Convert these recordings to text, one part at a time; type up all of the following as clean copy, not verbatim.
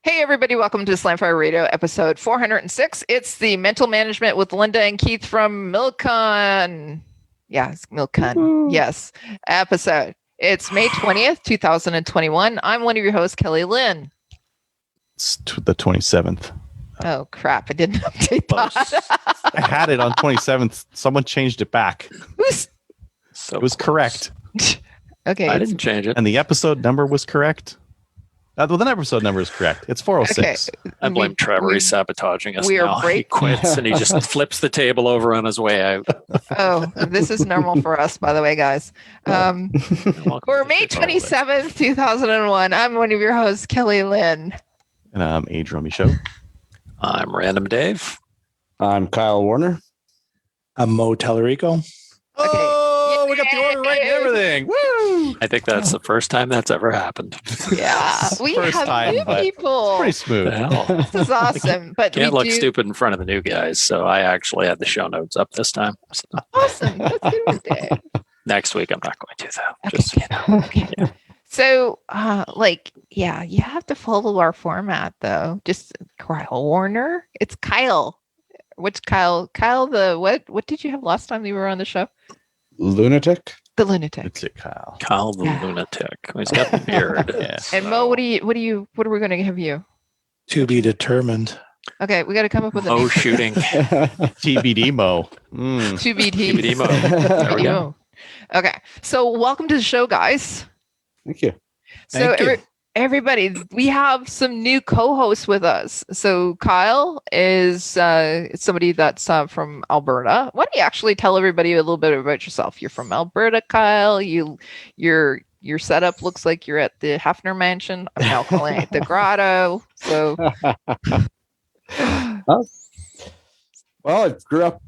Hey, everybody, welcome to Slamfire Radio, episode 406. It's the Mental Management with Linda and Keith from Milcun. Yeah, it's Milcun. Woo-hoo. Yes, episode. It's May 20th, 2021. I'm one of your hosts, Kelly Lynn. It's the 27th. Oh, crap. I didn't update that. I had it on 27th. Someone changed it back. So it was correct. Okay. I didn't change it. And the episode number was correct. Well, the episode number is correct. It's 406. Okay. I blame Trevor. He's sabotaging us we are now. He quits and he just flips the table over on his way out. Oh, this is normal for us, by the way, guys. For May 27th, 2001, I'm one of your hosts, Kelly Lynn. And I'm Adrian Michaud. I'm Random Dave. I'm Kyle Warner. I'm Mo Tallarico. Oh, we got the order right and everything. Woo! I think that's the first time that's ever happened. Yeah, we First have time, new but people. Pretty smooth. The hell? This is awesome. But Can't we look do... stupid in front of the new guys, so I actually had the show notes up this time. So Awesome. That's good with Dave. next week, I'm not going to do that. Okay. Just so you know. Okay. Yeah. So, you have to follow our format, though. Just Kyle Warner. It's Kyle. What's Kyle? Kyle, the what? What did you have last time you were on the show? Lunatic. The lunatic. It's it, Kyle. Kyle the lunatic. He's got the beard. Yeah. And Mo, what are we going to give you? To be determined. Okay, we got to come up with a Oh, name. shooting. TBD Mo. TBD. TBD Mo. There we go. Okay, so welcome to the show, guys. Thank you. So Thank you. everybody, we have some new co-hosts with us. So Kyle is somebody that's from Alberta. Why don't you actually tell everybody a little bit about yourself? You're from Alberta, Kyle. Your setup looks like you're at the Hefner Mansion. I'm now calling it the Grotto. So, Well, I grew up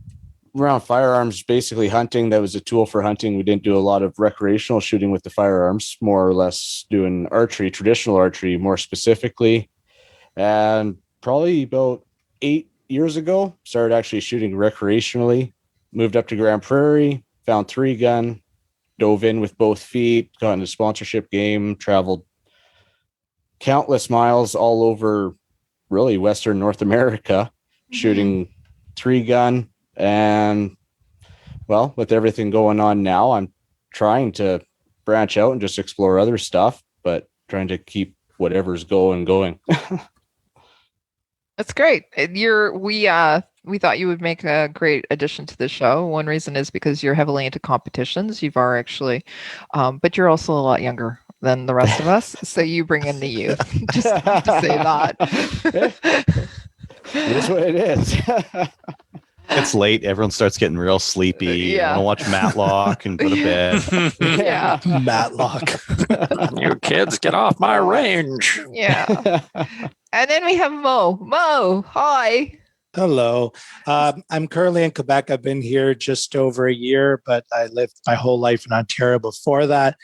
around firearms, basically hunting. That was a tool for hunting. We didn't do a lot of recreational shooting with the firearms, more or less doing archery, traditional archery more specifically. And probably about 8 years ago, started actually shooting recreationally, moved up to Grand Prairie, found 3-gun, dove in with both feet, got into sponsorship game, traveled countless miles all over really Western North America, shooting 3-gun. And well, with everything going on now, I'm trying to branch out and just explore other stuff, but trying to keep whatever's going. That's great. We thought you would make a great addition to the show. One reason is because you're heavily into competitions. You are actually, but you're also a lot younger than the rest of us. So you bring in the youth. Just have to say that. It is what it is. It's late. Everyone starts getting real sleepy. Yeah. I want to watch Matlock and go to bed. Yeah. Matlock. You kids, get off my range. Yeah. And then we have Mo. Mo, hi. Hello. I'm currently in Quebec. I've been here just over a year, but I lived my whole life in Ontario before that.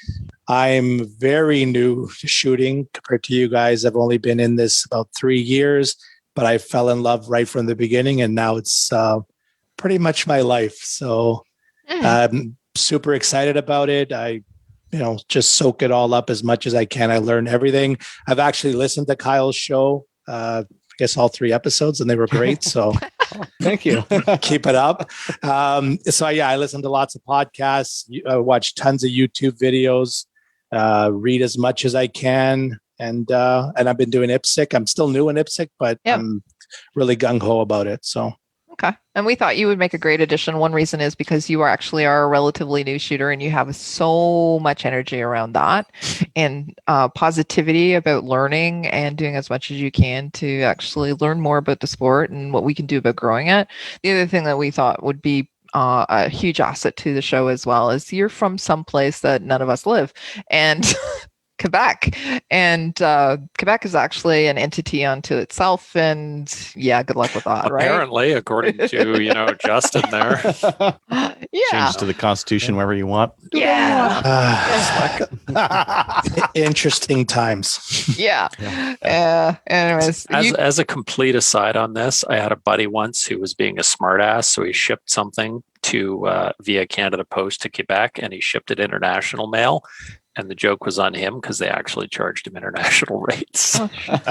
I'm very new to shooting compared to you guys. I've only been in this about 3 years, but I fell in love right from the beginning, and now it's pretty much my life. So I'm super excited about it. I just soak it all up as much as I can. I learn everything. I've actually listened to Kyle's show, I guess all 3 episodes, and they were great. So Thank you. keep it up. I listen to lots of podcasts. I watch tons of YouTube videos, read as much as I can. And I've been doing IPSC. I'm still new in IPSC, but I'm really gung-ho about it. So. Okay. And we thought you would make a great addition. One reason is because you are a relatively new shooter and you have so much energy around that and positivity about learning and doing as much as you can to actually learn more about the sport and what we can do about growing it. The other thing that we thought would be a huge asset to the show as well is you're from some place that none of us live, and Quebec. And Quebec is actually an entity unto itself. And yeah, good luck with that, right? Apparently, according to, Justin there. Yeah. Change to the Constitution wherever you want. Yeah. Interesting times. Yeah. Anyways. As a complete aside on this, I had a buddy once who was being a smartass, so he shipped something to via Canada Post to Quebec, and he shipped it international mail. and the joke was on him because they actually charged him international rates. Oh, shit.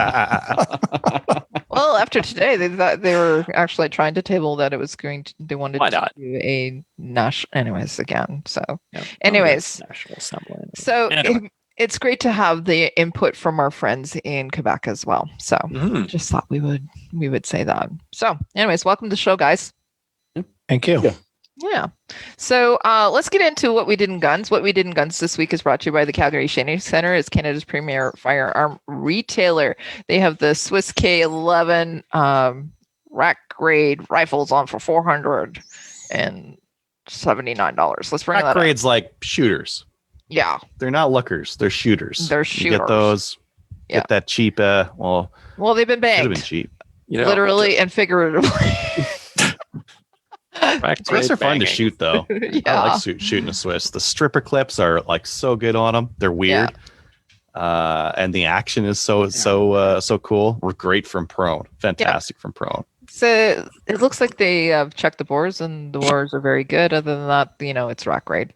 Well, after today, they thought they were actually trying to table that it was going to. They wanted Why to not? do a national. Anyways, again. So, Yeah. anyways, National Assembly. so Anyway. it's great to have the input from our friends in Quebec as well. So, Mhm. just thought we would say that. So, anyways, welcome to the show, guys. Thank you. Yeah. Yeah. So let's get into what we did in guns. What we did in guns this week is brought to you by the Calgary Shooting Center. It's Canada's premier firearm retailer. They have the Swiss K11 rack grade rifles on for $479. Let's bring Rack that up. grades like shooters. Yeah, They're not lookers. They're shooters. They're You shooters. get those. Yeah. Get that cheap. Well, they've been should have been banged, cheap. You know, literally and figuratively. rack Swiss grade are fun to banging. shoot, though. Yeah. I like shooting a Swiss. The stripper clips are like so good on them. They're weird. And the action is so cool. We're great from prone. Fantastic from prone. So it looks like they checked the bores, and the bores are very good. Other than that, it's rack grade.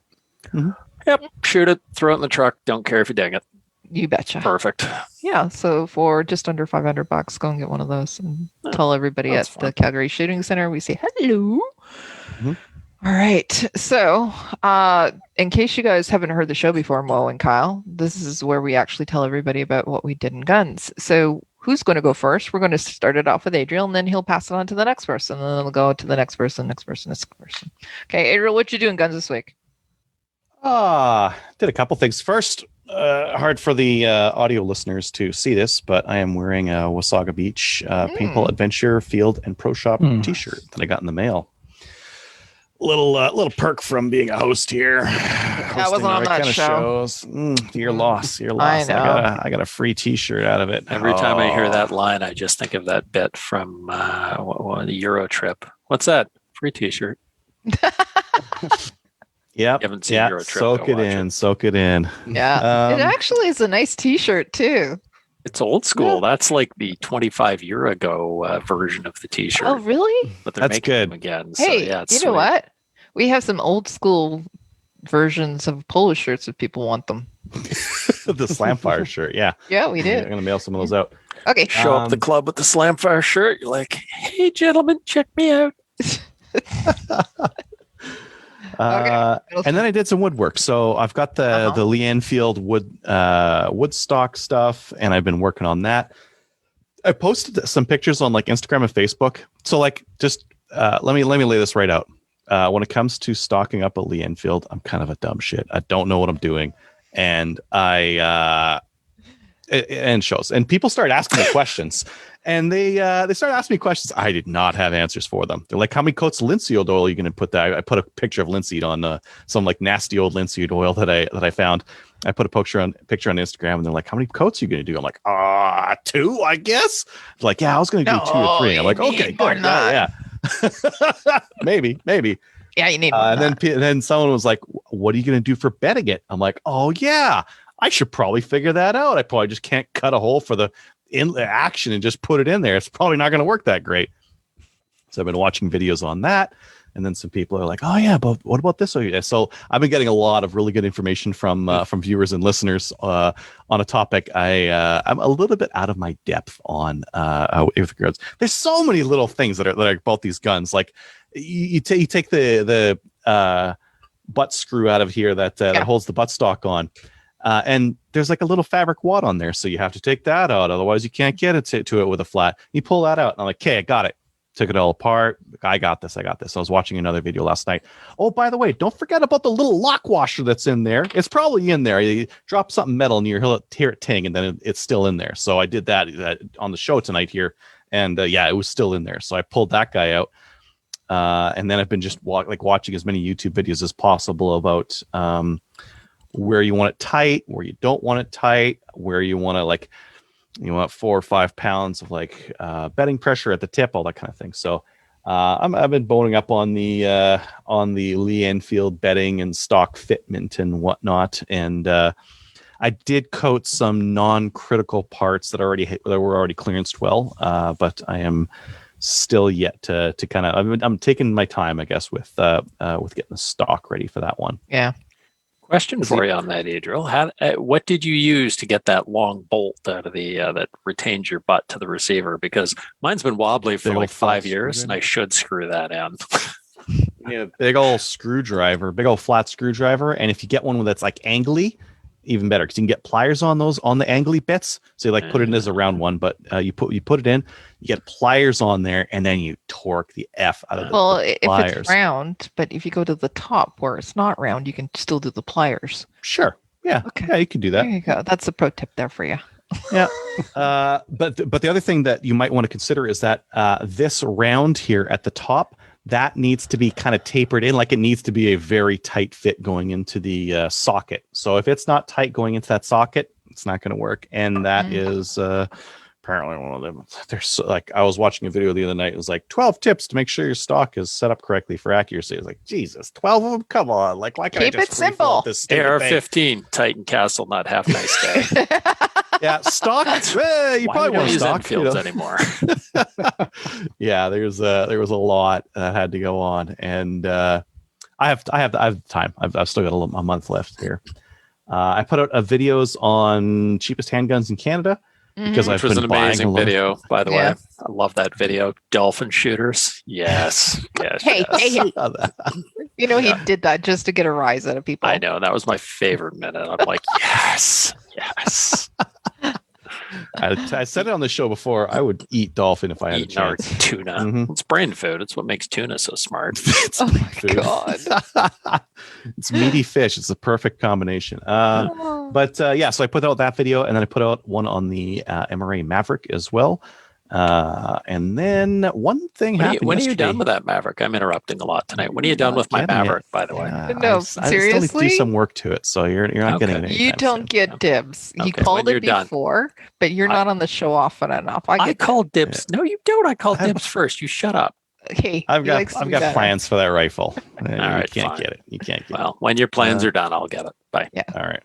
Yep. Shoot it, throw it in the truck. Don't care if you dang it. You betcha. Perfect. Yeah, so for just under $500, go and get one of those and Oh, tell everybody at that's the fun. Calgary Shooting Center we say hello. Mhm. All right. So, in case you guys haven't heard the show before, Mo and Kyle, this is where we actually tell everybody about what we did in guns. So, who's going to go first? We're going to start it off with Adriel, and then he'll pass it on to the next person, and then it'll go to the next person, next person, next person. Okay, Adriel, what you do in guns this week? Did a couple things. First, hard for the audio listeners to see this, but I am wearing a Wasaga Beach Paintball Adventure Field and Pro Shop T-shirt that I got in the mail. Little perk from being a host here. I wasn't on that kinda show. shows. Your loss. I know. I got a free T-shirt out of it. Every time I hear Oh. that line, I just think of that bit from the Euro trip. What's that? Free T-shirt. Yep. You haven't seen Yeah. Euro Trip, Soak go it watch in. it. Soak it in. Yeah, it actually is a nice T-shirt too. It's old school. That's like the 25 year ago version of the T-shirt. Oh, really? But they're That's making good. them again. Hey, so yeah, it's you know sweet. what? We have some old school versions of polo shirts if people want them. The Slamfire shirt. Yeah. Yeah, we I'm do. going to mail some of those out. Okay. Show up the club with the Slamfire shirt. You're like, hey, gentlemen, check me out. And then I did some woodwork. So I've got the Lee Enfield woodstock stuff, and I've been working on that. I posted some pictures on like Instagram and Facebook. So like, just let me lay this right out. When it comes to stocking up a Lee Enfield, I'm kind of a dumb shit. I don't know what I'm doing, and and shows. And people start asking me questions. And they started asking me questions. I did not have answers for them. They're like, how many coats of linseed oil are you going to put that? I put a picture of linseed on some like nasty old linseed oil that I found. I put a picture on Instagram, and they're like, how many coats are you going to do? I'm like, 2, I guess. They're like, yeah, I was going to do 2 or 3. I'm like, okay, good. Yeah. maybe. Yeah, you need one. And then someone was like, what are you going to do for bedding it? I'm like, oh yeah, I should probably figure that out. I probably just can't cut a hole for the action and just put it in there. It's probably not going to work that great. So I've been watching videos on that, and then some people are like, "Oh yeah, but what about this?" So I've been getting a lot of really good information from viewers and listeners on a topic I'm a little bit out of my depth on. With regards, there's so many little things that are about these guns. Like you take the butt screw out of here that holds the buttstock on. And there's like a little fabric wad on there, so you have to take that out. Otherwise, you can't get it to it with a flat. You pull that out, and I'm like, okay, I got it. Took it all apart. I got this. I was watching another video last night. Oh, by the way, don't forget about the little lock washer that's in there. It's probably in there. You drop something metal and you hear it ting, and then it's still in there. So I did that on the show tonight here, and it was still in there. So I pulled that guy out, and then I've been just watching as many YouTube videos as possible about where you want it tight, where you don't want it tight, where you want to you want 4 or 5 pounds of bedding pressure at the tip, all that kind of thing. So I've been boning up on the Lee Enfield bedding and stock fitment and whatnot. And I did coat some non-critical parts that were already clearanced well, but I am still yet to kind of. I'm taking my time, I guess, with getting the stock ready for that one. Yeah. Question for you on that, Adriel. What did you use to get that long bolt out of the that retains your butt to the receiver? Because mine's been wobbly for Big like old flat 5 years, and I should screw that in. Yeah, big old screwdriver, big old flat screwdriver, and if you get one that's like angly, even better because you can get pliers on those on the angly bits. So you like put it in as a round one, but you put it in, you get pliers on there, and then you torque the f out of the If pliers. it's round, but if you go to the top where it's not round, you can still do the pliers. Sure, yeah, Okay. yeah, you can do that. There you go. That's a pro tip there for you. Yeah, but the other thing that you might want to consider is that this round here at the top, that needs to be kind of tapered in, like it needs to be a very tight fit going into the socket. So if it's not tight going into that socket, it's not going to work. And that is apparently one of them. There's like, I was watching a video the other night. It was like 12 tips to make sure your stock is set up correctly for accuracy. I was like, Jesus, 12 of them? Come on. Like, why can't Keep I just it simple. free-float this stupid thing? AR-15, Titan Castle, not half nice day. Yeah, stock. You Why probably we don't want use stock. Enfields anymore. Yeah, there was a lot that had to go on, and I have time. I've still got a month left here. I put out videos on cheapest handguns in Canada because Which I've was been an buying a amazing lot. video, by the Yeah. way. I love that video. Dolphin shooters. Yes. Yes. Hey, yes. hey, you know, he did that just to get a rise out of people. I know. That was my favorite minute. I'm like, yes. Yes. I said it on the show before. I would eat dolphin if I had a Eating our chance. tuna. Mhm. It's brain food. It's what makes tuna so smart. It's Oh my food. God. It's meaty fish. It's the perfect combination. But yeah, so I put out that video, and then I put out one on the MRA Maverick as well. And then one thing happened. When are you yesterday. done with that Maverick? I'm interrupting a lot tonight. When are you done with my Getting it. Maverick, by the way? Yeah, No, I still need to seriously? do some work to it, so you're not Okay. getting it. You anytime don't soon. get dibs. He Okay, called when it you're done. before, but you're not on the show often enough. I I get called dibs. No, you don't. I called I have- dibs first. You shut up. Hey, I've he got likes to be better. plans for that rifle. You right, can't fine. get it. You can't get Well, when your plans Uh, are done, I'll get it. Bye. it. All right.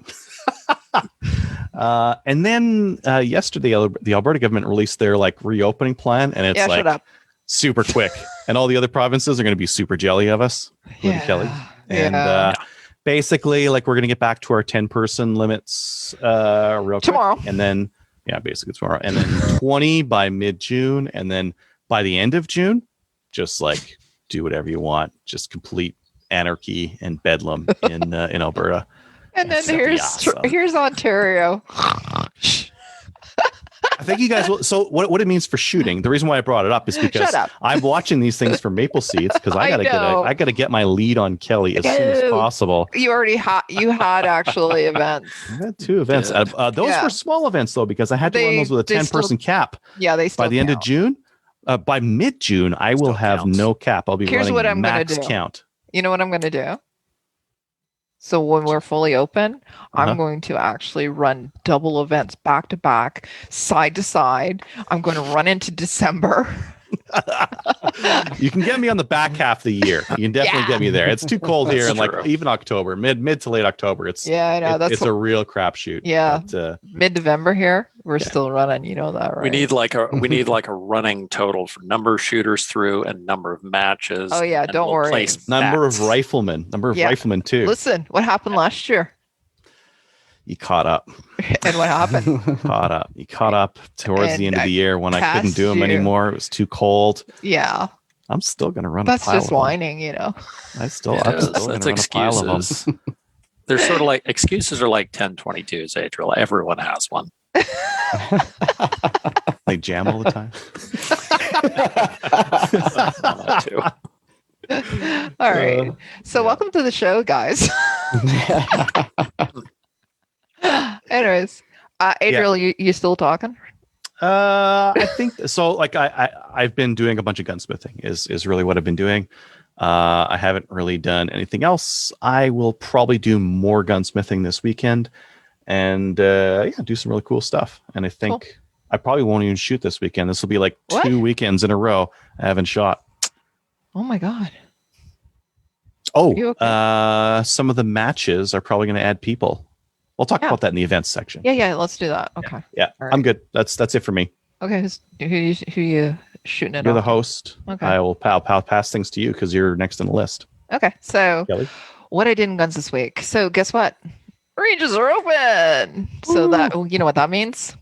And then yesterday, the Alberta government released their like reopening plan, and it's Yeah, like shut up. super quick, and all the other provinces are going to be super jelly of us, including Kelly. And basically, like we're going to get back to our 10-person limits real quick. Tomorrow. And then, yeah, basically tomorrow. And then 20 by mid-June. And then by the end of June, just like do whatever you want. Just complete anarchy and bedlam in Alberta. And then That'd be awesome. here's Ontario. I think you guys will. So what it means for shooting, the reason why I brought it up is because Shut up. I'm watching these things for Maple Seeds because I know. gotta get my lead on Kelly as soon as No. possible. You already had actually events. I had 2 events. Yeah. Those Yeah. were small events though, because I had to run those with a They 10-person cap. Yeah, they still By the end of count. June, by mid-June, I will Still have counts. no cap. I'll be Here's running what I'm gonna max do. count. You know what I'm going to do? So when we're fully open, Uh-huh. I'm going to actually run double events back to back, side to side. I'm going to run into December. You can get me on the back half of the year. You can definitely Yeah. get me there. It's too cold here, That's and like true. even October, mid to late October. It's Yeah, I know. it's a real crapshoot. Yeah. But, Mid-November here. We're Yeah. still running. You know that, right? We need like a running total for number of shooters through and number of matches. Oh, yeah, and don't worry. place number bets. of riflemen too. Listen, what happened last year? You caught up. And what happened? You caught up towards the And end of the year when I couldn't passed do them you. anymore. It was too cold. Yeah, I'm still gonna run. that's a pile just of them. whining, you know. I'm still Yes, gonna that's run a pile of them. excuses. They're sort of like excuses are like 1022s, Adriel. Everyone has one. They jam all the time. Not too. All right. So welcome to the show, guys. Anyways, Adriel, you still talking? I think so. Like I've been doing a bunch of gunsmithing is really what I've been doing. I haven't really done anything else. I will probably do more gunsmithing this weekend and do some really cool stuff. And I think Cool. I probably won't even shoot this weekend. This will be like What? 2 weekends in a row I haven't shot. Oh my God. Oh, you okay? some of the matches are probably going to add people. We'll talk Yeah. about that in the events section. Yeah, let's do that. Okay. Yeah, All right. I'm good. That's it for me. Okay, who you shooting it You're the off? host. Okay. I will pass things to you because you're next on the list. Okay, so Kelly? what I did in guns this week. So guess what? Ranges are open. So that you know what that means?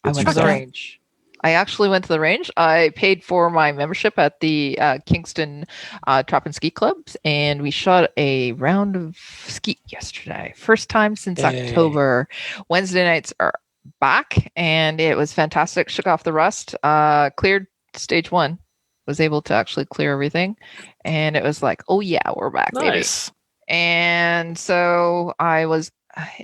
I went to the range. I actually went to the range. I paid for my membership at the Kingston Trop and Ski Clubs, and we shot a round of ski yesterday. First time since October. Wednesday nights are back, and it was fantastic. Shook off the rust. Cleared stage 1. Was able to actually clear everything, and it was like, oh yeah, we're back, Nice. baby. And so I was,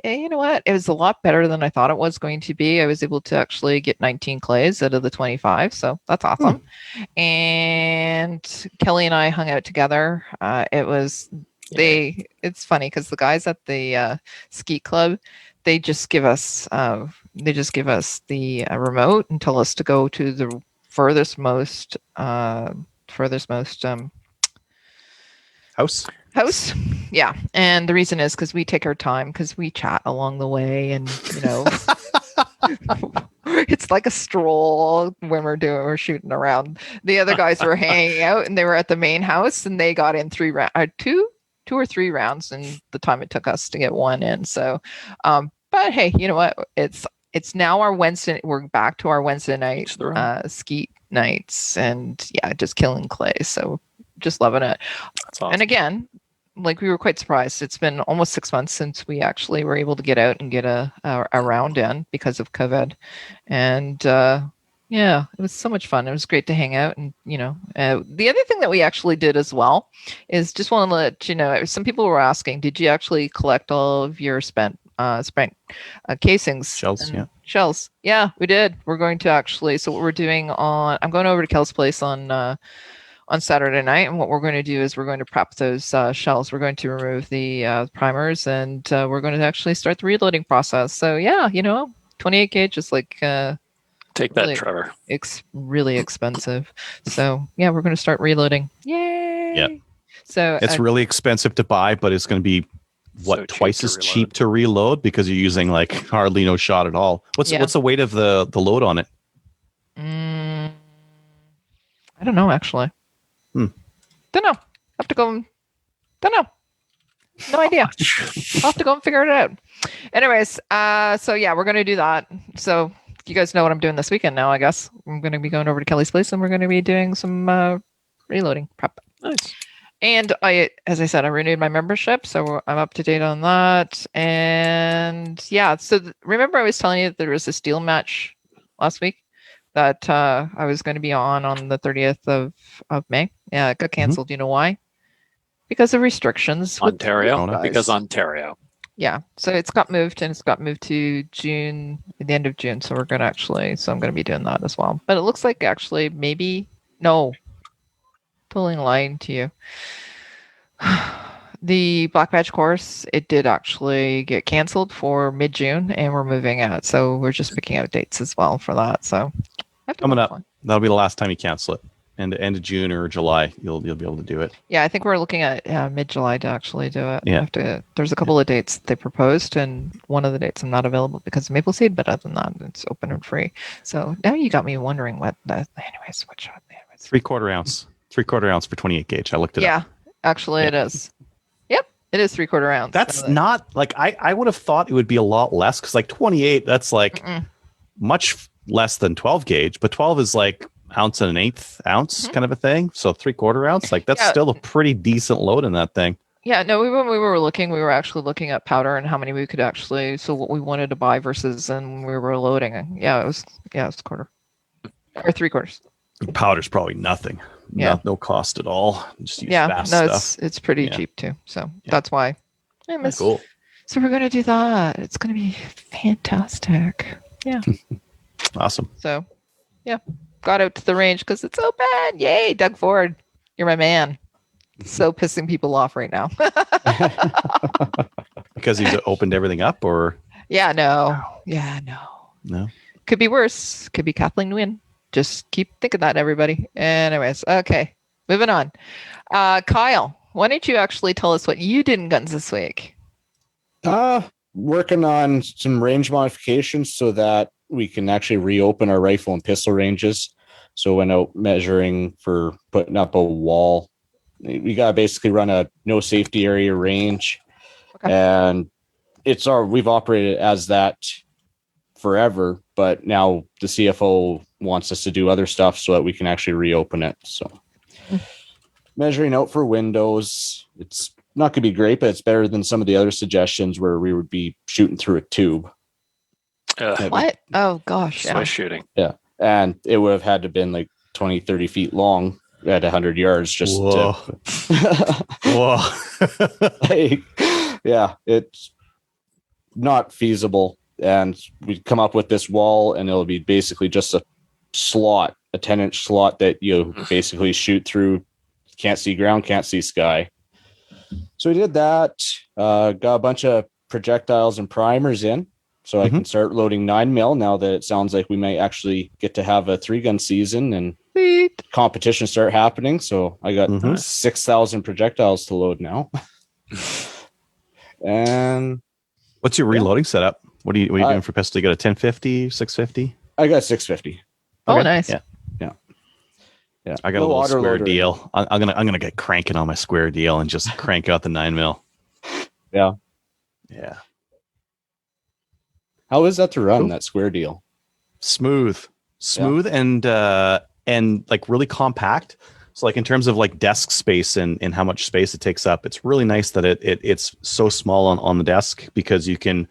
you know what? It was a lot better than I thought it was going to be. I was able to actually get 19 clays out of the 25, so that's awesome. And Kelly and I hung out together. It was it's funny because the guys at the ski club, they just give us the remote and tell us to go to the furthest most house. Yeah. And the reason is because we take our time, because we chat along the way, and it's like a stroll when we're shooting around. The other guys were hanging out, and they were at the main house, and they got in two or three rounds in the time it took us to get one in. So but hey, you know what? It's now our Wednesday. We're back to our Wednesday night ski nights, and yeah, just killing clay. So just loving it. That's awesome. And again, like, we were quite surprised. It's been almost 6 months since we actually were able to get out and get a round in because of COVID. And yeah, it was so much fun. It was great to hang out. And, the other thing that we actually did as well is, just want to let you know, some people were asking, did you actually collect all of your spent casings? Shells. Yeah, we did. We're going to actually, so what we're doing I'm going over to Kel's place on Saturday night, and what we're going to do is we're going to prep those shells. We're going to remove the primers, and we're going to actually start the reloading process. So yeah, 28 gauge is like take that, really, Trevor. It's really expensive. So yeah, we're going to start reloading. Yay! Yeah. So it's really expensive to buy, but it's going to be twice as cheap to reload because you're using like hardly no shot at all. What's the weight of the load on it? I don't know, actually. Don't know. Have to go. Don't know. No idea. I'll have to go and figure it out. Anyways, so yeah, we're going to do that. So you guys know what I'm doing this weekend now, I guess. I'm going to be going over to Kelly's place, and we're going to be doing some reloading prep. Nice. And as I said, I renewed my membership, so I'm up to date on that. And yeah, so remember I was telling you that there was a steel match last week that I was going to be on the 30th of May. Yeah, it got canceled. You know why? Because of restrictions. Ontario. Because Ontario. Yeah, so it's got moved, and it's got moved to June, the end of June. So I'm going to be doing that as well. But it looks like actually no, totally lying to you. The Black Badge course, it did actually get canceled for mid-June, and we're moving out. So we're just picking out dates as well for that. So coming up, that'll be the last time you cancel it. And the end of June or July, you'll be able to do it. Yeah, I think we're looking at mid-July to actually do it. Yeah. There's a couple of dates they proposed, and one of the dates I'm not available because of Maple Seed, but other than that, it's open and free. So now you got me wondering what shot. 3/4 ounce. 3/4 ounce for 28 gauge. I looked it up. Yeah, actually it is. Yep, it is 3/4 ounce. That's not like I would have thought it would be a lot less, because like 28, that's like much less than 12 gauge, but 12 is like ounce and an eighth ounce kind of a thing. So 3/4 ounce, like that's still a pretty decent load in that thing. Yeah, no, when we were actually looking at powder and how many we could actually, so what we wanted to buy versus, and we were loading. Yeah, it was quarter or 3/4. Powder's probably nothing. Yeah, no cost at all. Just use fast stuff. It's pretty cheap too. So that's why. Cool. So we're gonna do that. It's gonna be fantastic. Yeah. Awesome. So, yeah, got out to the range because it's open. Yay, Doug Ford, you're my man. So pissing people off right now. Because he's opened everything up, or? Yeah, no. Could be worse. Could be Kathleen Nguyen. Just keep thinking that, everybody. Anyways, okay, moving on. Kyle, why don't you actually tell us what you did in guns this week? Working on some range modifications so that we can actually reopen our rifle and pistol ranges. So went out measuring for putting up a wall We got to basically run a no safety area range. Okay. And we've operated as that forever, but now the CFO wants us to do other stuff so that we can actually reopen it. So measuring out for windows, it's not going to be great, but it's better than some of the other suggestions where we would be shooting through a tube. What? Oh gosh. Swiss Yeah. shooting. And it would have had to been like 20, 30 feet long at 100 yards just Whoa. Whoa. like, yeah, it's not feasible. And we'd come up with this wall and it'll be basically just a 10-inch slot that you basically shoot through. Can't see ground, can't see sky. So we did that, got a bunch of projectiles and primers in. So I can start loading 9mm now that it sounds like we might actually get to have a 3-gun season and Sweet. competition start happening. So I got 6,000 projectiles to load now. And What's your reloading setup? What are you doing for pistol? You got a 1050, 650? I got 650. Oh, Okay. nice. Yeah. I got a little square deal. I'm gonna get cranking on my square deal and just crank out the 9mm. Yeah. Yeah. How is that to run, Cool. that square deal? Smooth and like really compact. So like in terms of like desk space and how much space it takes up, it's really nice that it's so small on the desk because you can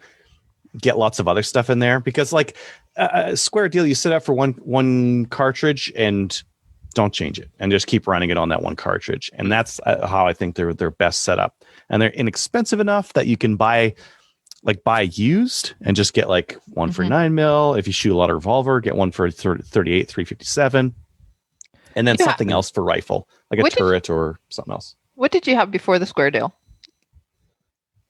get lots of other stuff in there. Because like a square deal, you set up for one cartridge and don't change it and just keep running it on that one cartridge. And that's how I think they're best set up. And they're inexpensive enough that you can buy used and just get like one for 9mm. If you shoot a lot of revolver, get one for 38, 357, and then something else for rifle, like a turret or something else. What did you have before the square deal?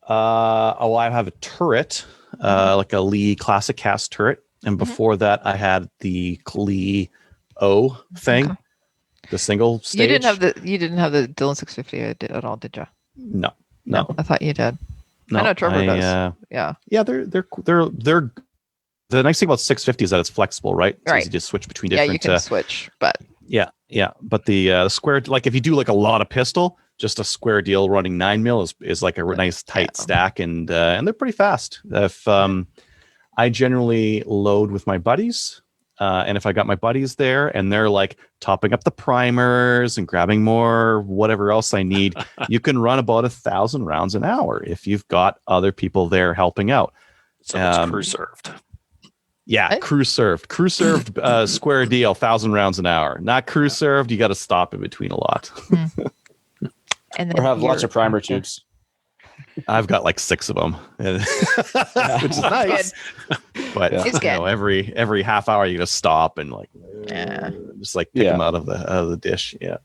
I have a turret, like a Lee classic cast turret. And before that I had the Lee O thing. Okay. The single stage. You didn't have the Dillon 650 at all, did you? No. I thought you did. No, I know Trevor does. Yeah. They're the nice thing about 650 is that it's flexible, right? It's easy to switch between different. Yeah, you can switch, but but the square, like if you do like a lot of pistol, just a square deal running 9mm is like a nice tight stack, and they're pretty fast. If I generally load with my buddies. And if I got my buddies there and they're like topping up the primers and grabbing more, whatever else I need, you can run about 1,000 rounds an hour if you've got other people there helping out. So it's crew served. Yeah, what? Crew served, square deal, 1,000 rounds an hour. Not crew served. You got to stop in between a lot. And then or have lots of primer tubes. I've got like 6 of them, which is nice. But every half hour you just stop and like just like pick them out of the dish. Yeah.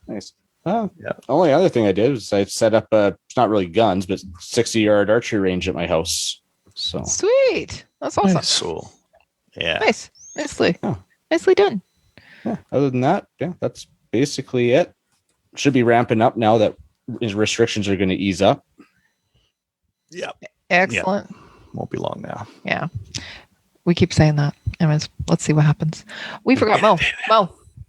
Nice. Oh yeah. The only other thing I did was I set up it's not really guns, but 60-yard archery range at my house. So sweet. That's awesome. Nice. Cool. Yeah. Nice. Nicely done. Yeah. Other than that, that's basically it. Should be ramping up now that restrictions are going to ease up. Yeah. Excellent. Yeah. Won't be long now. Yeah. We keep saying that. Anyways, let's see what happens. We forgot Mo.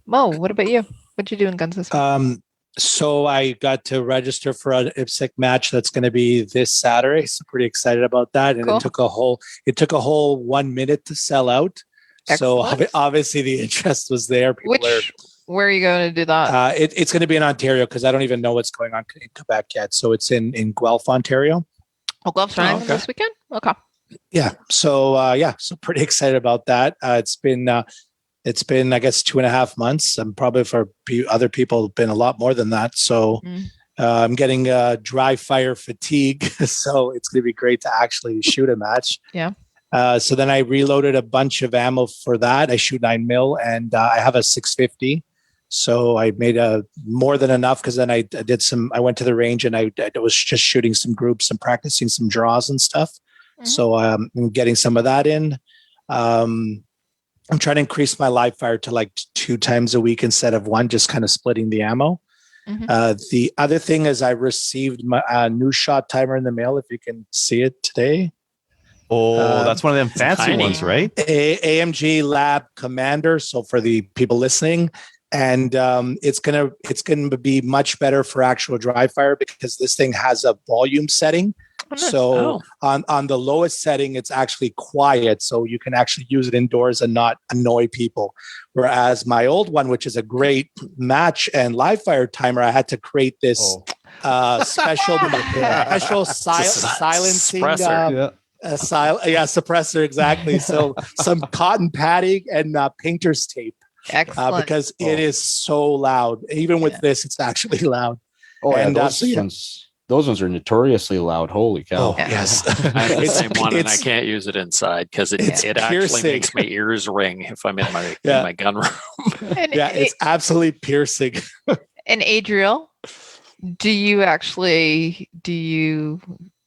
Mo, what about you? What'd you do in guns this week? So I got to register for an IPSC match that's going to be this Saturday. So pretty excited about that. And it took a whole 1 minute to sell out. Excellent. So obviously the interest was there. Where are you going to do that? It's going to be in Ontario because I don't even know what's going on in Quebec yet. So it's in Guelph, Ontario. Oh, Guelph's running this weekend? Okay. Yeah. So so pretty excited about that. It's been I guess 2.5 months. And probably for other people, been a lot more than that. So I'm getting dry fire fatigue. So it's going to be great to actually shoot a match. Yeah. So then I reloaded a bunch of ammo for that. I shoot 9mm and I have a 650. So I made more than enough because then I I went to the range and I was just shooting some groups and practicing some draws and stuff. Mm-hmm. So I'm getting some of that in. I'm trying to increase my live fire to like 2 times a week instead of 1, just kind of splitting the ammo. Mm-hmm. The other thing is I received my new shot timer in the mail, if you can see it today. Oh, that's one of them fancy ones, right? AMG Lab Commander. So for the people listening, and it's gonna be much better for actual dry fire because this thing has a volume setting. So on the lowest setting, it's actually quiet, so you can actually use it indoors and not annoy people. Whereas my old one, which is a great match and live fire timer, I had to create this special silencing suppressor. suppressor, exactly. So some cotton padding and painter's tape. Excellent. Because it is so loud. Even with this, it's actually loud. Oh, And, yeah, those ones are notoriously loud. Holy cow! Oh, yes. I have the same one, and I can't use it inside because it actually piercing. makes my ears ring if I'm in my gun room. It's absolutely piercing. And Adriel, do you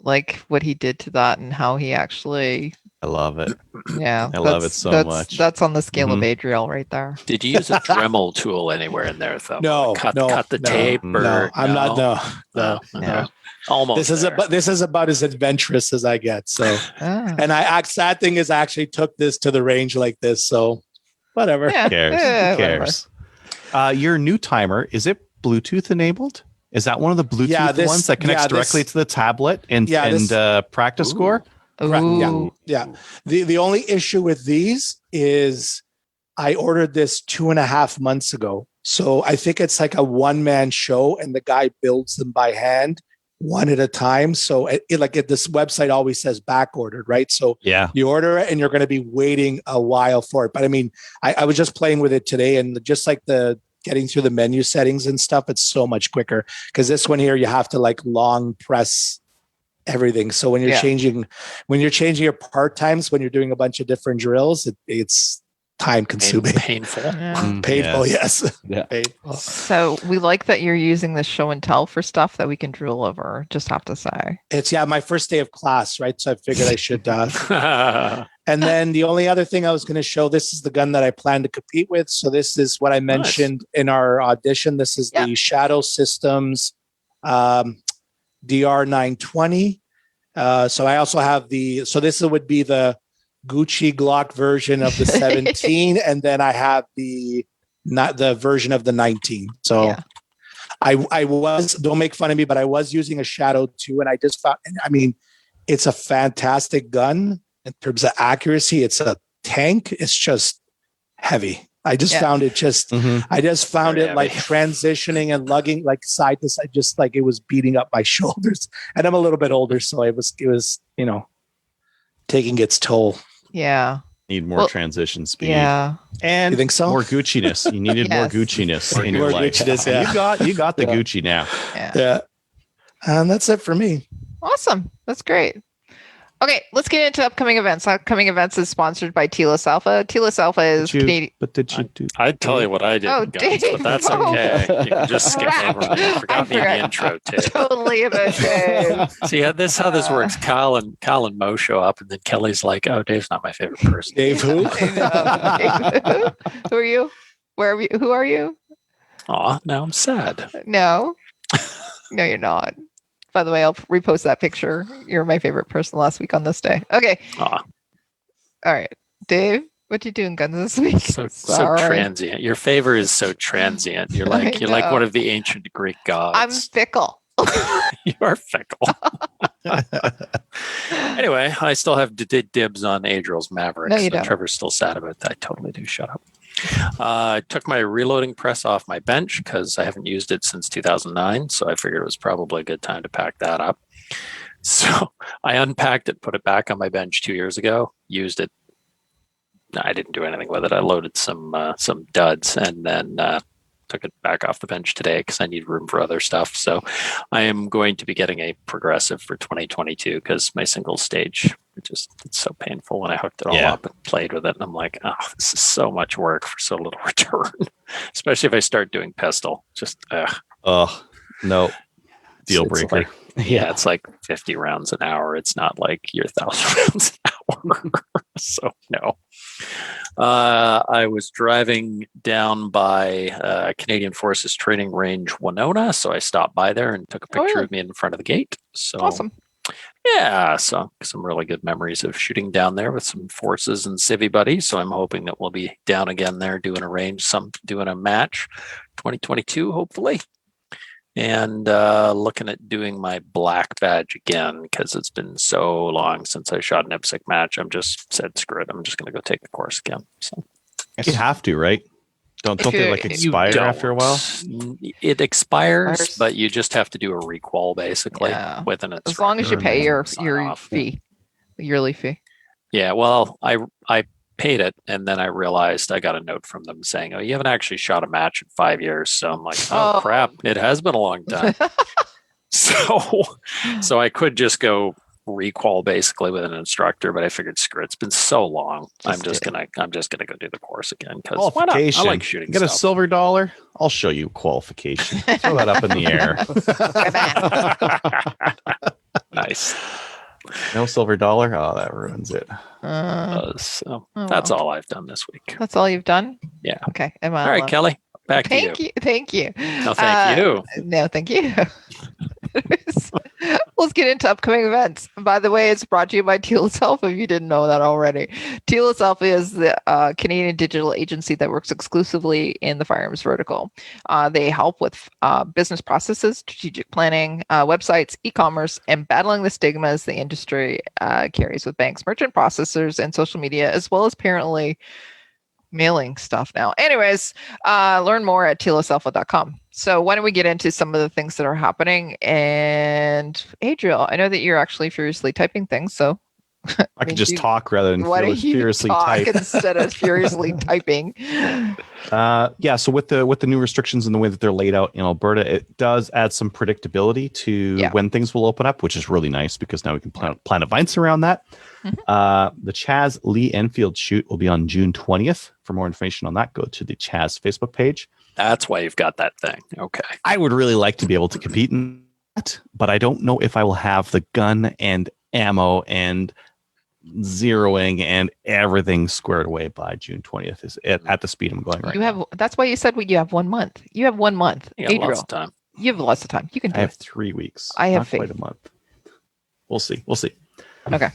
like what he did to that and how he actually? I love it. Yeah, I love it so much. That's on the scale of Adriel right there. Did you use a Dremel tool anywhere in there, though? No, cut the tape. No, I'm not. No. Almost. This is about as adventurous as I get. So, and sad thing is, I actually took this to the range like this. So, whatever. Who cares? Your new timer, is it Bluetooth enabled? Is that one of the Bluetooth ones that connects directly to the tablet and practice score? Yeah. The only issue with these is I ordered this 2.5 months ago. So I think it's like a one-man show and the guy builds them by hand one at a time. So this website always says back ordered, right? So you order it and you're going to be waiting a while for it. But I mean, I was just playing with it today and just like getting through the menu settings and stuff, it's so much quicker because this one here, you have to like long press everything. So when you're changing your part times, when you're doing a bunch of different drills, it's time consuming, painful. Painful. Yes. Yeah. Painful. So we like that you're using the show and tell for stuff that we can drill over. Just have to say it's my first day of class, right? So I figured I should. And then the only other thing I was going to show, this is the gun that I plan to compete with. So this is what I mentioned in our audition. This is the Shadow Systems DR920. So I also have this would be the Gucci Glock version of the 17, and then I have the version of the 19. So I was, don't make fun of me, but I was using a Shadow 2, and I just found, I mean, it's a fantastic gun in terms of accuracy. It's a tank. It's just heavy. I just found it it like transitioning and lugging like side to side, just like it was beating up my shoulders. And I'm a little bit older, so it was, taking its toll. Yeah. Need more transition speed. Yeah. And you think so? More Gucci-ness. You needed more Gucci-ness in your life. You got the Gucci now. Yeah. And that's it for me. Awesome. That's great. Okay, let's get into upcoming events. Upcoming events is sponsored by TLS Alpha. TLS Alpha is Canadian. But did you do? I'd tell you what I did. Oh, guns, but that's okay. You can just skip over me. I forgot me in the intro too. Totally about Dave. See, this how this works. Kyle and Mo show up, and then Kelly's like, "Oh, Dave's not my favorite person." Dave who? Who are you? Where are you? Who are you? Aw, now I'm sad. No, you're not. By the way, I'll repost that picture. You're my favorite person last week on this day. Okay. Aw. All right. Dave, what you doing guns this week? So transient. Your favor is so transient. You're like one of the ancient Greek gods. I'm fickle. You are fickle. Anyway, I still have dibs on Adriel's Mavericks. No, you don't. Trevor's still sad about that. I totally do. Shut up. I took my reloading press off my bench because I haven't used it since 2009. So I figured it was probably a good time to pack that up. So I unpacked it, put it back on my bench 2 years ago, used it. I didn't do anything with it. I loaded some duds and then took it back off the bench today because I need room for other stuff. So I am going to be getting a progressive for 2022 because my single stage, it's so painful when I hooked it all up and played with it. And I'm like, oh, this is so much work for so little return, especially if I start doing pistol. Just, no. Deal breaker. It's like 50 rounds an hour. It's not like your 1,000 rounds an hour. So no. I was driving down by Canadian Forces Training Range Winona, so I stopped by there and took a picture of me in front of the gate. So awesome. Yeah, so some really good memories of shooting down there with some forces and civvy buddies. So I'm hoping that we'll be down again there doing a match 2022, hopefully. And looking at doing my black badge again because it's been so long since I shot an IPSC match. I'm just said screw it. I'm just going to go take the course again. So You have to, right? Don't they like expire after a while? It expires, Expires. but you just have to do a recall basically Yeah. with an As long as you instructor pay and your sign off. fee, yearly fee. Yeah, well, I paid it, and then I realized I got a note from them saying, "Oh, you haven't actually shot a match in 5 years." So I'm like, "Oh, Oh. crap! It has been a long time." So I could just go recall basically with an instructor, but I figured, screw it, it's been so long. I'm just gonna go do the course again because why not? I Qualification. like shooting. Get a stuff. silver dollar. I'll show you qualification. Throw that up in the air. Nice. No silver dollar. Oh, that ruins it. So Oh, that's well. all I've done this week. That's all you've done? Yeah. Okay. All right, Kelly, back to you. Thank you. Thank you. No, thank you. No, thank you. Let's get into upcoming events. By the way, it's brought to you by Teal Alpha, if you didn't know that already. Teal Alpha is the Canadian digital agency that works exclusively in the firearms vertical. They help with business processes, strategic planning, websites, e-commerce, and battling the stigmas the industry carries with banks, merchant processors, and social media, as well as apparently mailing stuff now. Anyways, learn more at tealasalpha.com. So why don't we get into some of the things that are happening? And Adriel, I know that you're actually furiously typing things, so I could just talk rather than why don't you furiously talk type. instead of furiously typing? Yeah. So with the new restrictions and the way that they're laid out in Alberta, it does add some predictability to when things will open up, which is really nice because now we can plan events around that. Mm-hmm. The Chaz Lee Enfield shoot will be on June 20th. For more information on that, go to the Chaz Facebook page. That's why you've got that thing. Okay. I would really like to be able to compete in that, but I don't know if I will have the gun and ammo and zeroing and everything squared away by June 20th is at the speed I'm going right now. That's why you said you have 1 month. You have 1 month. You got Adriel, lots of time. you have lots of time. You can do I have it. 3 weeks. I have not faith. quite a month. We'll see. Okay.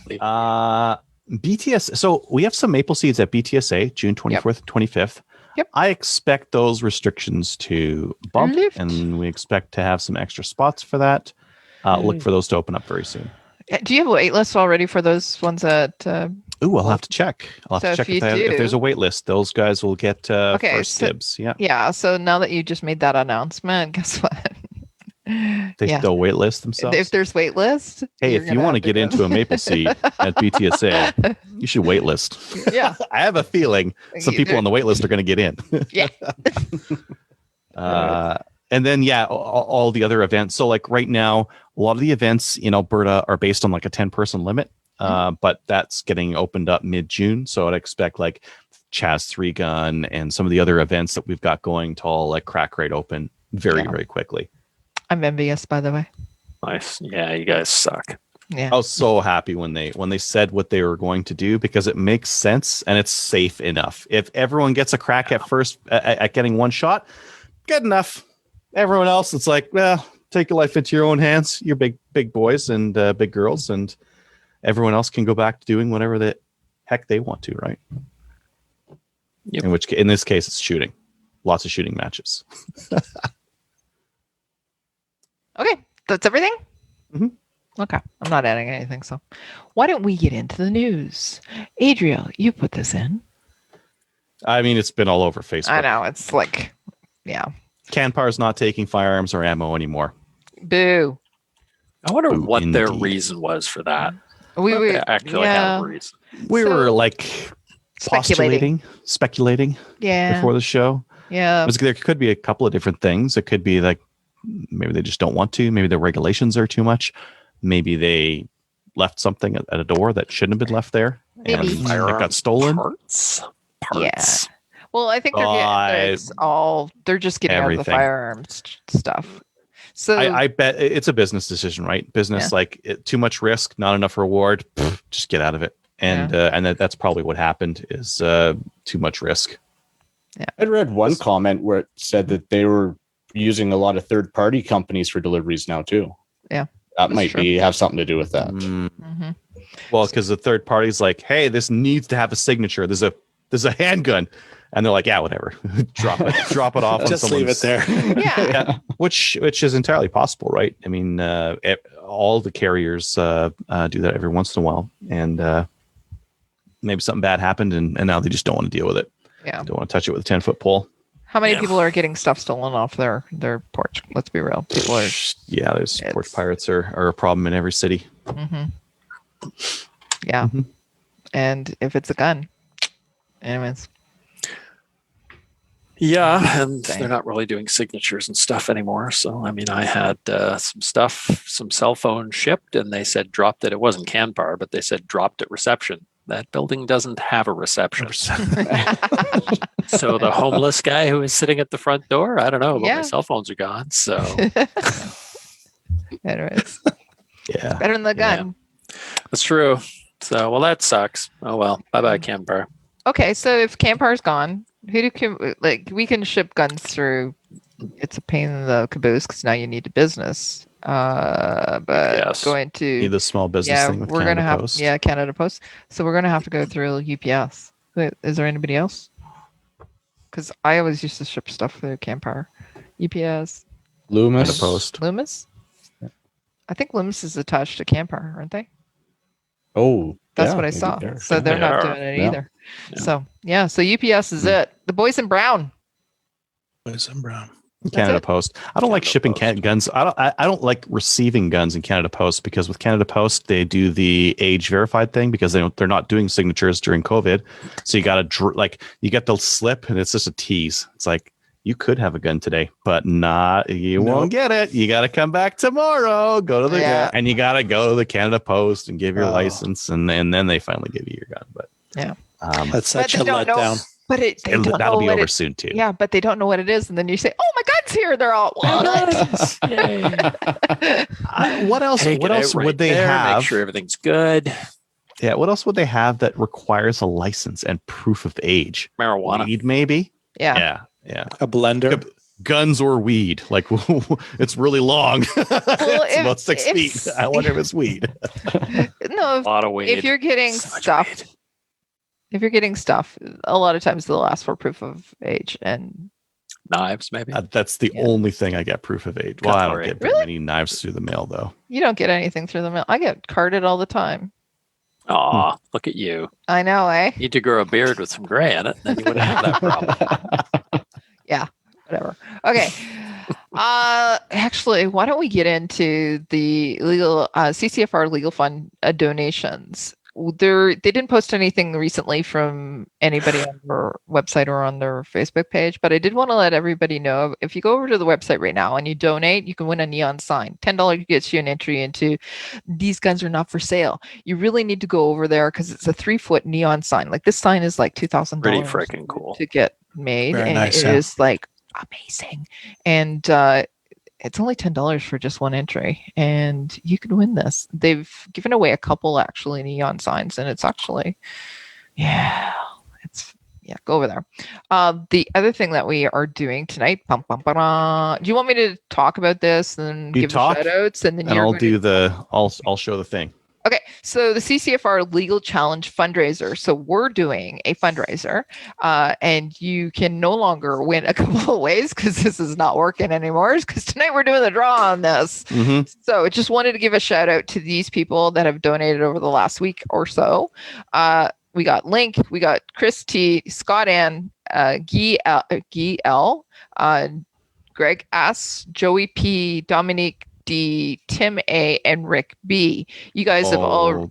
BTS. So we have some maple seeds at BTSA, June 24th, 25th. Yep. I expect those restrictions to bump, Lift. and we expect to have some extra spots for that. Look for those to open up very soon. Do you have a wait list already for those ones that? Ooh, I'll have to check. I'll have to check if there's a wait list. Those guys will get first dibs. Yeah. Yeah. So now that you just made that announcement, guess what? They'll wait list themselves. If there's wait list. Hey, if you want to get into a maple seed at BTSA, you should wait list. Yeah. I have a feeling some people on the wait list are going to get in. Yeah. And then, all the other events. So like right now, a lot of the events in Alberta are based on like a 10-person limit. But that's getting opened up mid-June. So I'd expect like Chaz 3 Gun and some of the other events that we've got going to all like crack right open very quickly. I'm envious, by the way. Nice. Yeah, you guys suck. Yeah. I was so happy when they said what they were going to do because it makes sense and it's safe enough. If everyone gets a crack at first at getting one shot, good enough. Everyone else, it's like, well, take your life into your own hands. You're big boys and big girls, and everyone else can go back to doing whatever the heck they want to, right? Yep. In this case, it's shooting. Lots of shooting matches. Okay, that's everything? Mm-hmm. Okay, I'm not adding anything, so why don't we get into the news? Adriel, you put this in. I mean, it's been all over Facebook. I know, it's like, yeah. Canpar's not taking firearms or ammo anymore. Boo. I wonder Boo, what their indeed. reason was for that. We Actually have a reason. We were like speculating before the show. Yeah. There could be a couple of different things. It could be like maybe they just don't want to. Maybe the regulations are too much. Maybe they left something at a door that shouldn't have been left there. Maybe. And it got stolen. Parts. Yeah. Well, I think they're just getting out of the firearms stuff. So I bet it's a business decision, right? Business too much risk, not enough reward. Just get out of it. And that's probably what happened is too much risk. Yeah. I'd read one comment where it said that they were using a lot of third-party companies for deliveries now too. Yeah. That might have something to do with that. Mm-hmm. Well, because the third party's like, hey, this needs to have a signature. There's a handgun. And they're like, yeah, whatever. drop it off. Just leave it there. Yeah. Which is entirely possible, right? I mean, all the carriers do that every once in a while. And maybe something bad happened and now they just don't want to deal with it. Yeah. Don't want to touch it with a 10-foot pole. How many people are getting stuff stolen off their porch? Let's be real. People are. Yeah, there's porch pirates are a problem in every city. Mm-hmm. Yeah. Mm-hmm. And if it's a gun, anyways. Yeah, and they're not really doing signatures and stuff anymore. So, I mean, I had some cell phones shipped, and they said dropped it. It wasn't Canpar, but they said dropped at reception. That building doesn't have a reception. So the homeless guy who is sitting at the front door, I don't know, but my cell phones are gone. So, anyways, yeah, better than the gun. Yeah. That's true. So, well, that sucks. Oh well, bye, Canpar. Okay, so if Canpar's gone, we can ship guns through. It's a pain in the caboose because now you need a business. But going to need the small business thing with we're Canada gonna Post. have Canada Post. So we're gonna have to go through UPS. Is there anybody else? Because I always used to ship stuff through Canpar, UPS, Loomis Post. Loomis. I think Loomis is attached to Canpar, aren't they? Oh, that's what I saw. So they're not doing it either. Yeah. So UPS is it. The boys in brown. Boys in brown. Canada Post. I don't like shipping guns. I don't like receiving guns in Canada Post because with Canada Post they do the age verified thing because they're not doing signatures during COVID. So you got to you get the slip and it's just a tease. It's like you could have a gun today, but you won't get it. You got to come back tomorrow. Go to and you got to go to the Canada Post and give your license, and then they finally give you your gun. But that's such a letdown. But that'll be over soon too. Yeah, but they don't know what it is, and then you say, "Oh, my gun's here!" They're all, "What?" What else? What else would they have? Make sure everything's good. Yeah. What else would they have that requires a license and proof of age? Marijuana, weed, maybe. Yeah. A blender. Guns or weed? Like it's really long. It's about 6 feet. I wonder if it's weed. No, a lot of weed. If you're getting stuff. If you're getting stuff, a lot of times they'll ask for proof of age and knives, maybe. That's the only thing I get proof of age. Well, I don't get very many knives through the mail, though. You don't get anything through the mail. I get carded all the time. Aw, look at you. I know, eh? You need to grow a beard with some gray in it, then you wouldn't have that problem. Yeah, whatever. Okay. Actually, why don't we get into the legal CCFR legal fund donations? They didn't post anything recently from anybody on their website or on their Facebook page, but I did want to let everybody know if you go over to the website right now and you donate, you can win a neon sign. $10 gets you an entry into these guns are not for sale. You really need to go over there because it's a 3-foot neon sign. Like this sign is like $2,000. Pretty freaking cool to get made. Very and nice, it is like amazing. And it's only $10 for just one entry, and you can win this. They've given away a couple actually neon signs, and it's actually, go over there. The other thing that we are doing tonight, do you want me to talk about this and give the shout outs, and then I'll show the thing. Okay, so the CCFR Legal Challenge fundraiser. So we're doing a fundraiser, and you can no longer win a couple of ways because this is not working anymore. Because tonight we're doing the draw on this. Mm-hmm. So I just wanted to give a shout out to these people that have donated over the last week or so. We got Link, we got Chris T, Scott Ann, Guy L, Greg S, Joey P, Dominique D, Tim A, and Rick B. You guys have all.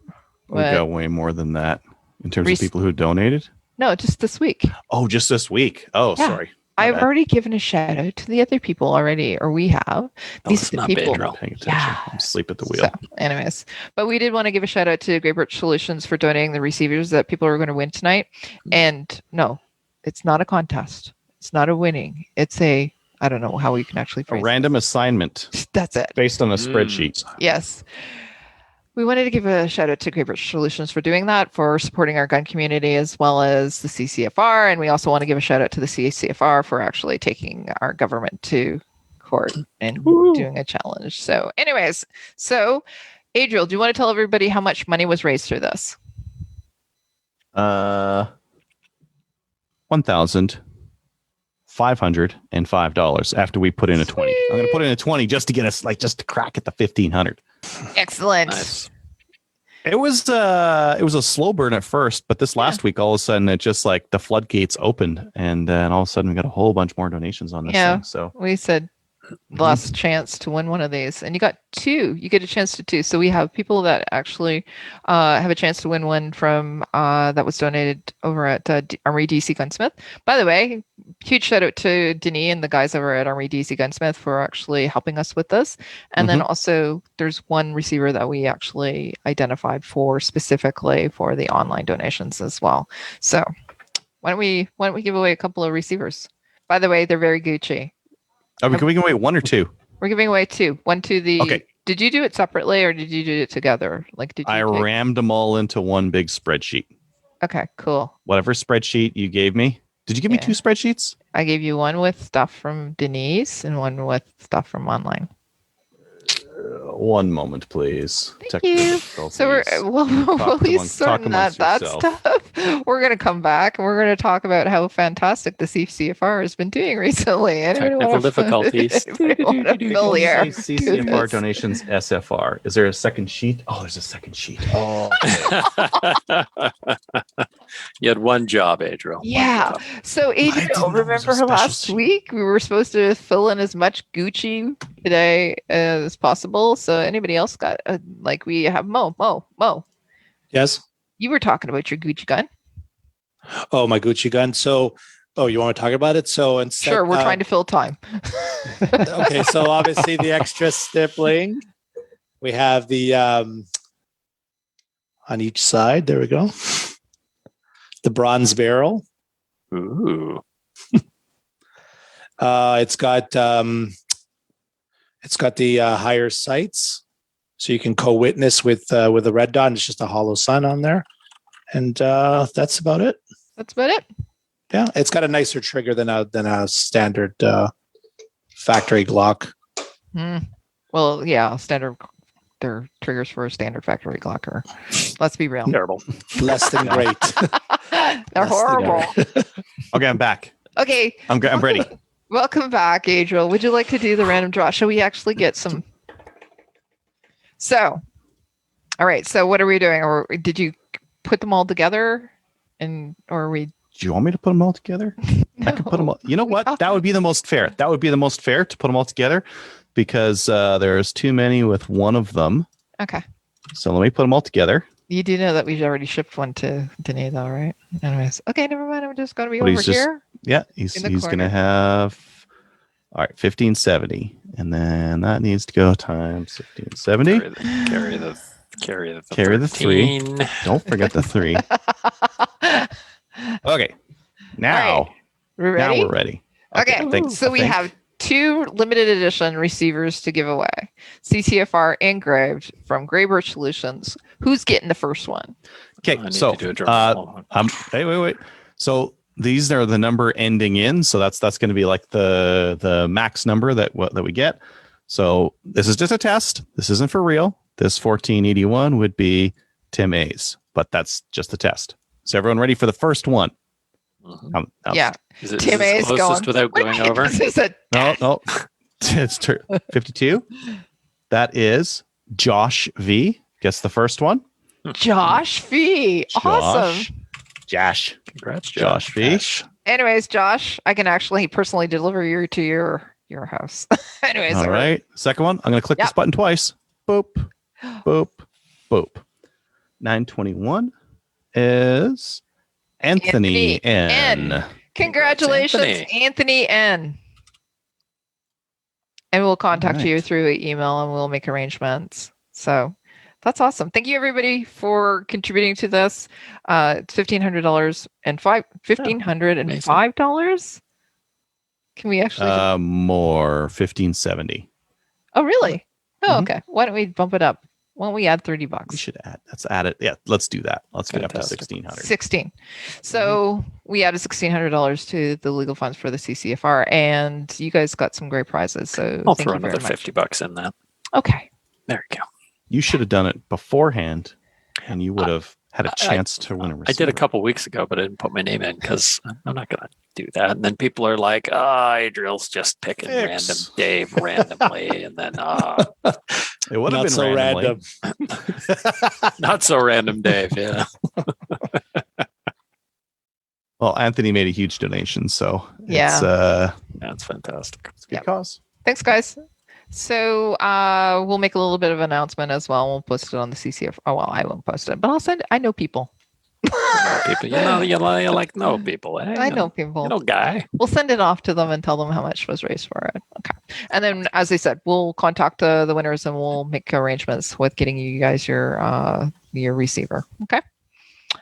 We got way more than that in terms of people who donated. No, just this week. Oh, just this week. Oh, yeah. Sorry. I've already given a shout out to the other people already, or we have. These are the people. I'm not paying attention. I'm asleep at the wheel. So, anyways, but we did want to give a shout out to Great Birch Solutions for donating the receivers that people are going to win tonight. And no, it's not a contest. It's not a winning. It's I don't know how we can actually phrase a random assignment. That's it. Based on a spreadsheet. Yes. We wanted to give a shout out to Great Birch Solutions for doing that, for supporting our gun community as well as the CCFR. And we also want to give a shout out to the CCFR for actually taking our government to court and Woo. doing a challenge. So, anyways, so Adriel, do you want to tell everybody how much money was raised through this? $1,505 after we put in a 20. I'm going to put in a 20 just to get us just to crack at the 1,500. Excellent. Nice. It was a slow burn at first, but this last week, all of a sudden, it just the floodgates opened, and then all of a sudden, we got a whole bunch more donations on this thing. So We said last chance to win one of these, and you got two. You get a chance to two. So we have people that actually have a chance to win one from that was donated over at Armory DC Gunsmith. By the way, huge shout out to Denis and the guys over at Armory DC Gunsmith for actually helping us with this. And then also there's one receiver that we actually identified for specifically for the online donations as well. So why don't we give away a couple of receivers? By the way, they're very Gucci. we can wait one or two. We're giving away two. One to the. Okay. Did you do it separately or did you do it together? I rammed them all into one big spreadsheet. Okay, cool. Whatever spreadsheet you gave me. Did you give me two spreadsheets? I gave you one with stuff from Denise and one with stuff from online. One moment, please. Thank you. So we'll be sorting that stuff. We're going to come back and we're going to talk about how fantastic the CCFR has been doing recently. Technical difficulties. CCFR donations SFR. Is there a second sheet? Oh, there's a second sheet. Oh, You had one job, Adriel. Yeah. So Adriel, remember last week we were supposed to fill in as much Gucci today as possible. So anybody else got we have Mo. Yes. You were talking about your Gucci gun. Oh, my Gucci gun. So, you want to talk about it? So instead, sure, we're trying to fill time. Okay, so obviously the extra stippling. We have the on each side. There we go. The bronze barrel. Ooh. It's got the higher sights, so you can co-witness with a red dot. It's just a hollow sun on there, and that's about it. That's about it. Yeah, it's got a nicer trigger than a standard factory Glock. Well, yeah, standard. Their triggers for a standard factory Glocker. Let's be real. Terrible. Less than great. They're horrible. okay, I'm back. Okay, I'm ready. Welcome back, Adriel. Would you like to do the random draw? Shall we actually get some? So, all right. So, what are we doing? Or did you put them all together? Do you want me to put them all together? No, I can put them all. You know what? That would be the most fair. That would be the most fair to put them all together because there's too many with one of them. Okay. So let me put them all together. You do know that we've already shipped one to Denis, though, right? Anyways, okay, never mind. I'm just going to be over here. Yeah, he's going to have. All right, 1570, and then that needs to go times 1570. Carry the 3. 13. Don't forget the 3. Okay, now we're ready. Now we're ready. Okay, so we have two limited edition receivers to give away. CCFR engraved from Grey Birch Solutions. Who's getting the first one? Okay, so wait. So these are the number ending in. So that's going to be like the max number that we get. So this is just a test. This isn't for real. This 1481 would be Tim A's, but that's just a test. So everyone ready for the first one? Yeah. Is it Tim A's closest going without going over? No. It's 52. That is Josh V. Guess the first one. Josh V. Awesome. Josh. Congrats, Josh V. Anyways, Josh, I can actually personally deliver you to your house. Anyways. All right. Second one. I'm going to click this button twice. Boop. Boop. Boop. 921 is Anthony N. Congratulations, Anthony N. And we'll contact you through email and we'll make arrangements. So that's awesome. Thank you everybody for contributing to this. It's $1,500 and $1,505. Can we actually more 1570. Oh really? Oh, okay. Why don't we bump it up? Well, we add We $30. should add. Let's add it. Yeah, let's do that. Let's get up to Fantastic. 1,600. 16. So we added $1,600 to the legal funds for the CCFR, and you guys got some great prizes. So I'll thank throw you very another much. $50 in that. Okay. There you go. You should have done it beforehand, and you would have had a chance to win a receiver. I did a couple weeks ago, but I didn't put my name in because I'm not going to do that. And then people are like, Adriel's just picking Fix. random Dave randomly. And then, It would have Not been so randomly. random. not so random Dave. Yeah. Well, Anthony made a huge donation, so Yeah. That's fantastic. it's a good Yep. cause. Thanks, guys. So we'll make a little bit of an announcement as well. We'll post it on the CCF. Oh, well, I won't post it, but I'll send it. I know people. Know people, you like know people. Eh? I know people. You know, guy. We'll send it off to them and tell them how much was raised for it. Okay. And then, as I said, we'll contact the winners and we'll make arrangements with getting you guys your receiver. Okay.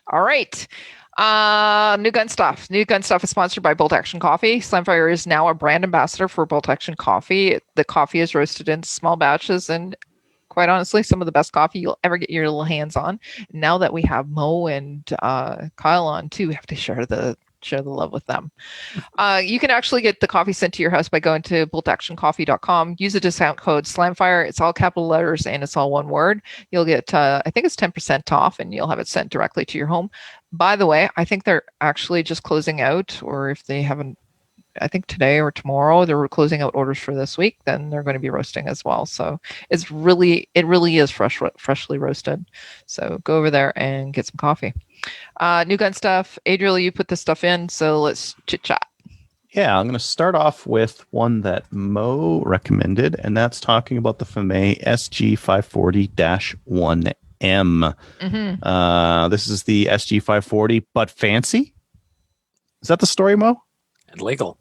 All right. New Gun Stuff. New Gun Stuff is sponsored by Bolt Action Coffee. Slamfire is now a brand ambassador for Bolt Action Coffee. The coffee is roasted in small batches and quite honestly, some of the best coffee you'll ever get your little hands on. Now that we have Mo and Kyle on too, we have to share the love with them. You can actually get the coffee sent to your house by going to boltactioncoffee.com. Use the discount code SLAMFIRE. It's all capital letters and it's all one word. You'll get, I think it's 10% off, and you'll have it sent directly to your home. By the way, I think they're actually just closing out, or if they haven't, I think today or tomorrow they're closing out orders for this week. Then they're going to be roasting as well. So it really is freshly roasted. So go over there and get some coffee. New Gun Stuff. Adriel, you put this stuff in, so let's chit chat. Yeah, I'm going to start off with one that Mo recommended, and that's talking about the FAME SG540-1M. Mm-hmm. This is the SG540, but fancy. Is that the story, Mo? And legal.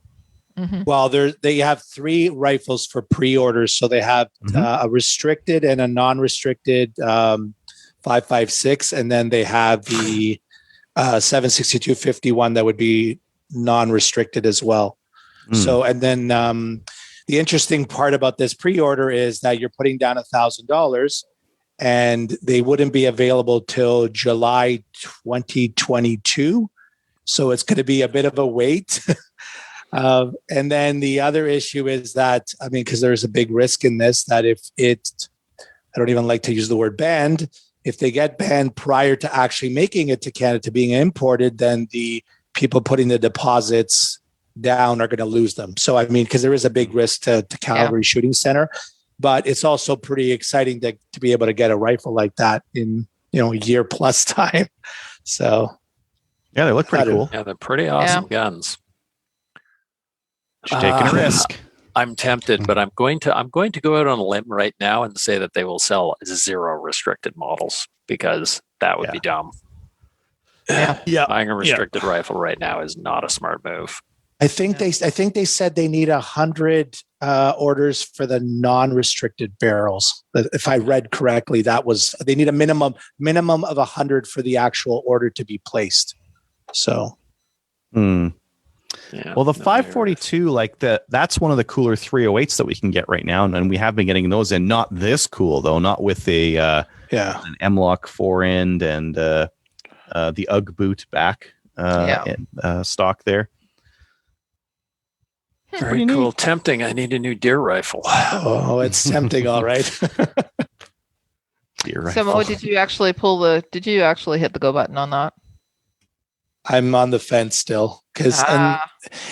Mm-hmm. Well, they have 3 rifles for pre-orders. So they have a restricted and a non-restricted 5.56, and then they have the 7.6251 that would be non-restricted as well. So, and then the interesting part about this pre-order is that you're putting down $1,000, and they wouldn't be available till July 2022. So it's going to be a bit of a wait. And then the other issue is that, I mean, because there's a big risk in this, that if I don't even like to use the word banned, if they get banned prior to actually making it to Canada, to being imported, then the people putting the deposits down are going to lose them. So, I mean, because there is a big risk to Calgary Shooting Center, but it's also pretty exciting to be able to get a rifle like that in, a year plus time. So, Yeah, they look pretty cool. Yeah, they're pretty awesome guns. You're taking a risk. I'm tempted, but I'm going to go out on a limb right now and say that they will sell 0 restricted models, because that would be dumb. Yeah. Buying a restricted rifle right now is not a smart move. I think they said they need 100 orders for the non-restricted barrels. If I read correctly, they need a minimum of 100 for the actual order to be placed. So, Yeah, well, the 542, that's one of the cooler 308s that we can get right now, and we have been getting those in. Not this cool though, not with an M-Lock forend and the UGG boot back stock there. Very cool. Tempting. I need a new deer rifle. Oh, it's tempting, all right. Deer So, rifle. Mo, did you actually hit the go button on that? I'm on the fence still, because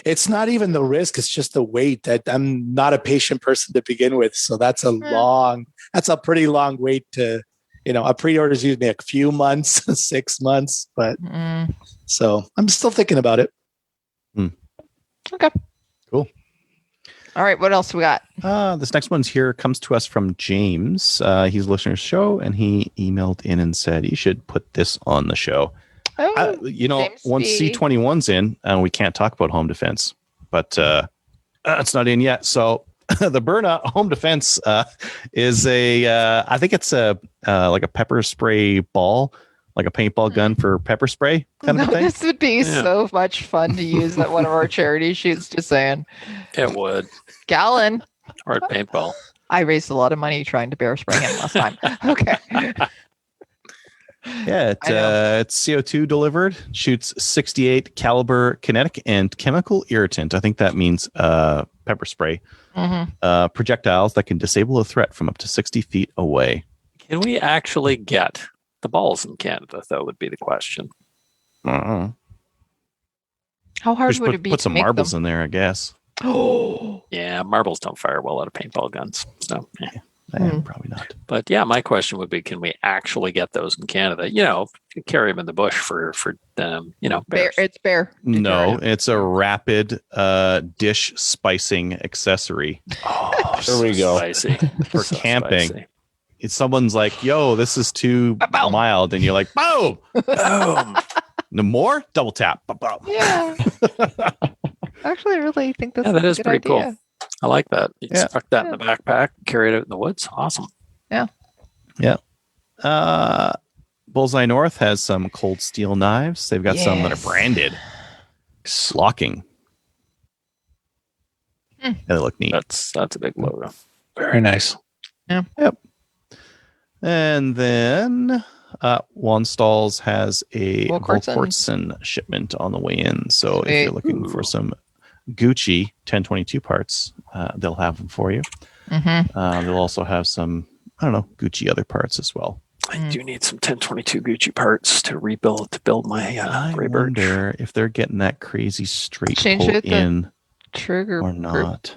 it's not even the risk; it's just the wait. That I'm not a patient person to begin with, so that's a pretty long wait to, a pre-order is usually a few months, 6 months, but so I'm still thinking about it. Okay. Cool. All right. What else we got? This next one's here comes to us from James. He's a listener to the show, and he emailed in and said, you should put this on the show. Oh, Once C21's in, we can't talk about home defense, but it's not in yet. So the Byrna home defense is I think it's like a pepper spray ball, like a paintball gun for pepper spray kind of thing. This would be so much fun to use at one of our charity shoots. Just saying. It would. Gallon. Or at paintball. I raised a lot of money trying to bear spray him last time. Okay. Yeah, I know. it's CO2 delivered, shoots 68 caliber kinetic and chemical irritant. I think that means pepper spray. Mm-hmm. Projectiles that can disable a threat from up to 60 feet away. Can we actually get the balls in Canada, though, would be the question. Uh-huh. How hard Just would it be put to some make marbles them? in there, I guess. Oh, Yeah, marbles don't fire well out of paintball guns. So, yeah. Probably not. But yeah, my question would be, can we actually get those in Canada? You know, carry them in the bush for you know, bear. bears. It's bear. No, it's a rapid dish spicing accessory Oh, There we go. Spicy. for So camping. spicy. If someone's like, yo, this is too Ba-boom. mild, and you're like, boom, Boom. no more, double tap. Ba-boom. Yeah. Actually, I really think that's Yeah, that a is good pretty idea. cool. I like that. You Yeah. stuck that in the backpack, carry it out in the woods. Awesome. Bullseye North has some cold steel knives. They've got some that Yes. are branded locking. Hmm. They look neat. That's a big logo. Very nice. And then One Stalls has a Volquartsen. Volquartsen shipment on the way in. So if you're Sweet. looking for some Gucci 1022 parts, they'll have them for you. Mm-hmm. They'll also have some, I don't know, Gucci other parts as well. I do need some 1022 Gucci parts to build my I Grey Birch. wonder if they're getting that crazy straight Change pull it to in Trigger or group. not.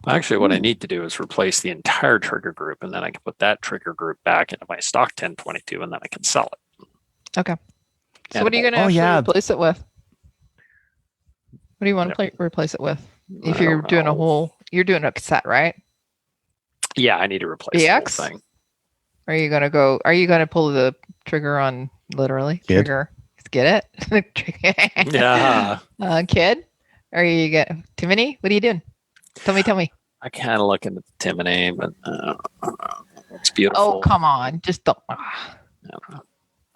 Actually, what I need to do is replace the entire trigger group, and then I can put that trigger group back into my stock 1022, and then I can sell it. Okay. So what are you going to Oh, actually yeah. replace it with? What do you want to replace it with? If I you're don't doing a know. whole, you're doing a cassette, right? Yeah, I need to replace BX? the whole thing. Are you going to pull the trigger on literally? Kid. Trigger. Get it? Yeah, Kid? Are you too many? What are you doing? Tell me. I kind of looking at the Timony, but it's beautiful. Oh, come on. Just don't.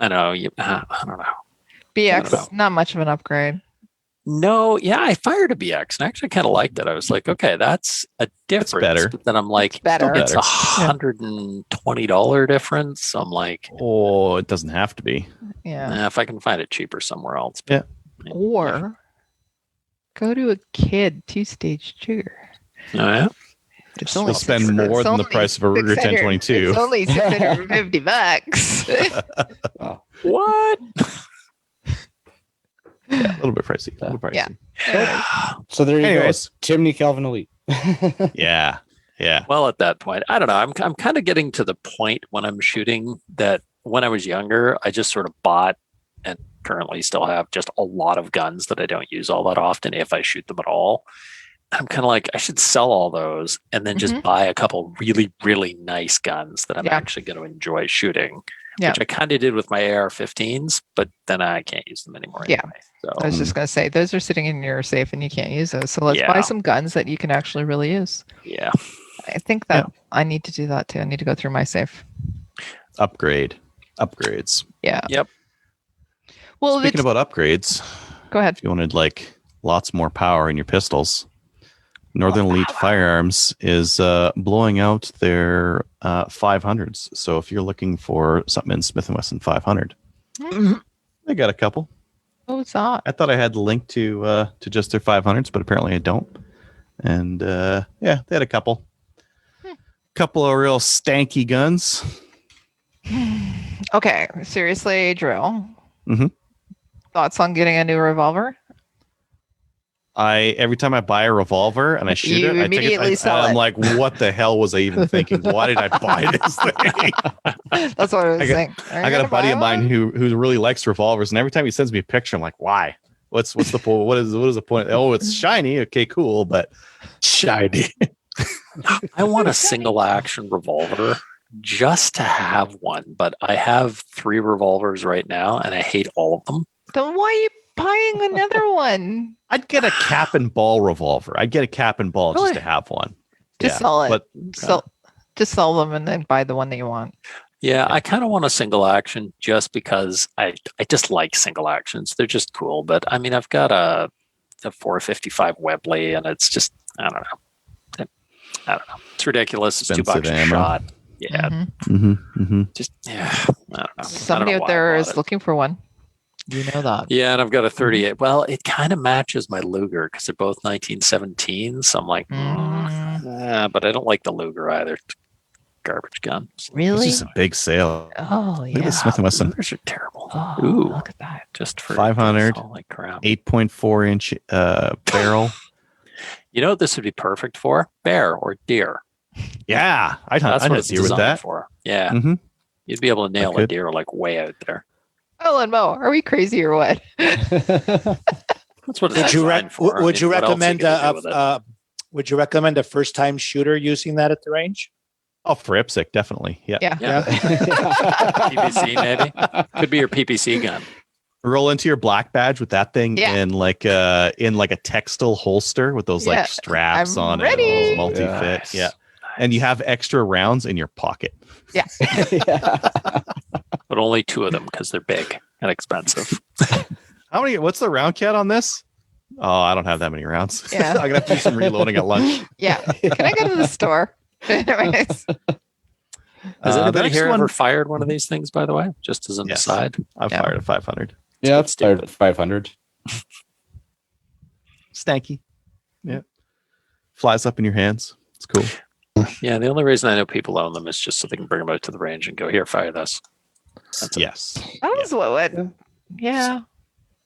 I know. I don't know. BX, not much of an upgrade. No, yeah, I fired a BX and I actually kind of liked it. I was like, okay, that's a difference. better. But then I'm like, better. it's Better. $120 difference. So I'm like, Oh, it doesn't have to be. Yeah. if I can find it cheaper somewhere else. Yeah. Or go to a Kid 2-stage trigger. Oh, yeah. It's You'll spend more than the price of a Ruger 1022. It's only $650. What? Yeah, a little bit pricey. A little pricey. Yeah. So there you Anyways. go. Chimney Calvin Elite. Yeah. Yeah. Well, at that point, I don't know. I'm kind of getting to the point when I'm shooting that when I was younger, I just sort of bought and currently still have just a lot of guns that I don't use all that often if I shoot them at all. I'm kind of like, I should sell all those and then just buy a couple really, really nice guns that I'm actually going to enjoy shooting, which I kind of did with my AR-15s, but then I can't use them anymore. Yeah. Anyway, so. I was just going to say, those are sitting in your safe and you can't use those. So let's buy some guns that you can actually really use. Yeah. I think that I need to do that too. I need to go through my safe. Upgrades. Yeah. Yep. Well, Speaking about upgrades, go ahead. if you wanted like lots more power in your pistols, Northern Elite Firearms is blowing out their 500s. So if you're looking for something in Smith & Wesson 500, they got a couple. What was that? I thought I had the link to just their 500s, but apparently I don't. And yeah, they had a couple. Couple of real stanky guns. Okay, seriously, Drill. Mhm. Thoughts on getting a new revolver? Every time I buy a revolver and I shoot You it, I immediately take it, sell I'm it. like, what the hell was I even thinking? Why did I buy this thing? That's what I was saying. I got a buddy of mine who really likes revolvers, and every time he sends me a picture, I'm like, why? What's the point? What is the point? Oh, it's shiny. Okay, cool, but Shiny. I want a single action revolver just to have one, but I have 3 revolvers right now and I hate all of them. Then why are you buying another one? I'd get a cap and ball revolver. I'd get a cap and ball just to have one. Just sell it. But Just sell them and then buy the one that you want. Yeah, I kind of want a single action just because I just like single actions. They're just cool. But I mean, I've got a 455 Webley and it's just, I don't know. I don't know. It's ridiculous. It's Expensive $2 a ammo. shot. Yeah, Mhm. just yeah. I don't know. Somebody I don't know out why I there bought is it. looking for one. You know that. Yeah, and I've got a 38. Well, it kind of matches my Luger because they're both 1917. So I'm like, but I don't like the Luger either. It's a garbage gun. This Really? is a big sale. Oh Look at yeah. this Smith & Wesson. Lugers are terrible. Oh, Ooh, look at that. just for 500. Holy crap! 8.4-inch barrel. You know what this would be perfect for? Bear or deer. Yeah, I'd That's hunt what a it's deer with designed that. for. Yeah, Mm-hmm. you'd be able to nail a could. deer like way out there. Oh, and Mo, are we crazy or what? That's what it's Would you designed for. would you what else recommend gonna do with it? would you recommend a first time shooter using that at the range? Oh, for IPSC, definitely. Yeah. Yeah. Yeah. PPC maybe could be your PPC gun. Roll into your black badge with that thing Yeah. in like a textile holster with those Yeah. like straps I'm on ready. it, multi-fit. Nice. Yeah. And you have extra rounds in your pocket. Yeah. But only 2 of them because they're big and expensive. How many? What's the round count on this? Oh, I don't have that many rounds. Yeah. I'm gonna have to do some reloading at lunch. Yeah. Can I go to the store? Anyways. Has The anybody next here one- ever fired one of these things? By the way, just as an Yes. aside. I've Yeah. fired a 500. Yeah, It's it's fired 500. Stanky. Yeah. Flies up in your hands. It's cool. Yeah, the only reason I know people own them is just so they can bring them out to the range and go, here, fire this. That's it. Yes. That was what? Yeah. Yeah.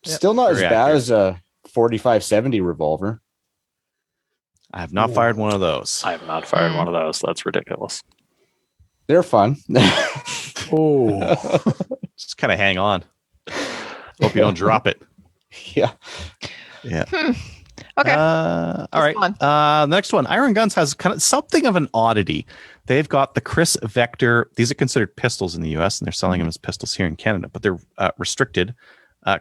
Yep. Still not as Very bad accurate. as a 4570 revolver. I have not fired one of those. I have not fired one of those. That's ridiculous. They're fun. Oh, Just kind of hang on. Hope you don't drop it. Yeah. Yeah. Okay. All right. on. Next one. Iron Guns has kind of something of an oddity. They've got the Chris Vector. These are considered pistols in the US, and they're selling them as pistols here in Canada, but they're restricted.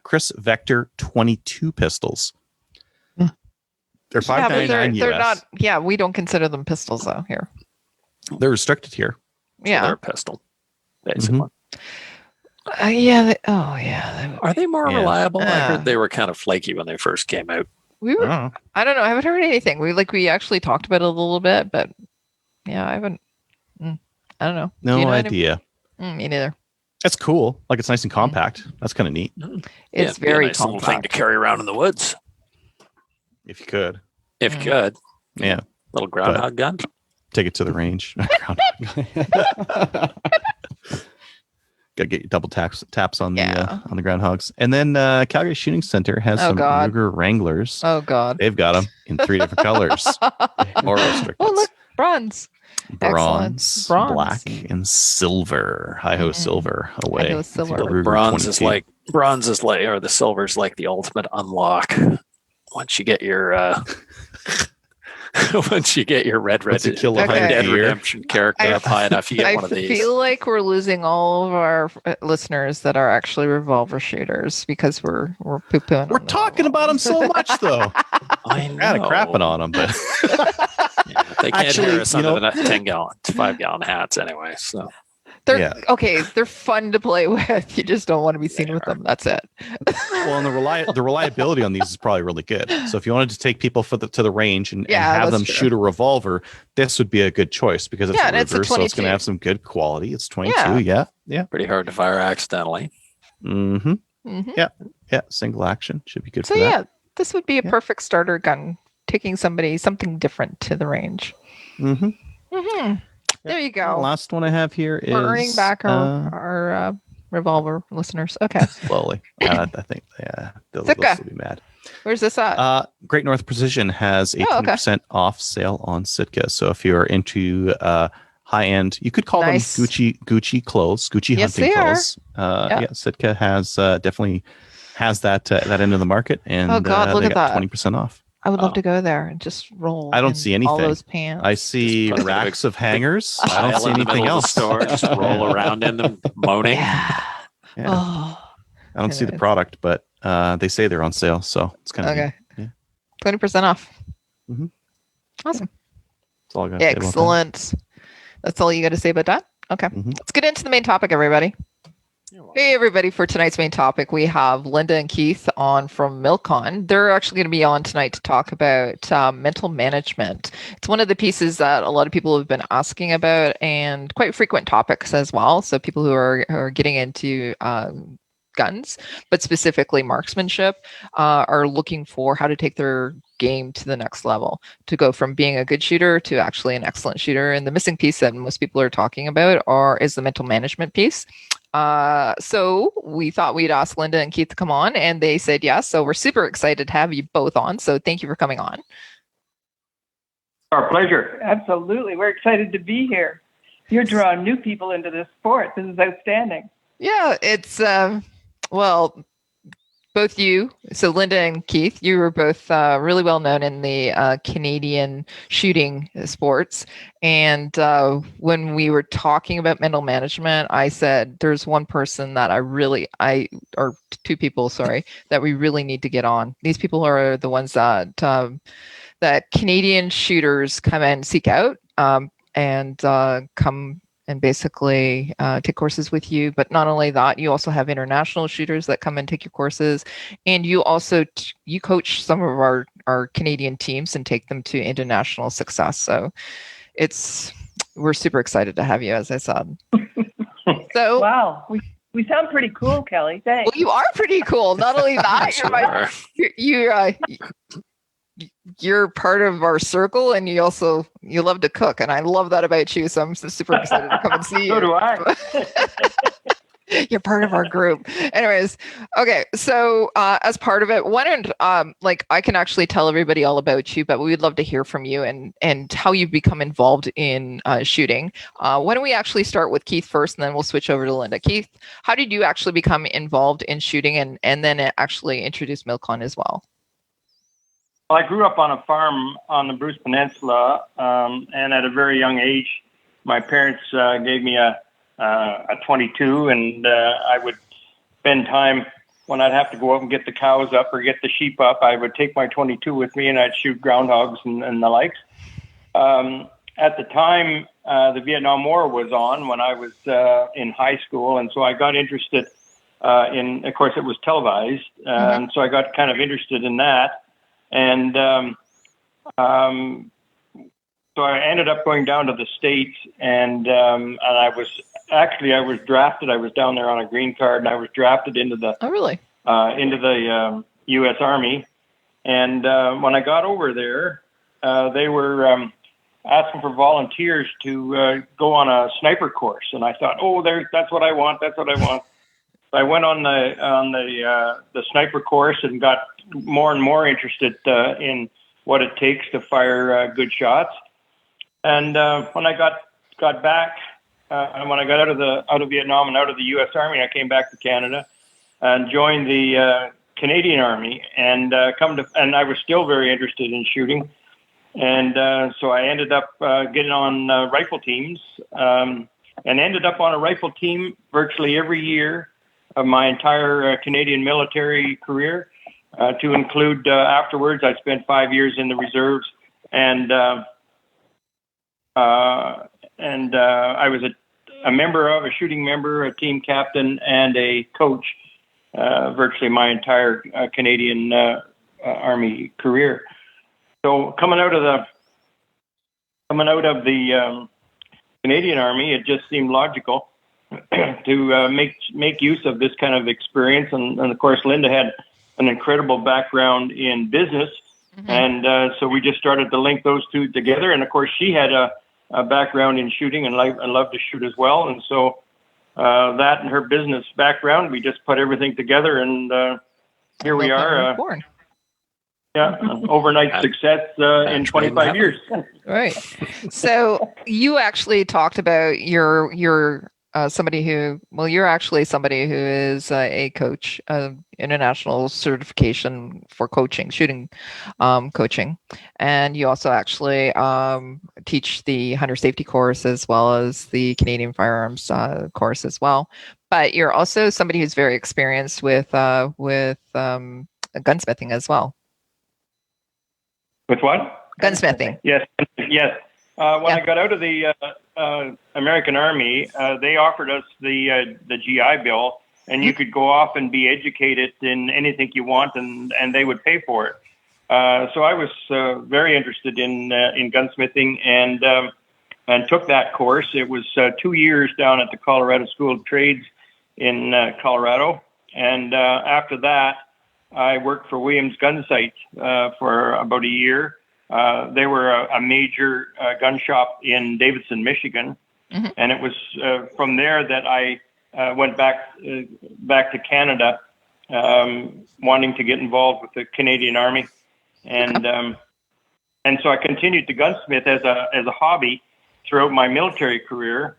Chris Vector 22 pistols. They're Yeah, but $5.99 they're US. not. Yeah, we don't consider them pistols though here. They're restricted here. So Yeah. they're a pistol, basically. Yeah. Yeah. Are they more Yeah. reliable? I Yeah. heard they were kind of flaky when they first came out. We were. Oh. I don't know. I haven't heard anything. We actually talked about it a little bit, but yeah, I haven't. I don't know. No Do you know idea. me neither. It's cool. Like it's nice and compact. That's kind of neat. It's Yeah, it'd be a very nice little thing to compact. carry around in the woods. If you could. If you could. Yeah. Little groundhog gun. Take it to the range. Gotta get your double taps on the Yeah. on the groundhogs. And then Calgary Shooting Center has Oh, some God. Ruger Wranglers. Oh God. They've got them in 3 different colors. More restricted. Oh look, bronze. Bronze, Excellent. Bronze. black, and silver. Hi-ho silver away. Hi-ho silver. The Ruger Bronze 22. is like, or the silver's like the ultimate unlock. Once you get your once you get your Red Once you kill a Okay. Red Dead deer. Redemption character up high enough, you get I one of these. feel like we're losing all of our listeners that are actually revolver shooters because we're poo-pooing. We're on them. talking about them so much, though. I know. Kind of crapping on them, but Yeah, they can't Actually, hear us you under know- the 10-gallon, 5-gallon hats anyway. So They're Yeah. okay. They're fun to play with. You just don't want to be seen with them. That's it. well, and the reliability on these is probably really good. So if you wanted to take people to the range and Yeah, have that's them true. shoot a revolver, this would be a good choice because it's Yeah, a and it's a Ruger, so it's going 22. to have some good quality. It's 22. Yeah. Yeah. pretty hard to fire accidentally. Mm-hmm. Mhm. Yeah. Single action should be good So for that. yeah, this would be a Yeah. perfect starter gun. Taking something different to the range. Mm-hmm. Hmm. There you The go. last one I have here is We're earning back our revolver listeners. Okay, slowly. I think they'll Sitka. still be mad. where's this at? Great North Precision has 18% off sale on Sitka. So if you're into high end, you could call Nice. them Gucci clothes, Gucci Yes, hunting they are. clothes. Yeah. Yeah, Sitka has definitely has that end of the market, and Oh, God, look they at got that. 20% off. I would love Oh. to go there and just roll. I don't in see All anything. those pants. I see Just put a racks of hangers. I don't Pile see in the anything middle of the else. store, just roll around in them, moaning. Yeah. Yeah. Oh. I don't see the Anyways. product, but they say they're on sale, so it's kind of Okay. Yeah. 20% off. Mhm. Awesome. That's all I got to say about that. Excellent. That's all you got to say about that? Okay. Mhm. Let's get into the main topic, everybody. Hey, everybody. For tonight's main topic, we have Linda and Keith on from Milcun. They're actually going to be on tonight to talk about mental management. It's one of the pieces that a lot of people have been asking about and quite frequent topics as well. So people who are getting into guns, but specifically marksmanship, are looking for how to take their game to the next level, to go from being a good shooter to actually an excellent shooter. And the missing piece that most people are talking about is the mental management piece. So we thought we'd ask Linda and Keith to come on, and they said yes. So we're super excited to have you both on. So thank you for coming on. Our pleasure. Absolutely. We're excited to be here. You're drawing new people into this sport. This is outstanding. Yeah, it's well, both you, so Linda and Keith, you were both really well known in the Canadian shooting sports. And when we were talking about mental management, I said there's one person that or two people, sorry, that we really need to get on. These people are the ones that Canadian shooters come and seek out and come and basically take courses with you. But not only that, you also have international shooters that come and take your courses, and you also you coach some of our Canadian teams and take them to international success. So we're super excited to have you, as I said. So wow, we sound pretty cool, Kelly. Thanks. Well, you are pretty cool. Not only that, you're part of our circle, and you love to cook, and I love that about you. So I'm super excited to come and see you. So do I. You're part of our group. Anyways, okay. So as part of it, why don't I can actually tell everybody all about you, but we would love to hear from you and how you've become involved in shooting. Why don't we actually start with Keith first, and then we'll switch over to Linda. Keith, how did you actually become involved in shooting, and then actually introduce Milcun as well? Well, I grew up on a farm on the Bruce Peninsula, and at a very young age, my parents gave me a 22, and I would spend time when I'd have to go out and get the cows up or get the sheep up. I would take my 22 with me, and I'd shoot groundhogs and the likes. At the time, the Vietnam War was on when I was in high school, and so I got interested in. Of course, it was televised, and so I got kind of interested in that. And so I ended up going down to the States, and I was drafted. I was down there on a green card, and I was drafted into the U.S. Army. And when I got over there, they were asking for volunteers to go on a sniper course, and I thought, that's what I want. That's what I want. So I went on the sniper course and got more and more interested in what it takes to fire good shots. And when I got back, and when I got out of Vietnam and out of the U.S. Army, I came back to Canada and joined the Canadian Army, and I was still very interested in shooting. And so I ended up getting on rifle teams, and ended up on a rifle team virtually every year of my entire Canadian military career, to include afterwards. I spent 5 years in the reserves, and I was a shooting member, a team captain, and a coach virtually my entire Canadian Army career. So coming out of the Canadian Army, it just seemed logical to make use of this kind of experience. And of course, Linda had an incredible background in business. And so we just started to link those two together. And of course, she had a background in shooting and loved to shoot as well. And so that and her business background, we just put everything together. And here we are. Overnight success in 25 years. Right. So you actually talked about you're actually somebody who is a coach, international certification for coaching, shooting coaching. And you also actually teach the hunter safety course as well as the Canadian firearms course as well. But you're also somebody who's very experienced with gunsmithing as well. With what? Gunsmithing. Yes. When I got out of the American Army, they offered us the GI Bill, and you could go off and be educated in anything you want, and they would pay for it. So I was very interested in gunsmithing, and took that course. It was 2 years down at the Colorado School of Trades in Colorado, and after that, I worked for Williams Gun Sight for about a year. They were a major gun shop in Davidson, Michigan, and it was from there that I went back to Canada, wanting to get involved with the Canadian Army, and so I continued to gunsmith as a hobby throughout my military career,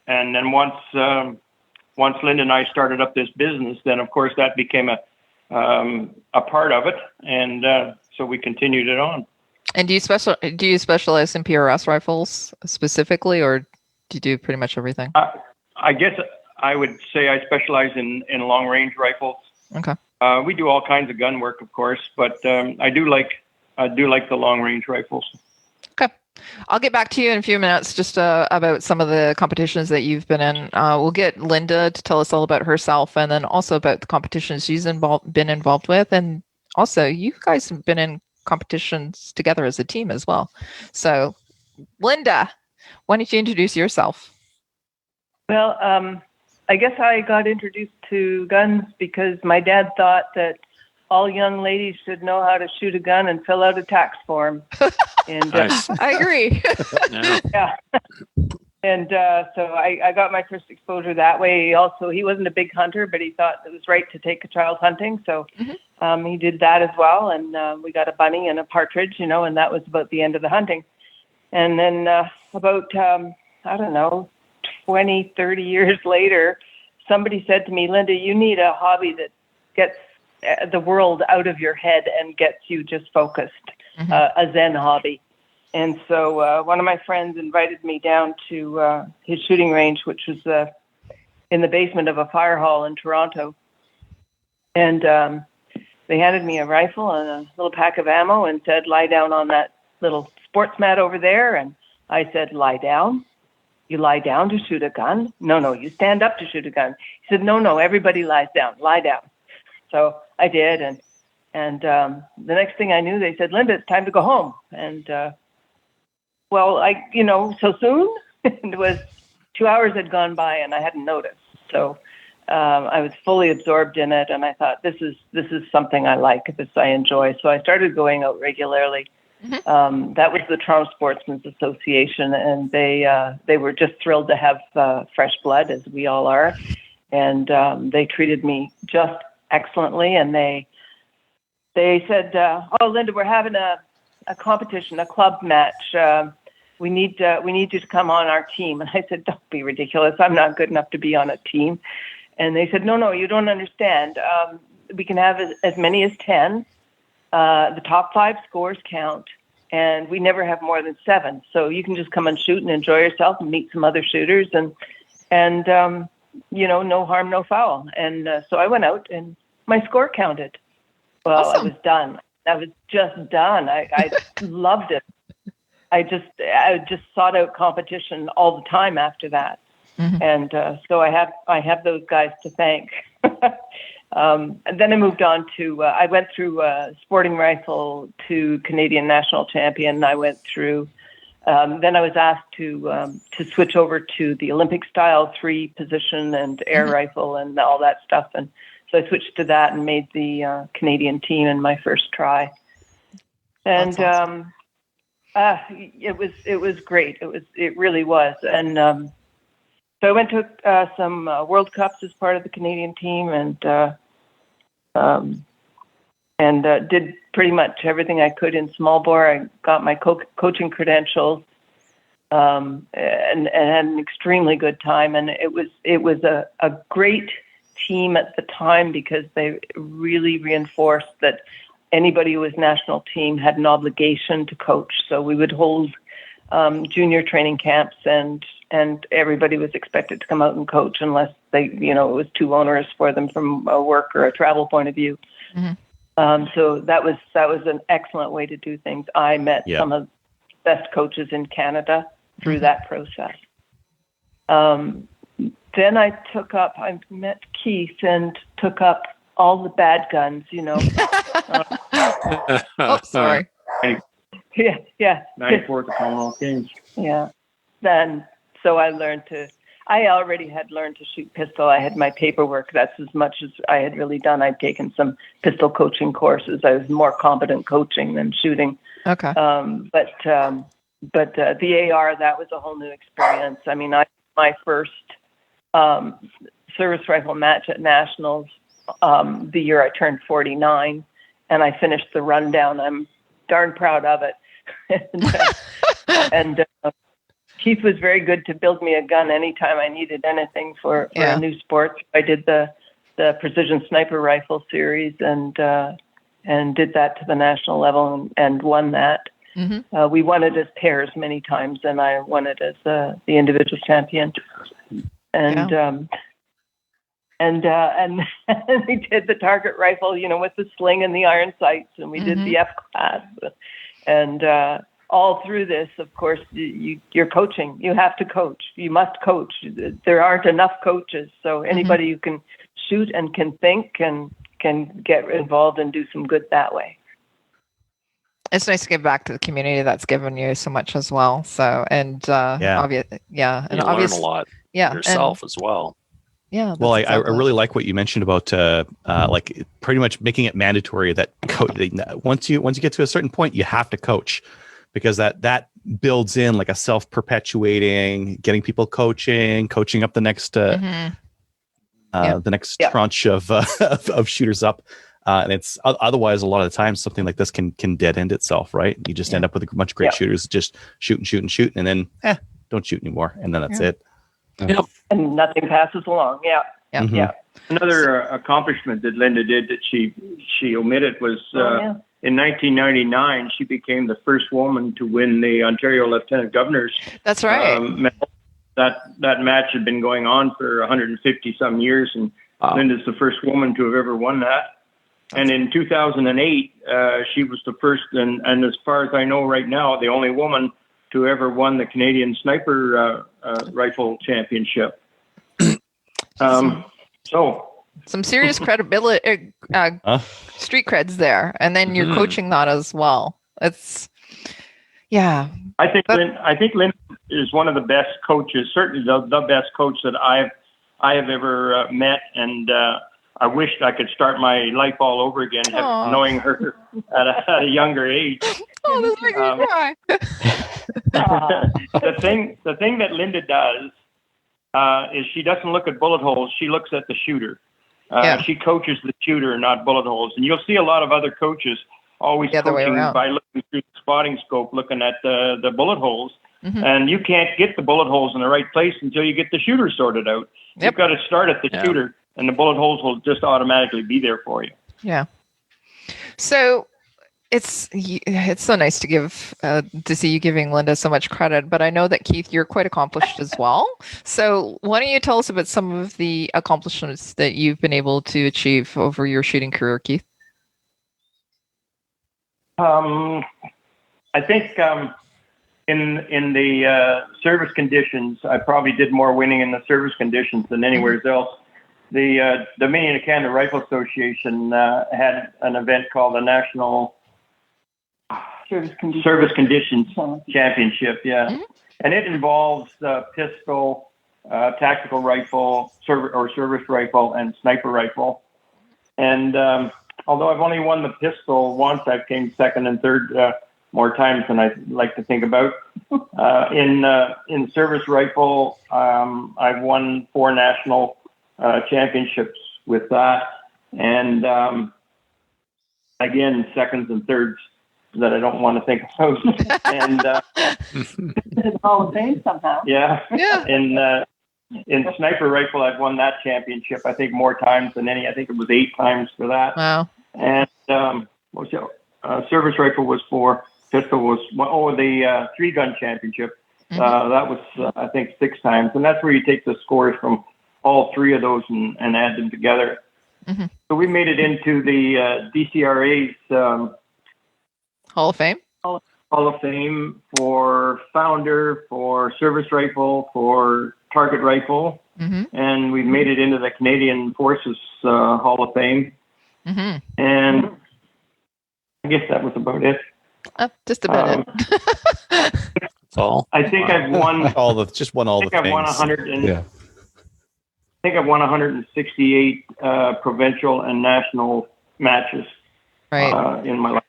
and then once Linda and I started up this business, then of course that became a part of it, and so we continued it on. And do you specialize in PRS rifles specifically, or do you do pretty much everything? I guess I would say I specialize in long range rifles. Okay. We do all kinds of gun work, of course, but I do like the long range rifles. Okay. I'll get back to you in a few minutes just about some of the competitions that you've been in. We'll get Linda to tell us all about herself, and then also about the competitions she's been involved with. And also, you guys have been in competitions together as a team as well. So, Linda, why don't you introduce yourself? Well, I guess I got introduced to guns because my dad thought that all young ladies should know how to shoot a gun and fill out a tax form. And Nice. I agree. Yeah. And so I got my first exposure that way. Also, he wasn't a big hunter, but he thought it was right to take a child hunting. So he did that as well. And we got a bunny and a partridge, and that was about the end of the hunting. And then about, 20, 30 years later, somebody said to me, Linda, you need a hobby that gets the world out of your head and gets you just focused, a Zen hobby. And so one of my friends invited me down to his shooting range, which was in the basement of a fire hall in Toronto. And they handed me a rifle and a little pack of ammo and said, lie down on that little sports mat over there. And I said, lie down? You lie down to shoot a gun? No, you stand up to shoot a gun. He said, no, everybody lies down. Lie down. So I did. And the next thing I knew, they said, Linda, it's time to go home. And so soon? It was 2 hours had gone by and I hadn't noticed. So I was fully absorbed in it, and I thought, this is something I like, this I enjoy. So I started going out regularly. That was the Toronto Sportsmen's Association, and they were just thrilled to have fresh blood, as we all are. And they treated me just excellently, and they said, oh, Linda, we're having a competition, a club match. We need you to come on our team. And I said, don't be ridiculous. I'm not good enough to be on a team. And they said, no, you don't understand. We can have as many as 10. The top 5 scores count, and we never have more than 7. So you can just come and shoot and enjoy yourself and meet some other shooters, and no harm, no foul. And so I went out, and my score counted. Well, awesome. I was done. I was just done. I loved it. I just sought out competition all the time after that. And so I have those guys to thank. And then I moved on to, I went through sporting rifle to Canadian national champion. I went through, then I was asked to switch over to the Olympic style 3-position and air rifle and all that stuff. And so I switched to that and made the Canadian team in my first try. And awesome. It was great. It really was. And so I went to some World Cups as part of the Canadian team, and did pretty much everything I could in small bore. I got my coaching credentials, and had an extremely good time. And it was a great team at the time because they really reinforced that anybody who was national team had an obligation to coach. So we would hold junior training camps, and everybody was expected to come out and coach unless it was too onerous for them from a work or a travel point of view. So that was an excellent way to do things. I met some of the best coaches in Canada through that process. then I met Keith and took up all the bad guns, Oh, sorry. Yeah. 94th Commonwealth Games. Yeah. So I already had learned to shoot pistol. I had my paperwork. That's as much as I had really done. I'd taken some pistol coaching courses. I was more competent coaching than shooting. Okay. But the AR, that was a whole new experience. I mean, my first service rifle match at Nationals the year I turned 49, and I finished the rundown. I'm darn proud of it. and Keith was very good to build me a gun anytime I needed anything for a new sport. I did the precision sniper rifle series and did that to the national level and won that. Mm-hmm. We won it as pairs many times, and I won it as the individual champion. And we did the target rifle, with the sling and the iron sights, and we did the F class. And all through this, of course, you're coaching. You have to coach. You must coach. There aren't enough coaches, so anybody who can shoot and can think can get involved and do some good that way. It's nice to give back to the community that's given you so much as well. So, and obviously, and you learn a lot yourself as well. Yeah. Well, I really like what you mentioned about like pretty much making it mandatory that once you get to a certain point, you have to coach, because that builds in like a self-perpetuating, getting people coaching up the next the next tranche of shooters up. And it's otherwise a lot of the time something like this can dead end itself, right? You just end up with a bunch of great shooters just shoot, and then don't shoot anymore, and then that's it. Yep. And nothing passes along. Yeah. Yeah. Mm-hmm. Yeah. Another accomplishment that Linda did that she omitted was in 1999 she became the first woman to win the Ontario Lieutenant Governor's. That's right. Medal. That match had been going on for 150 some years, and Linda's the first woman to have ever won that. And in 2008, she was the first, and as far as I know right now, the only woman to ever won the Canadian Sniper Rifle Championship. So some serious credibility, street creds there, and then you're coaching that as well. It's I think Lynn is one of the best coaches, certainly the best coach that I have ever met, and I wished I could start my life all over again, knowing her at a younger age. Oh, this makes me cry. The thing that Linda does is she doesn't look at bullet holes. She looks at the shooter. She coaches the shooter, not bullet holes. And you'll see a lot of other coaches always coaching by looking through the spotting scope, looking at the bullet holes. Mm-hmm. And you can't get the bullet holes in the right place until you get the shooter sorted out. Yep. You've got to start at the shooter, and the bullet holes will just automatically be there for you. Yeah. So it's so nice to see you giving Linda so much credit, but I know that Keith, you're quite accomplished as well. So why don't you tell us about some of the accomplishments that you've been able to achieve over your shooting career, Keith? I think in the service conditions, I probably did more winning in the service conditions than anywhere else. The Dominion of Canada Rifle Association had an event called the National Service Conditions Championship, and it involves pistol, tactical rifle, service rifle, and sniper rifle. And although I've only won the pistol once, I've came second and third more times than I like to think about. In service rifle, I've won 4 national championships with that, and again, seconds and thirds that I don't want to think about. And the Hall of Fame somehow. Yeah. In sniper rifle, I've won that championship, I think, more times than any. I think it was 8 times for that. Wow. And service rifle was 4. Pistol was the 3-gun championship. That was, I think, 6 times. And that's where you take the scores from all 3 of those and add them together. Mm-hmm. So we made it into the DCRA's Hall of Fame? Hall of Fame for Founder, for service rifle, for target rifle, Mm-hmm. and we made it into the Canadian Forces Hall of Fame. Mm-hmm. And I guess that was about it. Just about it. That's all. I think I've won. Won all the I think I've won things. 100 and Yeah. I think I've won 168 provincial and national matches Right. in my life.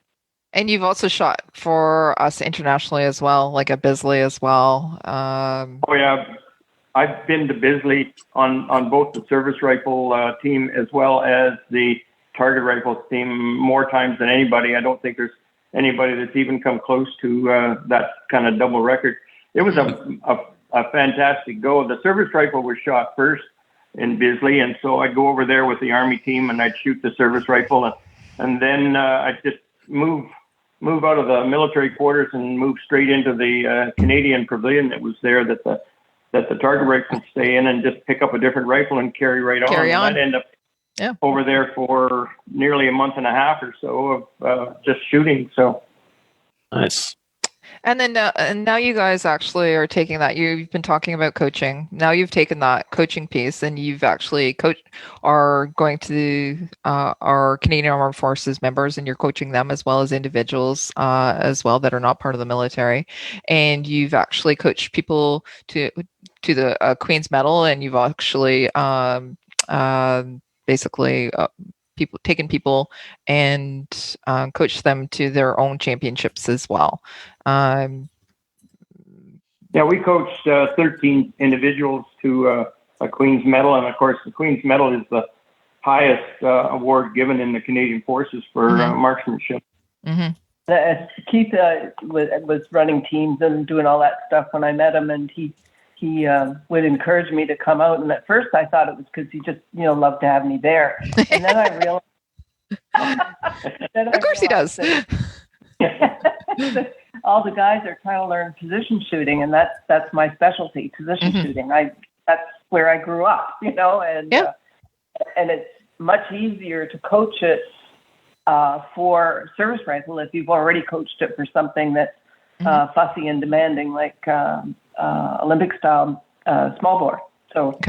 And you've also shot for us internationally as well, like at Bisley as well. Oh yeah, I've been to Bisley on both the service rifle team as well as the target rifle team more times than anybody. I don't think there's anybody that's even come close to that kind of double record. It was a fantastic go. The service rifle was shot first in Bisley, and so I'd go over there with the Army team and I'd shoot the service rifle, and then I'd just move out of the military quarters and move straight into the Canadian pavilion that was there that the target rifle would stay in, and just pick up a different rifle and carry on. Carry on. And I'd end up over there for nearly a month and a half or so of just shooting. So Nice. And then and now you guys actually are taking that. You've been talking about coaching. Now you've taken that coaching piece and you've actually are going to our Canadian Armed Forces members, and you're coaching them as well as individuals as well that are not part of the military. And you've actually coached people to the Queen's Medal, and you've actually basically taken people and coached them to their own championships as well. Yeah, we coached 13 individuals to a Queen's Medal, and of course, the Queen's Medal is the highest award given in the Canadian Forces for marksmanship. Mm-hmm. Keith was running teams and doing all that stuff when I met him, and he would encourage me to come out. And at first, I thought it was because he just loved to have me there, and then I realized. Of course, he does. All the guys are trying to learn position shooting, and that's my specialty, position shooting. That's where I grew up, and it's much easier to coach it for service rifle if you've already coached it for something that's fussy and demanding, like Olympic style small bore. So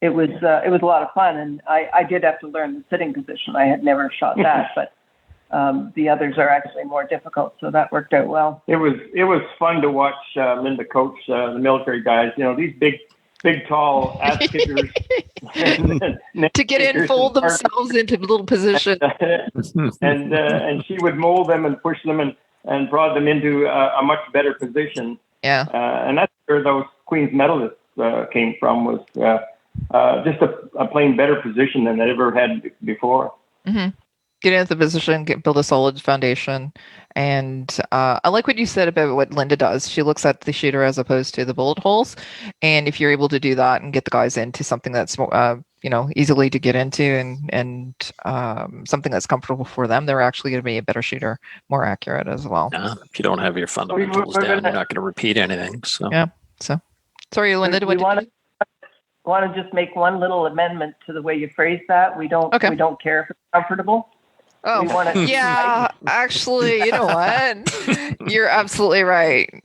it was a lot of fun, and I did have to learn the sitting position. I had never shot that, but the others are actually more difficult, so that worked out well. It was fun to watch Linda coach the military guys. These big tall ass kickers to get in, fold themselves into little position, and she would mold them and push them and brought them into a much better position. Yeah, and that's where those Queen's medalists came from, was just a plain better position than they ever had before. Mm-hmm. Get into the position, build a solid foundation. And I like what you said about what Linda does. She looks at the shooter as opposed to the bullet holes. And if you're able to do that and get the guys into something that's easily to get into and something that's comfortable for them, they're actually going to be a better shooter, more accurate as well. Yeah, if you don't have your fundamentals down, you're not going to repeat anything. So yeah. So sorry, Linda. We want to just make one little amendment to the way you phrase that. We don't care if it's comfortable. Oh, yeah, actually, you know what? You're absolutely right.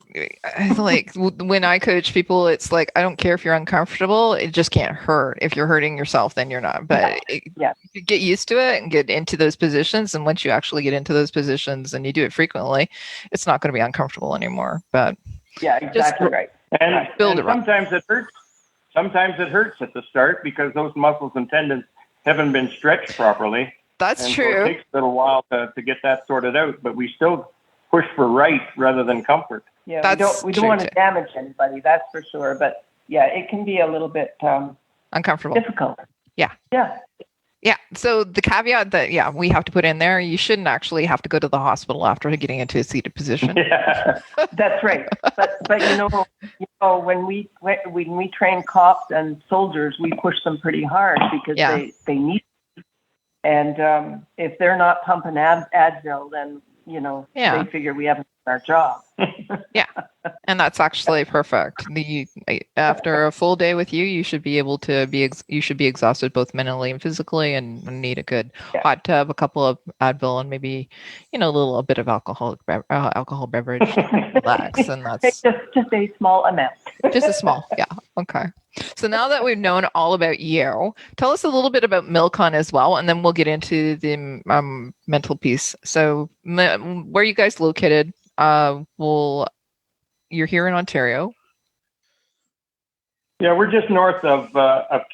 Like when I coach people, it's like, I don't care if you're uncomfortable. It just can't hurt. If you're hurting yourself, then you're not. But you get used to it and get into those positions. And once you actually get into those positions and you do it frequently, it's not going to be uncomfortable anymore. But yeah, exactly right. And sometimes it hurts. Sometimes it hurts at the start because those muscles and tendons haven't been stretched properly. That's true. So it takes a little while to get that sorted out, but we still push for right rather than comfort. Yeah, we don't want to damage anybody, that's for sure. But yeah, it can be a little bit uncomfortable, difficult. Yeah. So the caveat that we have to put in there: you shouldn't actually have to go to the hospital after getting into a seated position. Yeah, that's right. But when we train cops and soldiers, we push them pretty hard because they need. And if they're not pumping Advil, then they figure we haven't done our job. Yeah, and that's actually perfect. After a full day with you, you should be able to you should be exhausted both mentally and physically, and need a good hot tub, a couple of Advil, and maybe a bit of alcohol beverage to relax, and that's just a small amount. Just a small, okay. So now that we've known all about you, tell us a little bit about Milcun as well, and then we'll get into the mental piece. So, where are you guys located? You're here in Ontario. Yeah, we're just north of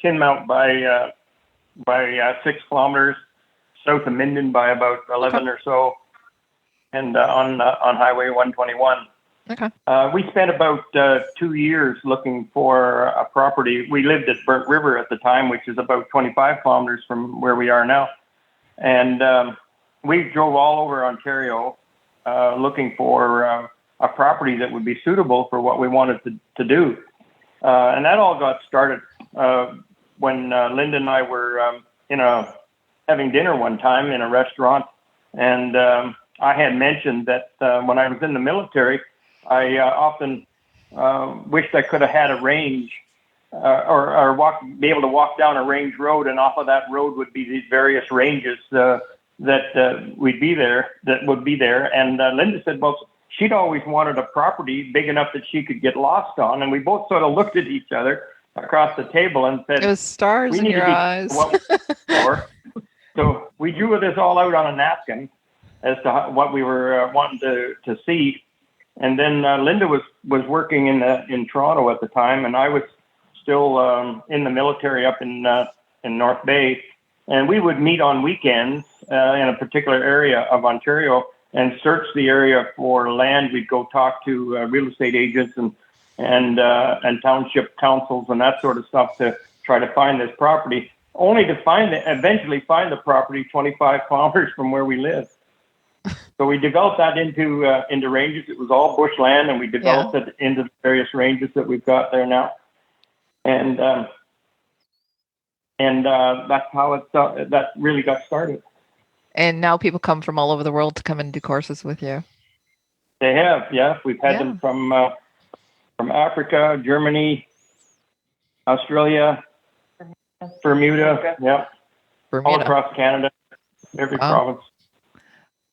Kinmount by 6 kilometers, south of Minden by about 11 or so, and on Highway 121. Okay. We spent about 2 years looking for a property. We lived at Burnt River at the time, which is about 25 kilometers from where we are now. And we drove all over Ontario looking for a property that would be suitable for what we wanted to do. And that all got started when Linda and I were having dinner one time in a restaurant. And I had mentioned that when I was in the military, I often wished I could have had a range or be able to walk down a range road, and off of that road would be these various ranges that would be there. And Linda said, well, she'd always wanted a property big enough that she could get lost on. And we both sort of looked at each other across the table and said, it was stars in your eyes. So we drew this all out on a napkin as to what we were wanting to see. And then Linda was working in Toronto at the time, and I was still in the military up in North Bay. And we would meet on weekends in a particular area of Ontario and search the area for land. We'd go talk to real estate agents and township councils and that sort of stuff to try to find this property, only to eventually find the property 25 kilometers from where we live. So we developed that into ranges. It was all bushland, and we developed it into the various ranges that we've got there now. And that's how that really got started. And now people come from all over the world to come and do courses with you. They have, yeah. We've had them from Africa, Germany, Australia, Bermuda, all across Canada, every province.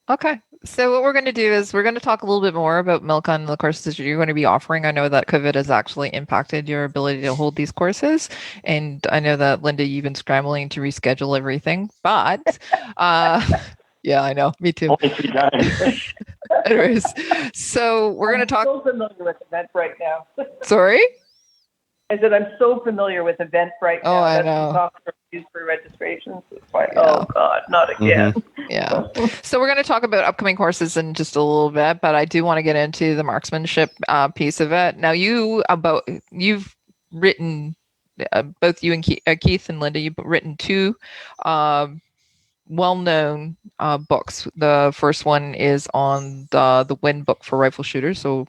Okay. So what we're going to do is we're going to talk a little bit more about Milcun and the courses you're going to be offering. I know that COVID has actually impacted your ability to hold these courses. And I know that, Linda, you've been scrambling to reschedule everything. But yeah, I know. Me too. Only 3 times. Anyways, so we're going to talk. I'm so familiar with Eventbrite now. Sorry? I said I'm so familiar with Eventbrite now. Oh, I know. Software used for registrations. It's like, oh God, not again. Mm-hmm. Yeah. So we're going to talk about upcoming courses in just a little bit, but I do want to get into the marksmanship piece of it. Now, you've written, both you and Keith and Linda, you've written 2 well-known books. The first one is on the wind book for rifle shooters, so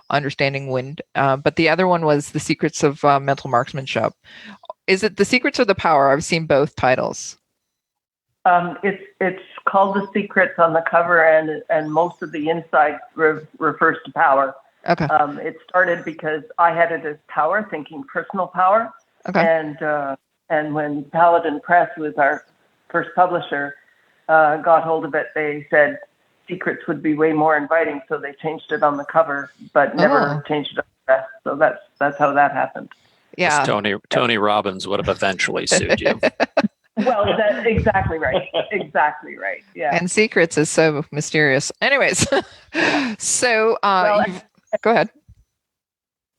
understanding wind. But the other one was The Secrets of Mental Marksmanship. Is it The Secrets or The Power? I've seen both titles. It's called The Secrets on the cover, and most of the inside refers to power. Okay. It started because I had it as power, thinking personal power. Okay. And when Paladin Press was our first publisher, got hold of it, they said Secrets would be way more inviting, so they changed it on the cover, but never changed it on the rest. So that's how that happened. Yeah. Tony Robbins would have eventually sued you. Well, that's exactly right. Exactly right. Yeah. And Secrets is so mysterious. Anyways, so go ahead.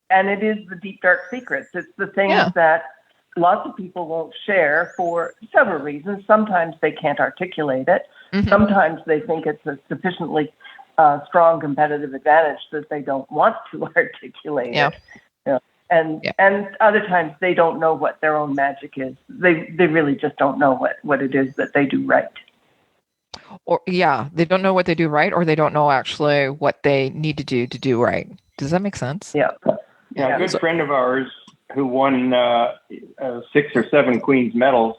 And it is the deep, dark secrets. It's the things that lots of people won't share for several reasons. Sometimes they can't articulate it. Mm-hmm. Sometimes they think it's a sufficiently strong competitive advantage that they don't want to articulate it. And other times they don't know what their own magic is. They really just don't know what it is that they do right. Or they don't know what they do right, or they don't know actually what they need to do right. Does that make sense? Yeah. A good friend of ours who won 6 or 7 Queen's medals,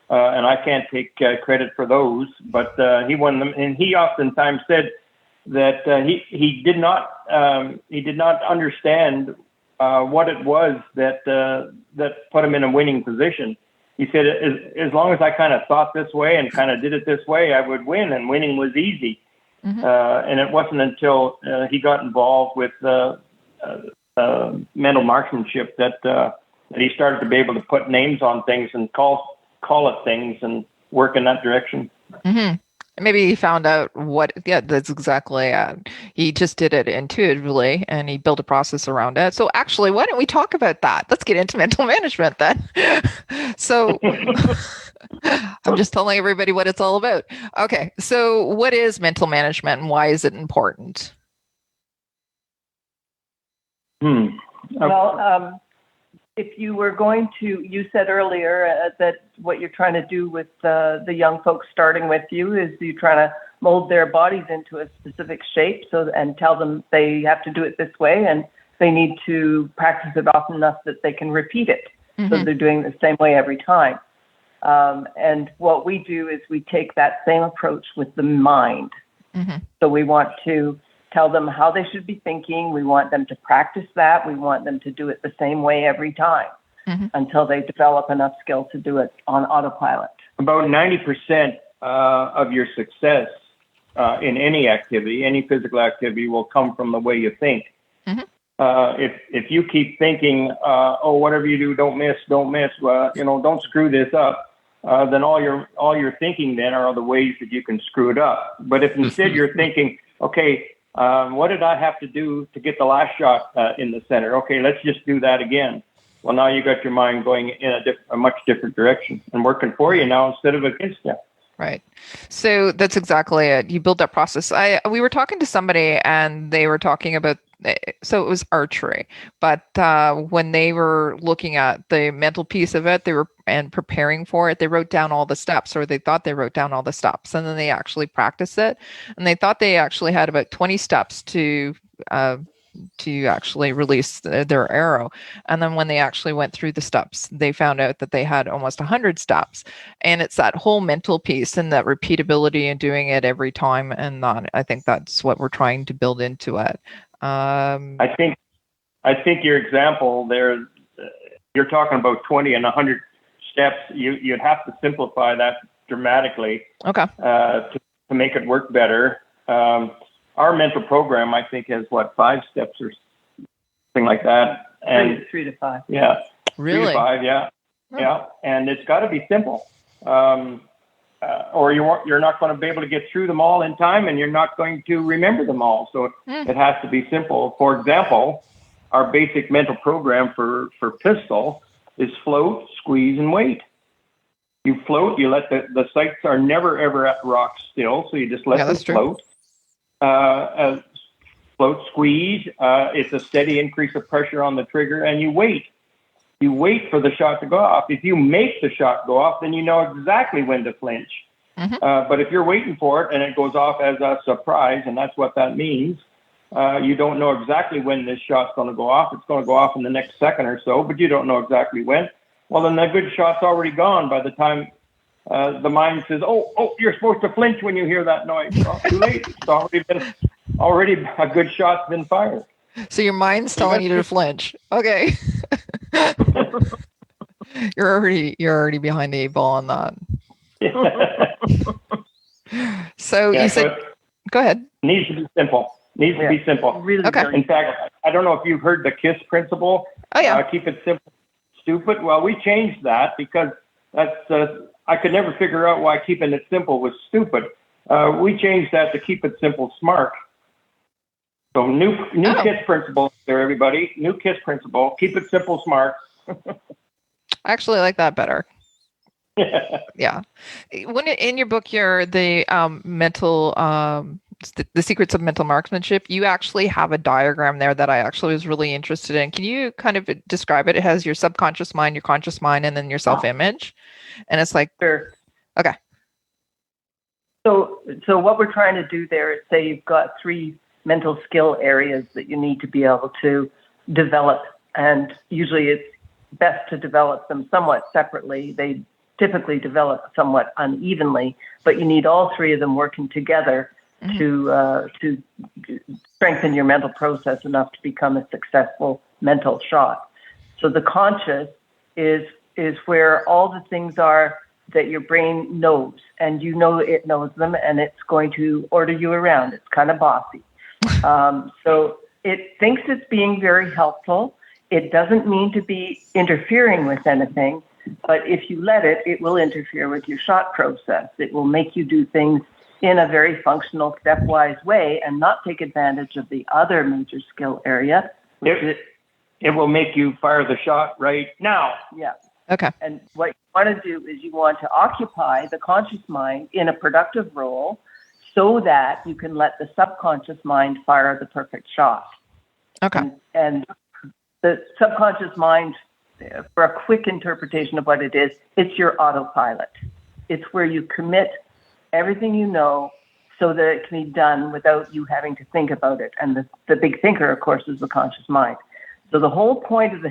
and I can't take credit for those, but he won them, and he oftentimes said that he did not understand what it was that put him in a winning position. He said, as long as I kind of thought this way and kind of did it this way, I would win, and winning was easy. Mm-hmm. And it wasn't until he got involved with mental marksmanship that that he started to be able to put names on things and call it things and work in that direction. Mm-hmm. Maybe he found out what, yeah, that's exactly. He just did it intuitively and he built a process around it. So actually, why don't we talk about that? Let's get into mental management then. So I'm just telling everybody what it's all about. Okay. So what is mental management and why is it important? Well, if you were going to, you said earlier that what you're trying to do with the young folks starting with you is you're trying to mold their bodies into a specific shape, and tell them they have to do it this way, and they need to practice it often enough that they can repeat it. Mm-hmm. So they're doing it the same way every time. And what we do is we take that same approach with the mind. Mm-hmm. So we want to tell them how they should be thinking. We want them to practice that. We want them to do it the same way every time, mm-hmm. until they develop enough skill to do it on autopilot. About 90% of your success in any activity, any physical activity, will come from the way you think. Mm-hmm. If you keep thinking, whatever you do, don't miss, don't screw this up, then all your thinking then are the ways that you can screw it up. But if instead you're thinking, okay, what did I have to do to get the last shot in the center? Okay, let's just do that again. Well, now you got your mind going in a much different direction and working for you now instead of against you. Right. So that's exactly it. You build that process. We were talking to somebody and they were talking about, so it was archery, but when they were looking at the mental piece of it, and preparing for it, they wrote down all the steps, or they thought they wrote down all the steps, and then they actually practiced it. And they thought they actually had about 20 steps to actually release their arrow. And then when they actually went through the steps, they found out that they had almost 100 steps. And it's that whole mental piece and that repeatability and doing it every time. And I think that's what we're trying to build into it. I think your example there, you're talking about 20 and 100 steps. You'd have to simplify that dramatically. Okay. To make it work better. Our mental program, I think, has 5 steps or something like that, and 3 to 5. Yeah, really, 3 to 5. Yeah, oh. Yeah, and it's got to be simple, or you're not going to be able to get through them all in time, and you're not going to remember them all. So it has to be simple. For example, our basic mental program for pistol is float, squeeze, and wait. You float. You let the sights are never ever at rock still, so you just let them float. Float, squeeze, it's a steady increase of pressure on the trigger, and you wait. You wait for the shot to go off. If you make the shot go off, then you know exactly when to flinch. Mm-hmm. But if you're waiting for it and it goes off as a surprise, and that's what that means, you don't know exactly when this shot's going to go off. It's going to go off in the next second or so, but you don't know exactly when. Well, then the good shot's already gone by the time the mind says, oh, you're supposed to flinch when you hear that noise. Well, too late. It's already a good shot's been fired. So your mind's telling you to flinch. Okay. You're already behind the 8 ball on that. So you said, go ahead. Needs to be simple. To be simple. Really, okay. Really in fact, I don't know if you've heard the KISS principle. Oh yeah. Keep it simple, stupid. Well, we changed that because that's. I could never figure out why keeping it simple was stupid. We changed that to keep it simple, smart. So new KISS principle there, everybody. New KISS principle. Keep it simple, smart. I actually like that better. Yeah. When in your book, the mental, the secrets of mental marksmanship, you actually have a diagram there that I actually was really interested in. Can you kind of describe it? It has your subconscious mind, your conscious mind, and then your self-image. And it's like, sure. Okay. So what we're trying to do there is say you've got 3 mental skill areas that you need to be able to develop. And usually it's best to develop them somewhat separately. They typically develop somewhat unevenly, but you need all 3 of them working together to strengthen your mental process enough to become a successful mental shot. So the conscious is where all the things are that your brain knows, and you know it knows them, and it's going to order you around. It's kind of bossy. So it thinks it's being very helpful. It doesn't mean to be interfering with anything, but if you let it, it will interfere with your shot process. It will make you do things in a very functional, stepwise way and not take advantage of the other major skill area. It will make you fire the shot right now. Yeah. Okay. And what you want to do is you want to occupy the conscious mind in a productive role so that you can let the subconscious mind fire the perfect shot. Okay. And the subconscious mind, for a quick interpretation of what it is, it's your autopilot. It's where you commit everything you know so that it can be done without you having to think about it. And the big thinker, of course, is the conscious mind. So the whole point of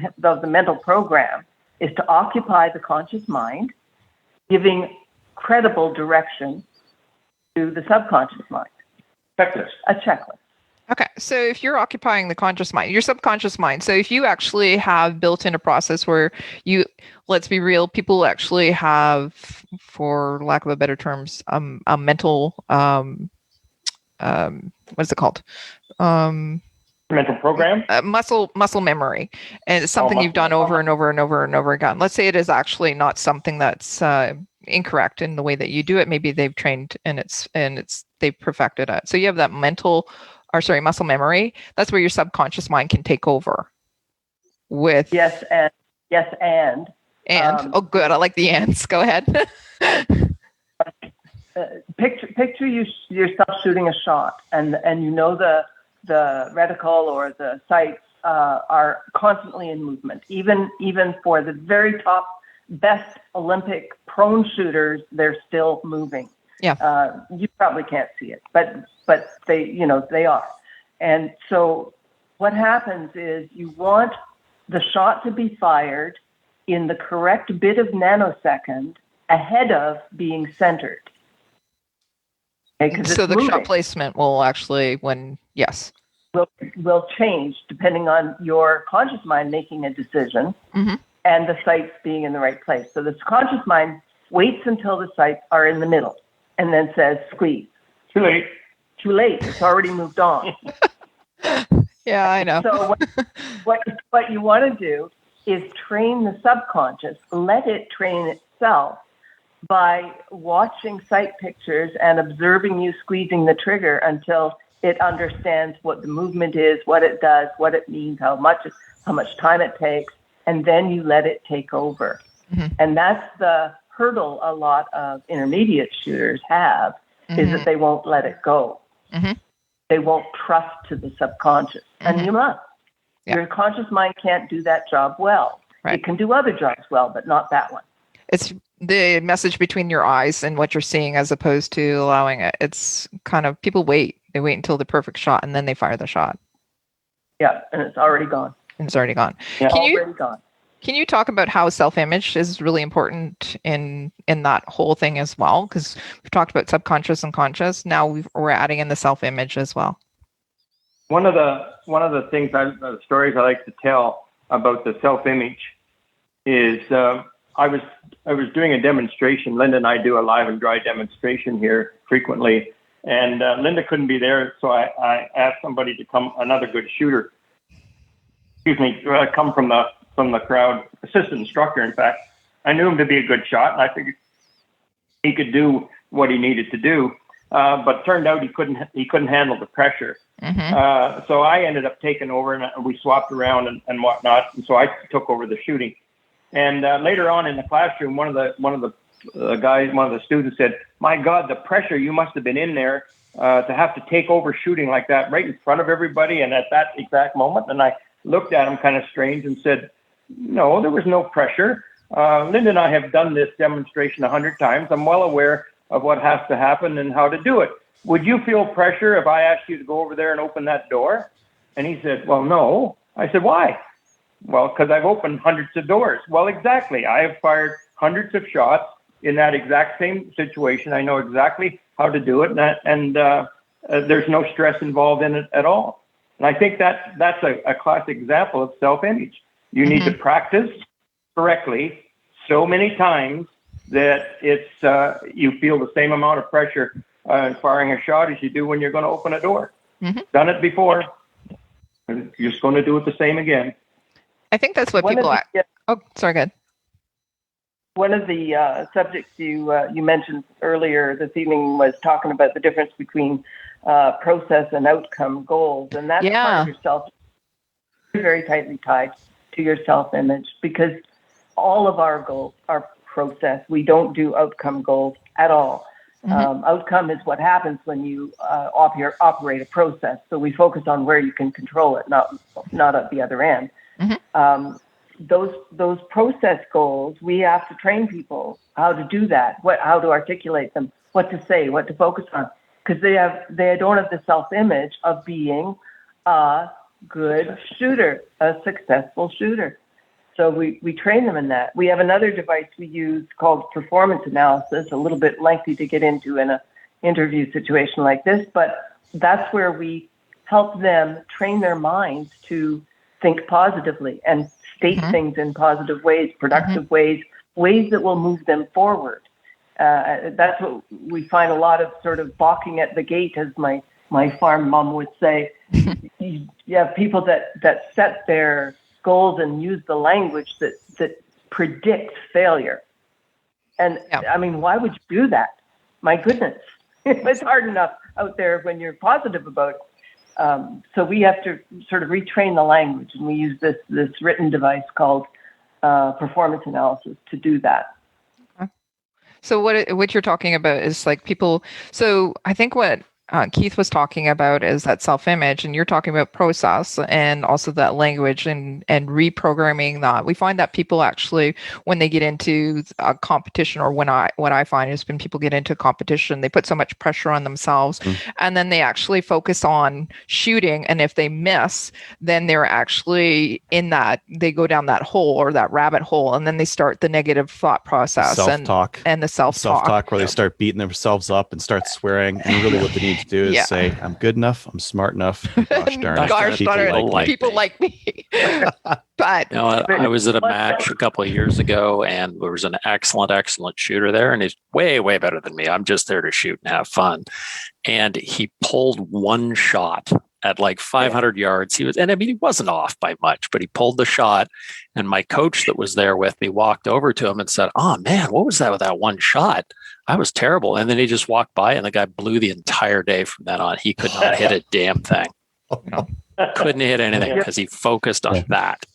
the mental program is to occupy the conscious mind, giving credible direction to the subconscious mind. Checklist. A checklist. Okay. So if you're occupying the conscious mind, your subconscious mind, so if you actually have built in a process where you, let's be real, people actually have, for lack of a better terms, a mental, what is it called? Mental program? Muscle memory. And it's something you've done over and over and over and over again. Let's say it is actually not something that's incorrect in the way that you do it. Maybe they've trained and they've perfected it. So you have that muscle memory. That's where your subconscious mind can take over with. Yes, and. Oh, good. I like the ands. Go ahead. Picture yourself shooting a shot, and you know the reticle or the sights are constantly in movement. Even for the very top best Olympic prone shooters, they're still moving. Yeah. You probably can't see it, but they are. And so what happens is you want the shot to be fired in the correct bit of nanosecond ahead of being centered. Okay, so the shot placement will actually, will change depending on your conscious mind making a decision and the sights being in the right place. So the conscious mind waits until the sights are in the middle and then says, squeeze. Too late. Too late. It's already moved on. Yeah, I know. So what you want to do is train the subconscious, let it train itself by watching sight pictures and observing you squeezing the trigger until it understands what the movement is, what it does, what it means, how much time it takes, and then you let it take over. And that's the hurdle a lot of intermediate shooters have, is that they won't let it go. They won't trust to the subconscious. And you must. Yeah. Your conscious mind can't do that job well. Right. It can do other jobs well, but not that one. It's the message between your eyes and what you're seeing as opposed to allowing it. It's kind of, people wait. They wait until the perfect shot and then they fire the shot. Yeah, and it's already gone. Yeah. Can you talk about how self-image is really important in that whole thing as well? Because we've talked about subconscious and conscious. Now we're adding in the self-image as well. One of the things, the stories I like to tell about the self-image is I was doing a demonstration. Linda and I do a live and dry demonstration here frequently, and Linda couldn't be there, so I asked somebody to come, another good shooter, come from the crowd, assistant instructor. In fact, I knew him to be a good shot, and I figured he could do what he needed to do. But turned out he couldn't handle the pressure. So I ended up taking over, and we swapped around and whatnot. And so I took over the shooting. And later on in the classroom, one of the students said, "My God, the pressure you must have been in there to have to take over shooting like that right in front of everybody and at that exact moment." And I looked at him kind of strange and said, "No, there was no pressure. Linda and I have done this demonstration 100 times. I'm well aware of what has to happen and how to do it. Would you feel pressure if I asked you to go over there and open that door?" And he said, "Well, no." I said, "Why?" "Well, because I've opened hundreds of doors." "Well, exactly. I have fired hundreds of shots in that exact same situation. I know exactly how to do it, and there's no stress involved in it at all." And I think that's a classic example of self-image. You need to practice correctly so many times that it's you feel the same amount of pressure firing a shot as you do when you're going to open a door. Done it before. You're just going to do it the same again. I think that's what One of people. the, Oh, sorry, good. One of the subjects you mentioned earlier this evening was talking about the difference between process and outcome goals, and that's part of yourself very tightly tied to your self-image, because all of our goals are process. We don't do outcome goals at all. Outcome is what happens when you operate a process. So we focus on where you can control it, not at the other end. Those process goals, we have to train people how to do that, how to articulate them, what to say, what to focus on, because they don't have the self-image of being a good shooter, a successful shooter. So we train them in that. We have another device we use called performance analysis, a little bit lengthy to get into in an interview situation like this, but that's where we help them train their minds to think positively and state things in positive ways, productive ways that will move them forward. That's what we find a lot of sort of balking at the gate, as my farm mom would say. You have people that set their goals and use the language that predicts failure. And I mean, why would you do that? My goodness, it's hard enough out there when you're positive about it. So we have to sort of retrain the language, and we use this written device called performance analysis to do that. So what you're talking about is like people. So I think what Keith was talking about is that self-image, and you're talking about process and also that language and reprogramming that. We find that people actually, when they get into a competition, or what I find is when people get into a competition, they put so much pressure on themselves, and then they actually focus on shooting, and if they miss, then they're actually in that, they go down that hole or that rabbit hole, and then they start the negative thought process, self-talk, and the self-talk where they start beating themselves up and start swearing, and really what they need to do is say, I'm good enough, I'm smart enough, gosh darn it, people like me. But I was at a match a couple of years ago, and there was an excellent shooter there, and he's way better than me. I'm just there to shoot and have fun. And he pulled one shot at like 500 yards. He wasn't off by much, but he pulled the shot. And my coach that was there with me walked over to him and said, "Oh man, what was that with that one shot? I was terrible." And then he just walked by, and the guy blew the entire day from then on. He could not hit a damn thing. Couldn't hit anything because he focused on that.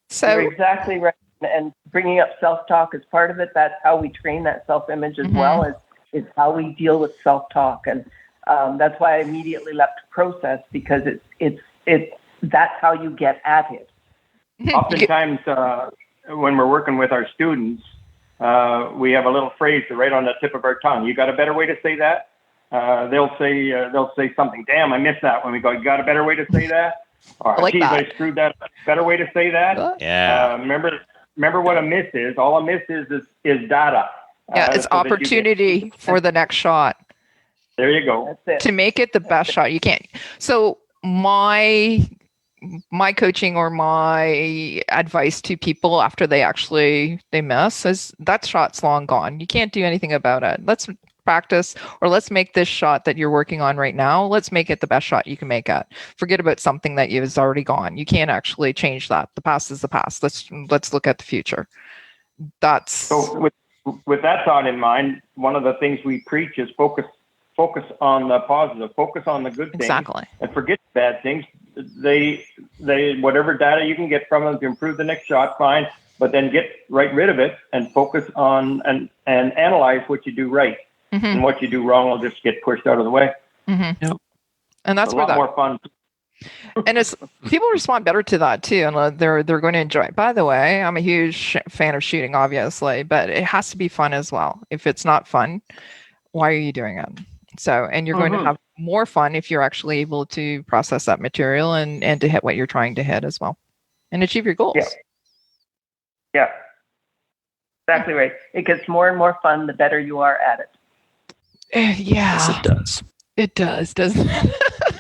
So you're exactly right. And bringing up self-talk is part of it. That's how we train that self-image as well, is how we deal with self-talk. And that's why I immediately left process, because it's that's how you get at it. Oftentimes, when we're working with our students, we have a little phrase right on the tip of our tongue. You got a better way to say that? They'll say something. Damn, I missed that one. We go, you got a better way to say that? Or, I like geez, that. I screwed that. Better way to say that? Yeah. Remember what a miss is. All a miss is data. It's opportunity for the next shot. There you go. That's it. To make it the best shot you can. So my coaching or my advice to people after they miss is that shot's long gone. You can't do anything about it. Let's practice, or let's make this shot that you're working on right now, let's make it the best shot you can make it. Forget about something that is already gone. You can't actually change that. The past is the past. Let's look at the future. That's so with that thought in mind, one of the things we preach is focus on the positive, focus on the good things, exactly, and forget the bad things. They whatever data you can get from them to improve the next shot, fine, but then get rid of it and focus on and analyze what you do right. And what you do wrong will just get pushed out of the way. Yep. And that's a lot more fun. And it's people respond better to that too, and they're going to enjoy it. By the way, I'm a huge fan of shooting, obviously, but it has to be fun as well. If it's not fun, why are you doing it? So, and you're going to have more fun if you're actually able to process that material and to hit what you're trying to hit as well, and achieve your goals. Yeah. Exactly right. It gets more and more fun the better you are at it. Yeah. Yes, it does. It does, doesn't it?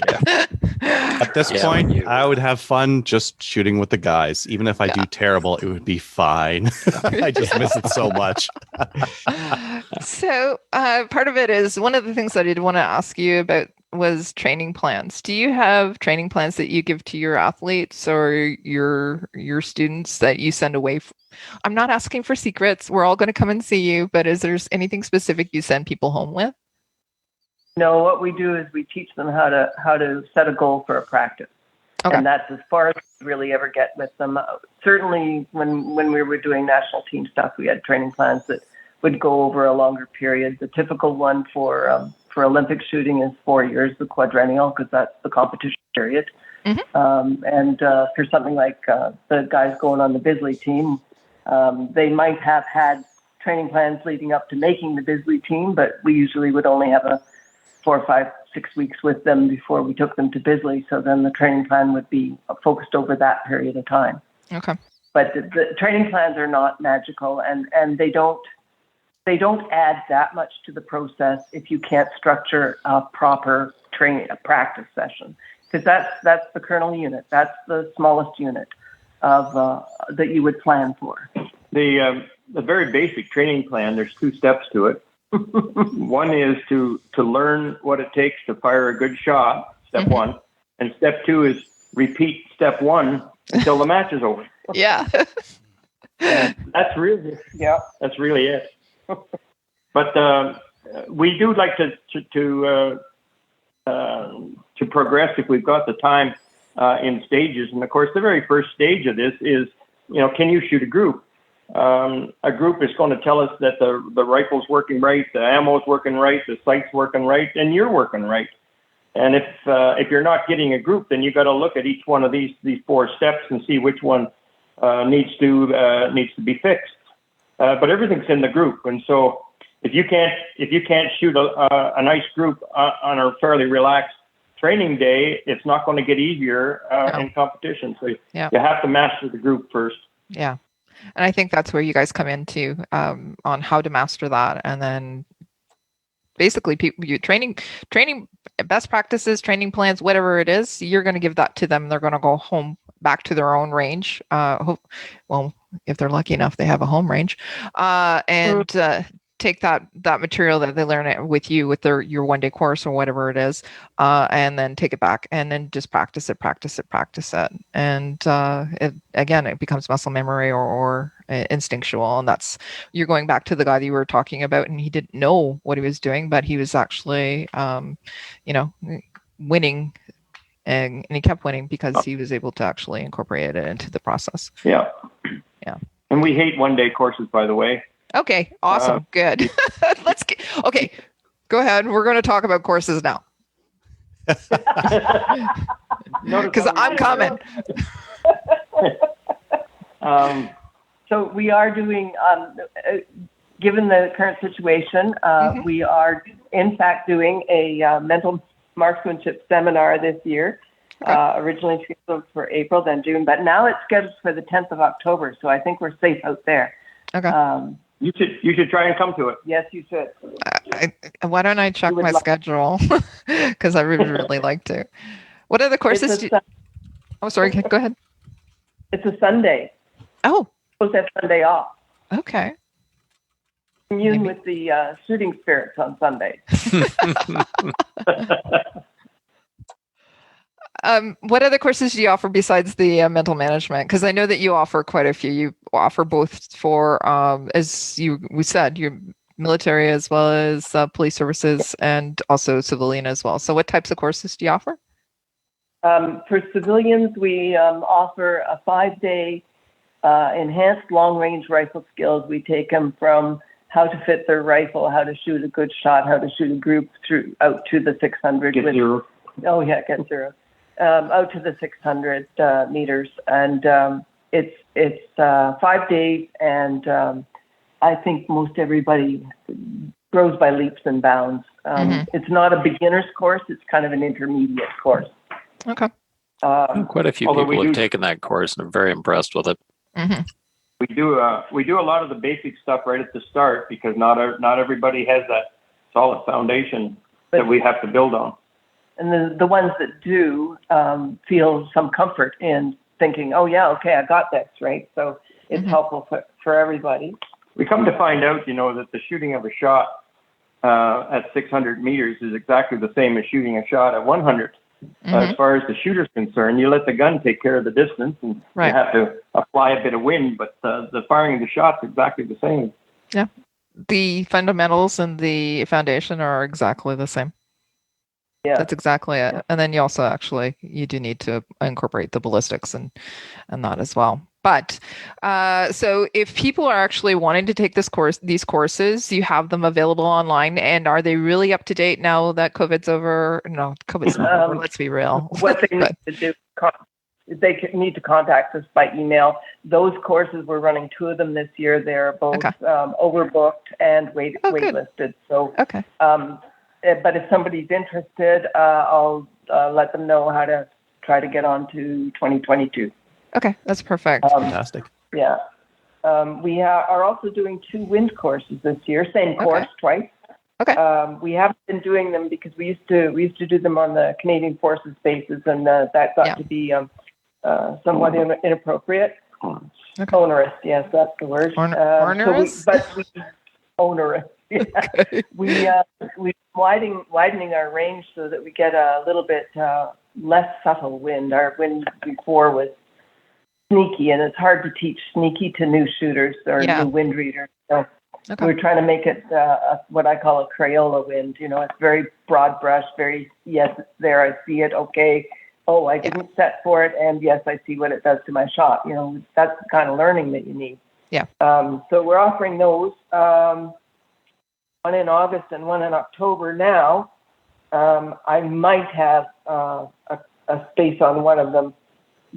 Yeah. At this point, I would have fun just shooting with the guys. Even if I do terrible, it would be fine. I just miss it so much. So part of it is one of the things I did want to ask you about was training plans. Do you have training plans that you give to your athletes or your students that you send away? I'm not asking for secrets. We're all going to come and see you, but is there anything specific you send people home with? No, what we do is we teach them how to set a goal for a practice. Okay. And that's as far as we really ever get with them. Certainly, when we were doing national team stuff, we had training plans that would go over a longer period. The typical one for Olympic shooting is 4 years, the quadrennial, because that's the competition period. And for something like the guys going on the Bisley team, they might have had training plans leading up to making the Bisley team, but we usually would only have a 4, 5, 6 weeks with them before we took them to Bisley. So then the training plan would be focused over that period of time. Okay. But the training plans are not magical, and they don't add that much to the process if you can't structure a proper a practice session, because that's the kernel unit. That's the smallest unit of that you would plan for. The very basic training plan, there's 2 steps to it. One is to learn what it takes to fire a good shot, step 1. And step 2 is repeat step 1 until the match is over. Yeah. That's really it. But we do like to progress if we've got the time in stages. And of course, the very first stage of this is, can you shoot a group? A group is going to tell us that the rifle's working right, the ammo's working right, the sight's working right, and you're working right. And if you're not getting a group, then you got to look at each one of these 4 steps and see which one needs to be fixed. But everything's in the group, and so if you can't shoot a nice group on a fairly relaxed training day, it's not going to get easier in competition. So you have to master the group first. Yeah. And I think that's where you guys come into on how to master that. And then basically training best practices, training plans, whatever it is, you're going to give that to them. They're going to go home back to their own range. Well, if they're lucky enough, they have a home range, and take that material that they learn it with you with your 1-day course or whatever it is, and then take it back and then just practice it. And it becomes muscle memory or instinctual. And that's, you're going back to the guy that you were talking about, and he didn't know what he was doing, but he was actually, winning. And he kept winning because he was able to actually incorporate it into the process. Yeah. And we hate 1-day courses, by the way. Okay, awesome, good. Okay, go ahead. We're going to talk about courses now. Because I'm coming. So we are doing, given the current situation, we are in fact doing a mental marksmanship seminar this year. Originally scheduled for April, then June, but now it's scheduled for the 10th of October. So I think we're safe out there. Okay. You should try and come to it. Yes, you should. Why don't I check my schedule? Because I would really like to. What other courses? Oh, sorry. Go ahead. It's a Sunday. Oh. Supposed to have Sunday off. Okay. Commune with the shooting spirits on Sunday. What other courses do you offer besides the mental management? Because I know that you offer quite a few. You offer both for, as we said, your military as well as police services and also civilian as well. So what types of courses do you offer? For civilians, we offer a 5-day enhanced long-range rifle skills. We take them from how to fit their rifle, how to shoot a good shot, how to shoot a group out to the 600. Get zero. Oh, yeah, get zero. Out to the 600 meters. And it's 5 days, and I think most everybody grows by leaps and bounds. It's not a beginner's course. It's kind of an intermediate course. Okay. Quite a few people have taken that course and are very impressed with it. Mm-hmm. We do a lot of the basic stuff right at the start because not everybody has that solid foundation that we have to build on. And the ones that do feel some comfort in thinking, oh, yeah, okay, I got this, right? So it's helpful for everybody. We come to find out, that the shooting of a shot at 600 meters is exactly the same as shooting a shot at 100. As far as the shooter's concerned, you let the gun take care of the distance, and Right. you have to apply a bit of wind, but the firing of the shot's exactly the same. Yeah. The fundamentals and the foundation are exactly the same. Yeah. That's exactly it. And then you also actually, you do need to incorporate the ballistics and that as well. But so if people are actually wanting to take these courses, you have them available online, and are they really up to date now that COVID's over? No, COVID's not over. Let's be real. What they need to do, they need to contact us by email. Those courses, we're running 2 of them this year. They're both overbooked and waitlisted. So, okay. But if somebody's interested, I'll let them know how to try to get on to 2022. Okay, that's perfect. Fantastic. Yeah. We are also doing 2 wind courses this year, same course twice. Okay. We haven't been doing them because we used to do them on the Canadian Forces bases, and that got to be somewhat inappropriate. Okay. Onerous, yes, that's the word. Onerous? Onerous. Yeah. Okay. We're widening our range so that we get a little bit less subtle wind. Our wind before was sneaky, and it's hard to teach sneaky to new shooters or new wind readers. So we're trying to make it what I call a Crayola wind. You know, it's very broad brush, very, yes, it's there, I see it, okay. Oh, I didn't set for it, and yes, I see what it does to my shot. You know, that's the kind of learning that you need. Yeah. So we're offering those, one in August and one in October now. I might have a space on one of them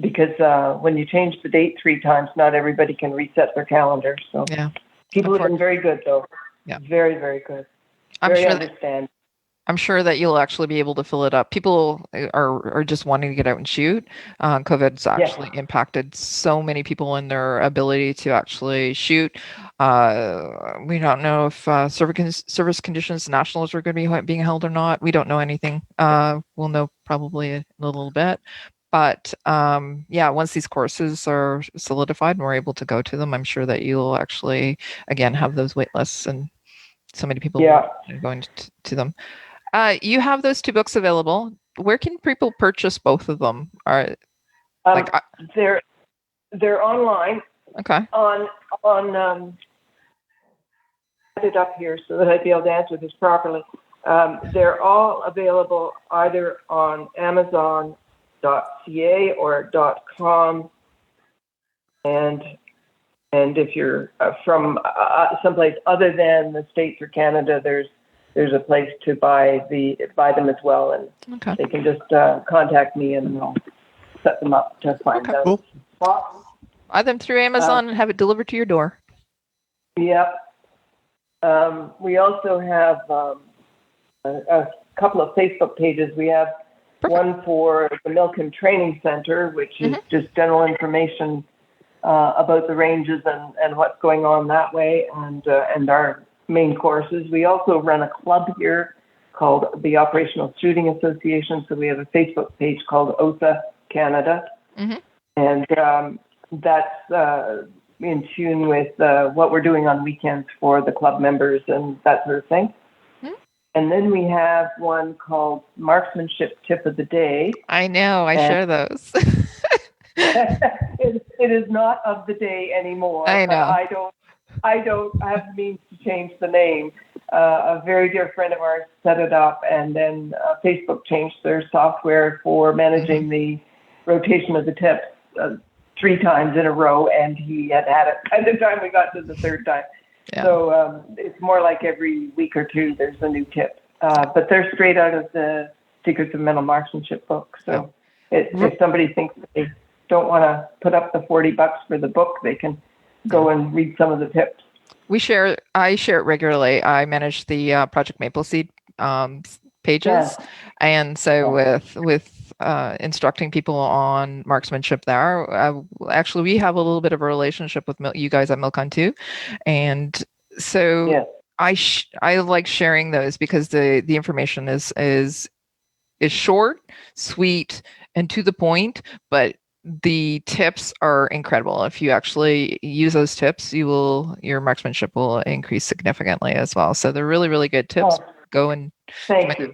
because when you change the date 3 times, not everybody can reset their calendar. So people have been very good, though. Yeah. Very, very good. I'm sure that you'll actually be able to fill it up. People are just wanting to get out and shoot. COVID's actually impacted so many people in their ability to actually shoot. We don't know if service conditions nationals are going to be being held or not. We don't know anything. We'll know probably in a little bit. But once these courses are solidified and we're able to go to them, I'm sure that you'll actually, again, have those wait lists and so many people going to them. You have those 2 books available. Where can people purchase both of them? They're online. Okay. On it up here so that I'd be able to answer this properly. They're all available either on Amazon.ca or .com, and if you're from someplace other than the States or Canada, there's a place to buy them as well, and they can just contact me and I'll set them up to find them. Cool. Buy them through Amazon and have it delivered to your door. Yep. We also have a couple of Facebook pages. We have one for the Milcun Training Center, which is just general information about the ranges and what's going on that way, and our main courses. We also run a club here called the Operational Shooting Association. So we have a Facebook page called OSA Canada. And that's in tune with what we're doing on weekends for the club members and that sort of thing. And then we have one called Marksmanship Tip of the Day. I know, I share those. It is not of the day anymore. I know. I don't have the means to change the name. A very dear friend of ours set it up, and then Facebook changed their software for managing the rotation of the tips 3 times in a row, and he had it by the time we got to the 3rd time. Yeah. So it's more like every week or 2 there's a new tip. But they're straight out of the Secrets of Mental Marksmanship book. So if somebody thinks they don't want to put up the $40 for the book, they can go and read some of the tips. I share it regularly. I manage the Project Maple Seed pages, and so with instructing people on marksmanship there. Actually, we have a little bit of a relationship with you guys at Milcun too, and so I like sharing those because the information is short, sweet, and to the point, but the tips are incredible. If you actually use those tips, your marksmanship will increase significantly as well. So they're really, really good tips. Oh, Go and thank you.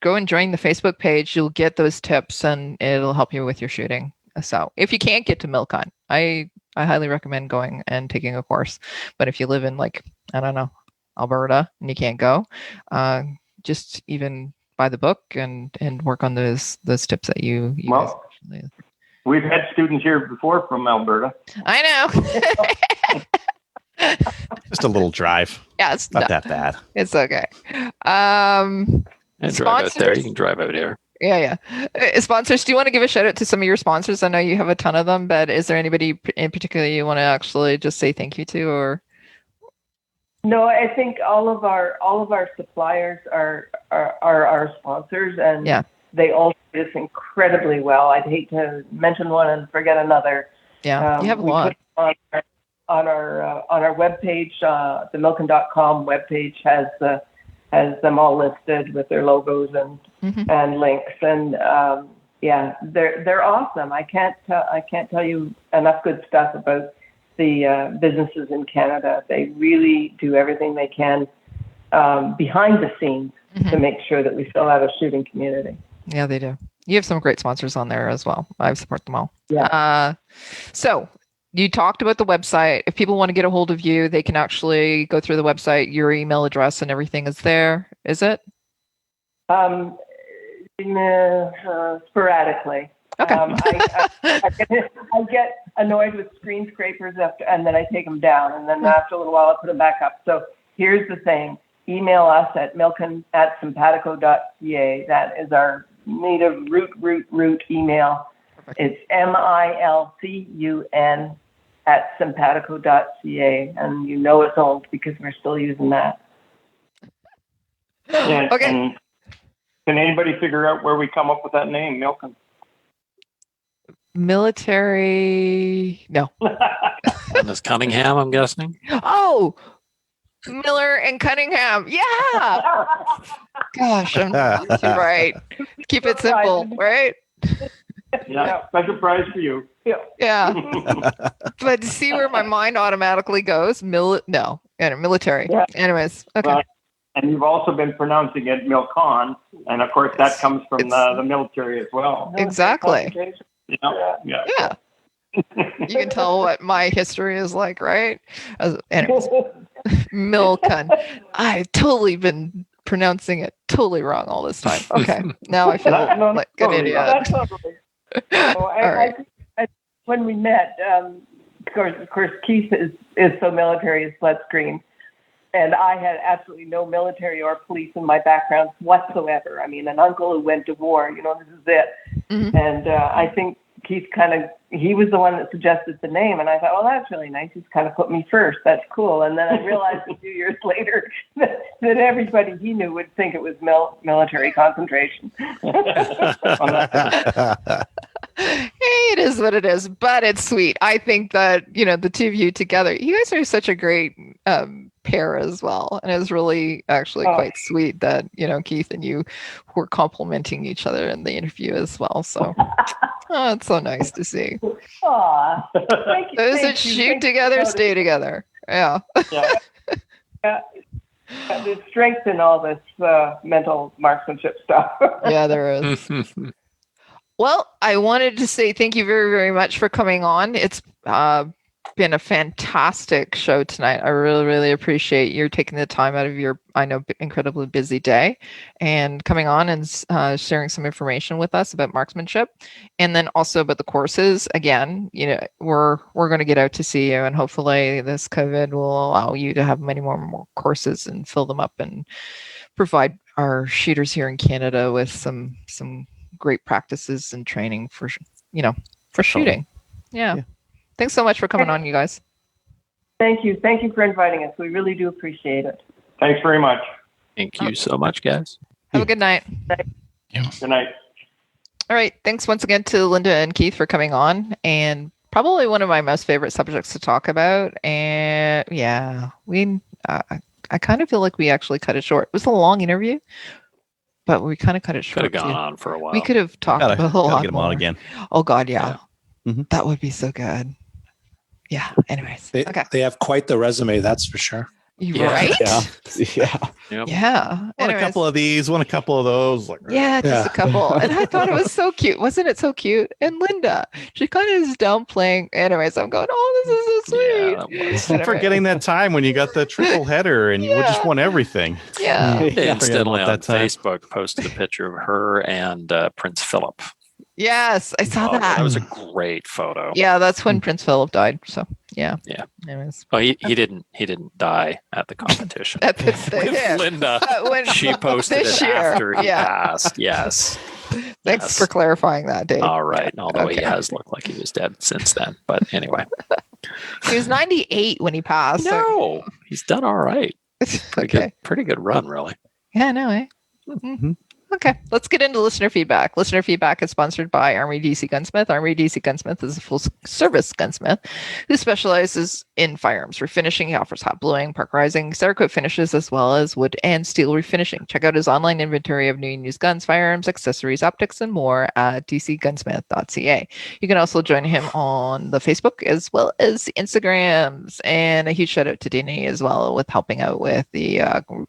go and join the Facebook page. You'll get those tips and it'll help you with your shooting. So if you can't get to Milcun, I highly recommend going and taking a course. But if you live in like, I don't know, Alberta and you can't go, just even buy the book and work on those tips that you Well, guys. We've had students here before from Alberta. I know. Just a little drive. Yeah, it's Not that bad. It's okay. And drive out there. Sponsors? You can drive out here. Yeah. Sponsors, do you want to give a shout out to some of your sponsors? I know you have a ton of them, but is there anybody in particular you want to actually just say thank you to, or? No, I think all of our suppliers are our sponsors, and Yeah. they all do this incredibly well. I'd hate to mention one and forget another. Yeah, you have a we lot. put on our webpage, the Milcun.com webpage has them all listed with their logos and Mhm. and links, and they're awesome. I can't tell you enough good stuff about the businesses in Canada. They really do everything they can behind the scenes to make sure that we still have a shooting community. Yeah, they do. You have some great sponsors on there as well. I support them all. Yeah. So you talked about the website. If people want to get a hold of you, they can actually go through the website. Your email address and everything is there. Is it? Sporadically. Okay. I get annoyed with screen scrapers and then I take them down, and then after a little while I put them back up. So here's the thing: email us at milcun@simpatico.ca. That is our native root email. Perfect. It's milcun@simpatico.ca, and you know it's old because we're still using that. And, Okay. and can anybody figure out where we come up with that name, Milcun? Military. No. And this Cunningham, I'm guessing. Oh, Miller and Cunningham. Yeah. Gosh, I'm right. Keep it simple, right? Yeah, special prize for you. Yeah. But see where my mind automatically goes? Military. Yeah. Anyways, okay. Well, and you've also been pronouncing it Milcun, and of course that comes from the military as well. Exactly. Yeah. Yeah. You can tell what my history is like, right? Anyways, Milcun. I've totally been pronouncing it totally wrong all this time. Okay. Now I feel like an idiot. That's lovely. All right. When we met, of course, Keith is so military as Sled Screen, and I had absolutely no military or police in my background whatsoever. I mean, an uncle who went to war, this is it. Mhm. And I think Keith he was the one that suggested the name, and I thought, well, that's really nice. He's kind of put me first. That's cool. And then I realized a few years later that everybody he knew would think it was military concentration. Hey, it is what it is, but it's sweet. I think that, the two of you together, you guys are such a great pair as well. And it's really actually quite sweet that, Keith and you were complimenting each other in the interview as well. So it's so nice to see. Aw, thank you. Those that shoot together, stay together. Yeah. Yeah. There's strength in all this mental marksmanship stuff. Yeah, there is. Well, I wanted to say thank you very, very much for coming on. It's been a fantastic show tonight. I really, really appreciate you taking the time out of your, I know, incredibly busy day and coming on and sharing some information with us about marksmanship, and then also about the courses. Again, we're going to get out to see you, and hopefully this COVID will allow you to have many more courses and fill them up and provide our shooters here in Canada with some great practices and training for shooting. Yeah. Thanks so much for coming on, you guys. Thank you for inviting us. We really do appreciate it. Thanks very much. Thank you so much, guys. Have a good night. Good night. All right. Thanks once again to Linda and Keith for coming on, and probably one of my most favorite subjects to talk about. And yeah, I kind of feel like we actually cut it short. It was a long interview, but we kind of cut it short. Could have gone on for a while. We could have talked about a lot get them more. on again. Oh God, yeah. That would be so good. Yeah. Anyways. Okay. They have quite the resume, that's for sure. Yeah. Right? Yeah. Yeah. Yep. Yeah. Want Anyways. a couple of these, want a couple of those. Like, Yeah, just Yeah. a couple. And I thought it was so cute. Wasn't it so cute? And Linda, she kind of is downplaying. Anyways, I'm going, oh, this is so sweet. Yeah, that was. Anyway. forgetting that time when you got the triple header and you just Yeah. won everything. Yeah. Yeah. Instantly about on that time. Facebook posted a picture of her and Prince Philip. Yes, I saw Oh, that. that was a great photo. Yeah, that's when Prince Philip died. So yeah. Yeah. Anyways. Oh, he didn't die at the competition. At this With yeah. Linda, When she posted this it year. after he Yeah. passed. Yes. Thanks Yes. for clarifying that, Dave. All right. Although he Okay. has looked like he was dead since then. But anyway. He was 98 when he passed. so- No, he's done all right. okay. Pretty good run, really. Yeah, no, eh? Mhm. Okay, let's get into listener feedback. Listener feedback is sponsored by Army DC Gunsmith. Army DC Gunsmith is a full-service gunsmith who specializes in firearms refinishing. He offers hot bluing, parkerizing, Cerakote finishes, as well as wood and steel refinishing. Check out his online inventory of new and used guns, firearms, accessories, optics, and more at dcgunsmith.ca. You can also join him on the Facebook as well as the Instagrams. And a huge shout out to Denny as well with helping out with the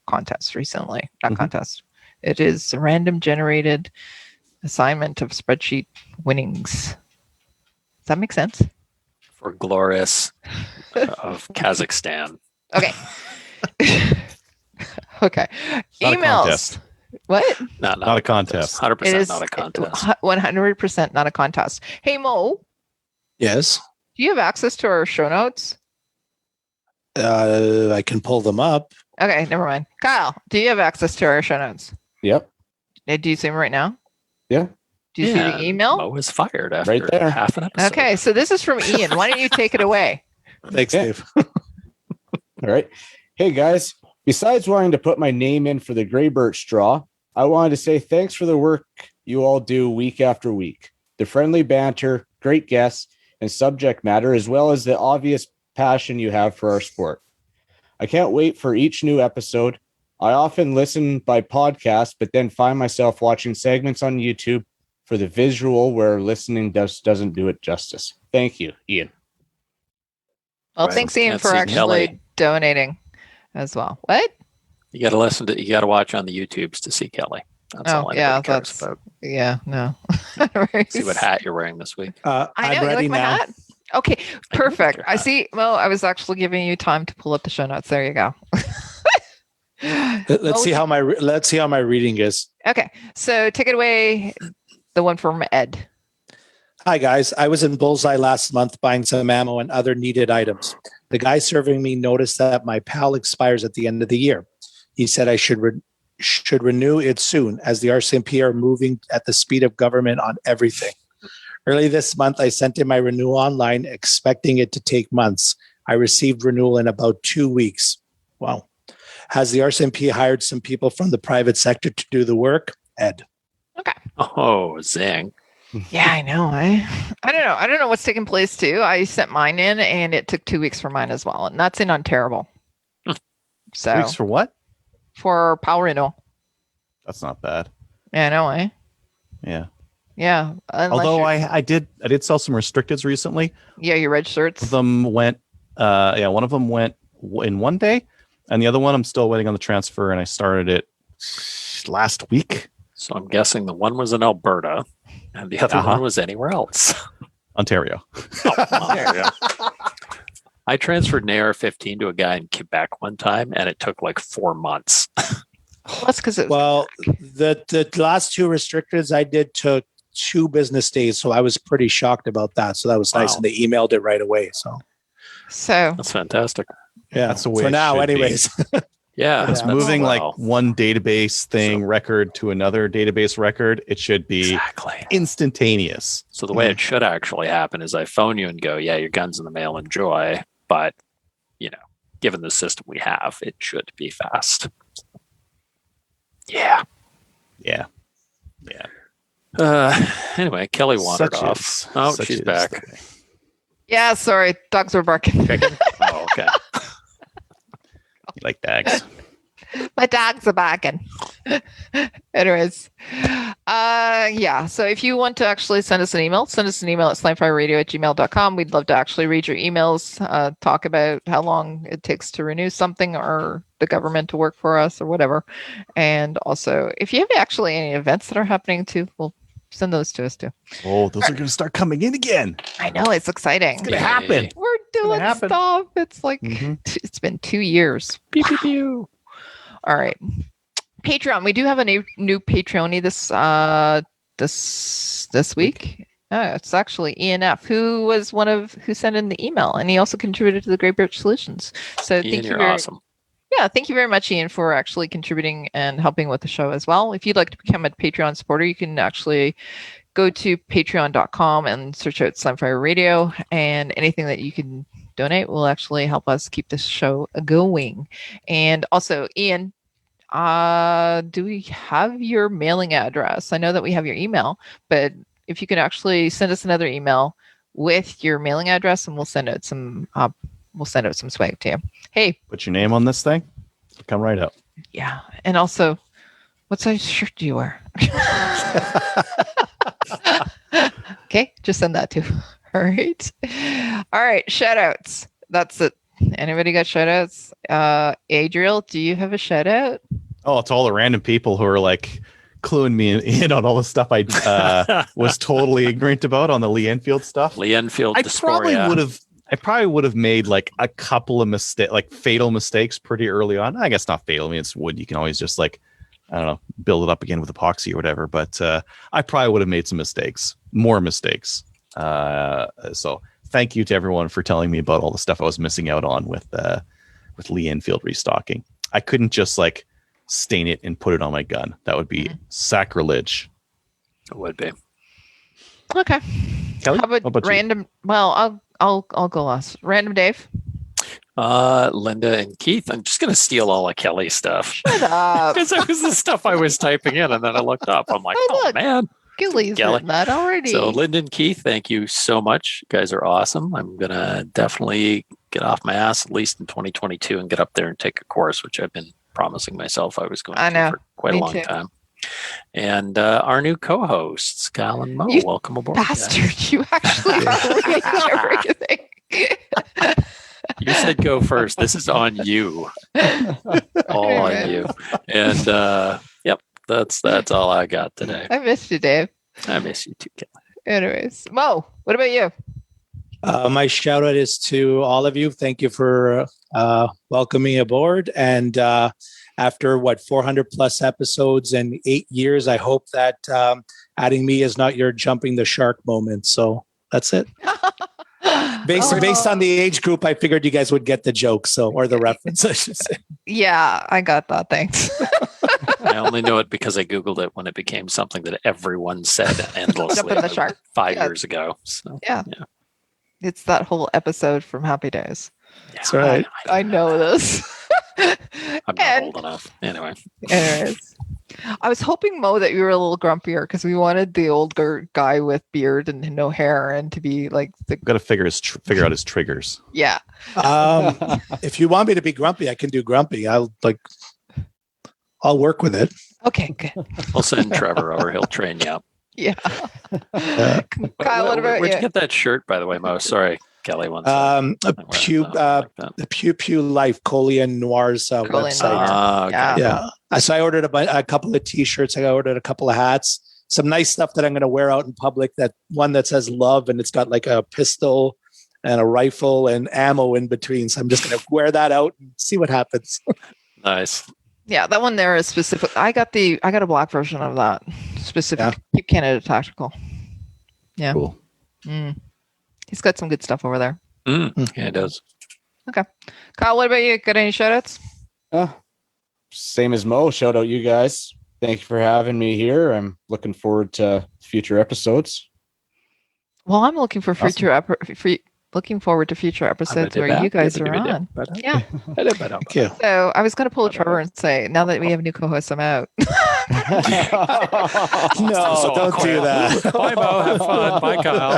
contest recently. Not Mhm. contest. It is a random generated assignment of spreadsheet winnings. Does that make sense? For Glorious of Kazakhstan. Okay. Okay. Not a Emails. contest. What? Not a contest. 100% It is not a contest. 100% not a contest. Hey, Mo, Yes. do you have access to our show notes? I can pull them up. Okay, never mind. Kyle, do you have access to our show notes? Yep. Do you see them right now? Yeah. Do you see Yeah, the email? Mo was fired after Right there. half an episode. Okay, so this is from Ian. Why don't you take it away? Thanks, Yeah. Dave. All right. Hey guys, besides wanting to put my name in for the Grey Birch draw, I wanted to say thanks for the work you all do week after week. The friendly banter, great guests, and subject matter, as well as the obvious passion you have for our sport. I can't wait for each new episode. I often listen by podcast, but then find myself watching segments on YouTube for the visual where listening doesn't do it justice. Thank you, Ian. Well, Right. thanks, Ian, Can't for see actually Kelly. donating as well. What? You got to listen to. You got to watch on the YouTubes to see Kelly. That's Oh, all anybody yeah, cares that's- about. Yeah, no. See what hat you're wearing this week. I know. I'm You ready like my now. hat? Okay, I do like perfect. your I hat. see. Well, I was actually giving you time to pull up the show notes. There you go. Let's see how my reading is. Okay, so take it away. The one from Ed. Hi guys, I was in Bullseye last month buying some ammo and other needed items. The guy serving me noticed that my PAL expires at the end of the year. He said I should renew it soon, as the RCMP are moving at the speed of government on everything. Early this month, I sent in my renewal online, expecting it to take months. I received renewal in about 2 weeks. Wow. Has the RCMP hired some people from the private sector to do the work? Ed. Oh, zing! Yeah, I know. I don't know. I don't know what's taking place too. I sent mine in, and it took 2 weeks for mine as well, and that's in Ontario. So Weeks for what? for PAL renewal. That's not bad. Yeah, I know. Eh? Yeah. Yeah. unless Although you're- I did sell some restricteds recently. yeah, your red One shirts. of them went one of them went in one day, and the other one I'm still waiting on the transfer, and I started it last week. So I'm guessing the one was in Alberta, and the other Uh-huh. one was anywhere else. Ontario. There you go. I transferred an AR-15 to a guy in Quebec one time, and it took like 4 months. Well, that's because it was Well, the last two restricteds I did took 2 business days, so I was pretty shocked about that. So that was nice, Wow. and they emailed it right away. So so. That's fantastic. yeah, That's the way for it now, should be. anyways. Yeah, It's that's moving like well. one database thing record to another database record. It should be Exactly. instantaneous. So the way it should actually happen is I phone you and go, yeah, your gun's in the mail, enjoy. But, given the system we have, it should be fast. Yeah. Yeah. Yeah. Anyway, Kelly wandered Such off. is- Oh, such she's is back. the way. Yeah, sorry. Dogs were barking. Oh, okay. You like dags. My dogs are barking. Anyways, yeah. So if you want to actually send us an email at slimefireradio@gmail.com. We'd love to actually read your emails, talk about how long it takes to renew something or the government to work for us or whatever. And also, if you have actually any events that are happening too, we'll send those to us too. Oh, those are going to start coming in again. I know, it's exciting. It's going to happen. We're doing happen. stuff. It's like Mhm. it's been 2 years. Pew, pew, pew. All right. Patreon. We do have a new Patreon this week. It's actually ENF, who sent in the email, and he also contributed to the Great Birch Solutions. So Ian, thank you you're very awesome. Yeah, thank you very much, Ian, for actually contributing and helping with the show as well. If you'd like to become a Patreon supporter, you can actually go to patreon.com and search out Slimefire Radio, and anything that you can donate will actually help us keep this show going. And also, Ian, do we have your mailing address? I know that we have your email, but if you could actually send us another email with your mailing address, and we'll send out some swag to you. Hey, Put your name on this thing. It'll come right up. yeah, and also, what size shirt do you wear? Okay, just send that too. All right. Shout outs. That's it. Anybody got shout outs? Adriel, do you have a shout out? Oh, it's all the random people who are like cluing me in on all the stuff I was totally ignorant about on the Lee Enfield stuff. Lee Enfield I dysphoria. probably would have made like a couple of fatal mistakes pretty early on. I guess not fatal. I mean, it's wood. You can always just I don't know, build it up again with epoxy or whatever. But I probably would have made some mistakes, more mistakes. So thank you to everyone for telling me about all the stuff I was missing out on with Lee Enfield restocking. I couldn't just stain it and put it on my gun. That would be sacrilege. It would be. Okay. Kelly, How about you? random? Well, I'll go last. Random Dave. Linda and Keith. I'm just gonna steal all of Kelly's stuff Shut up. because that was the stuff I was typing in, and then I looked up. I'm like, Hey, oh look. man. Gilly's Kelly. written that already. So Linda and Keith, thank you so much. You guys are awesome. I'm gonna definitely get off my ass at least in 2022 and get up there and take a course, which I've been promising myself I was going I to know. for quite Me a long too. time. And our new co-hosts, Cal and Mo, You welcome aboard. guys. Bastard, you actually are reading everything. You said go first. This is on you. All on you. And yep, that's all I got today. I missed you, Dave. I miss you too, Kelly. Anyways, Mo, what about you? My shout out is to all of you. Thank you for welcoming aboard. And after 400 plus episodes and 8 years, I hope that adding me is not your jumping the shark moment. So that's it. Based on the age group, I figured you guys would get the joke, or the reference, I should say. Yeah, I got that. Thanks. I only know it because I Googled it when it became something that everyone said endlessly Jumping the shark. 5 Yeah. years ago. So Yeah. It's that whole episode from Happy Days. That's right. I know this. I'm not And- old enough. Anyway. Anyways, I was hoping, Mo, that you were a little grumpier because we wanted the older guy with beard and no hair and to be like the Got to figure out his triggers. yeah. If you want me to be grumpy, I can do grumpy. I'll work with it. Okay, good. We'll send Trevor over. He'll train you up. Yeah. Kyle, what about Where'd you you? get that shirt, by the way, Mo? Sorry, Kelly. One The Pew Pew Life, Collian Noir's Collian website. Noir. okay. Yeah. So I ordered a couple of T-shirts. I ordered a couple of hats. Some nice stuff that I'm going to wear out in public. That one that says love, and it's got like a pistol and a rifle and ammo in between. So I'm just going to wear that out and see what happens. Nice. Yeah, that one there is specific. I got a black version of that. Specific Keep Canada Tactical. Yeah. Cool. He's got some good stuff over there. Yeah, it does. Kyle, what about you? Got any shout outs? Same as Mo. Shout out you guys. Thank you for having me here. I'm looking forward to future episodes. Well, I'm looking for Awesome. looking forward to future episodes where you guys are on. Yeah. Thank you. So I was going to pull a Trevor and say, now that we have new co-hosts, I'm out. No, don't do that. Bye, Mo. Have fun. Bye, Kyle.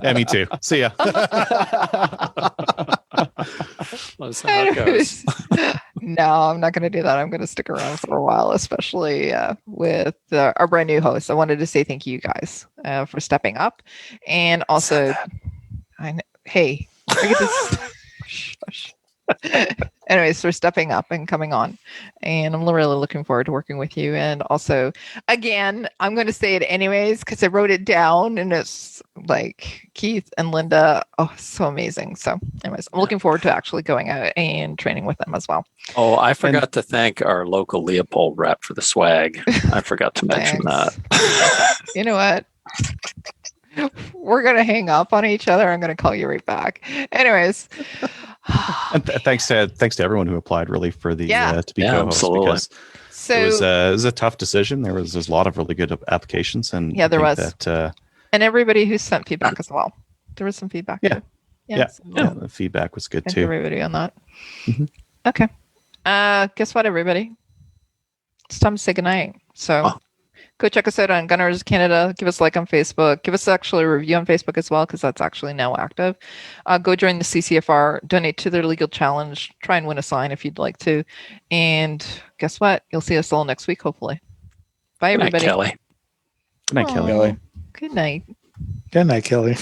Yeah, me too. See ya. Let's see how it goes. No, I'm not going to do that. I'm going to stick around for a while, especially with our brand new host. I wanted to say thank you guys for stepping up, and also, I know, hey, I get this. Shush. Anyways, for stepping up and coming on, and I'm really looking forward to working with you. And also, again, I'm going to say it anyways because I wrote it down, and it's like Keith and Linda. Oh, so amazing. So, anyways, I'm looking forward to actually going out and training with them as well. Oh, I forgot to thank our local Leopold rep for the swag. I forgot to mention Thanks. that. You know what? We're going to hang up on each other. I'm going to call you right back. Anyways. And thanks to everyone who applied really for the to be co-host, absolutely. because So it was a tough decision. There's a lot of really good applications, and yeah, there I was think that, and everybody who sent feedback as well. There was some feedback. Yeah. Too. yeah, So the feedback was good thank too. everybody on that. Mhm. Okay. Guess what, everybody? It's time to say goodnight. So go check us out on Gunners Canada. Give us a like on Facebook. Give us actually a review on Facebook as well, because that's actually now active. Go join the CCFR. Donate to their legal challenge. Try and win a sign if you'd like to. And guess what? You'll see us all next week, hopefully. Bye, Good night, everybody. Kelly. Good night, Kelly. Kelly. Good night. Good night, Kelly.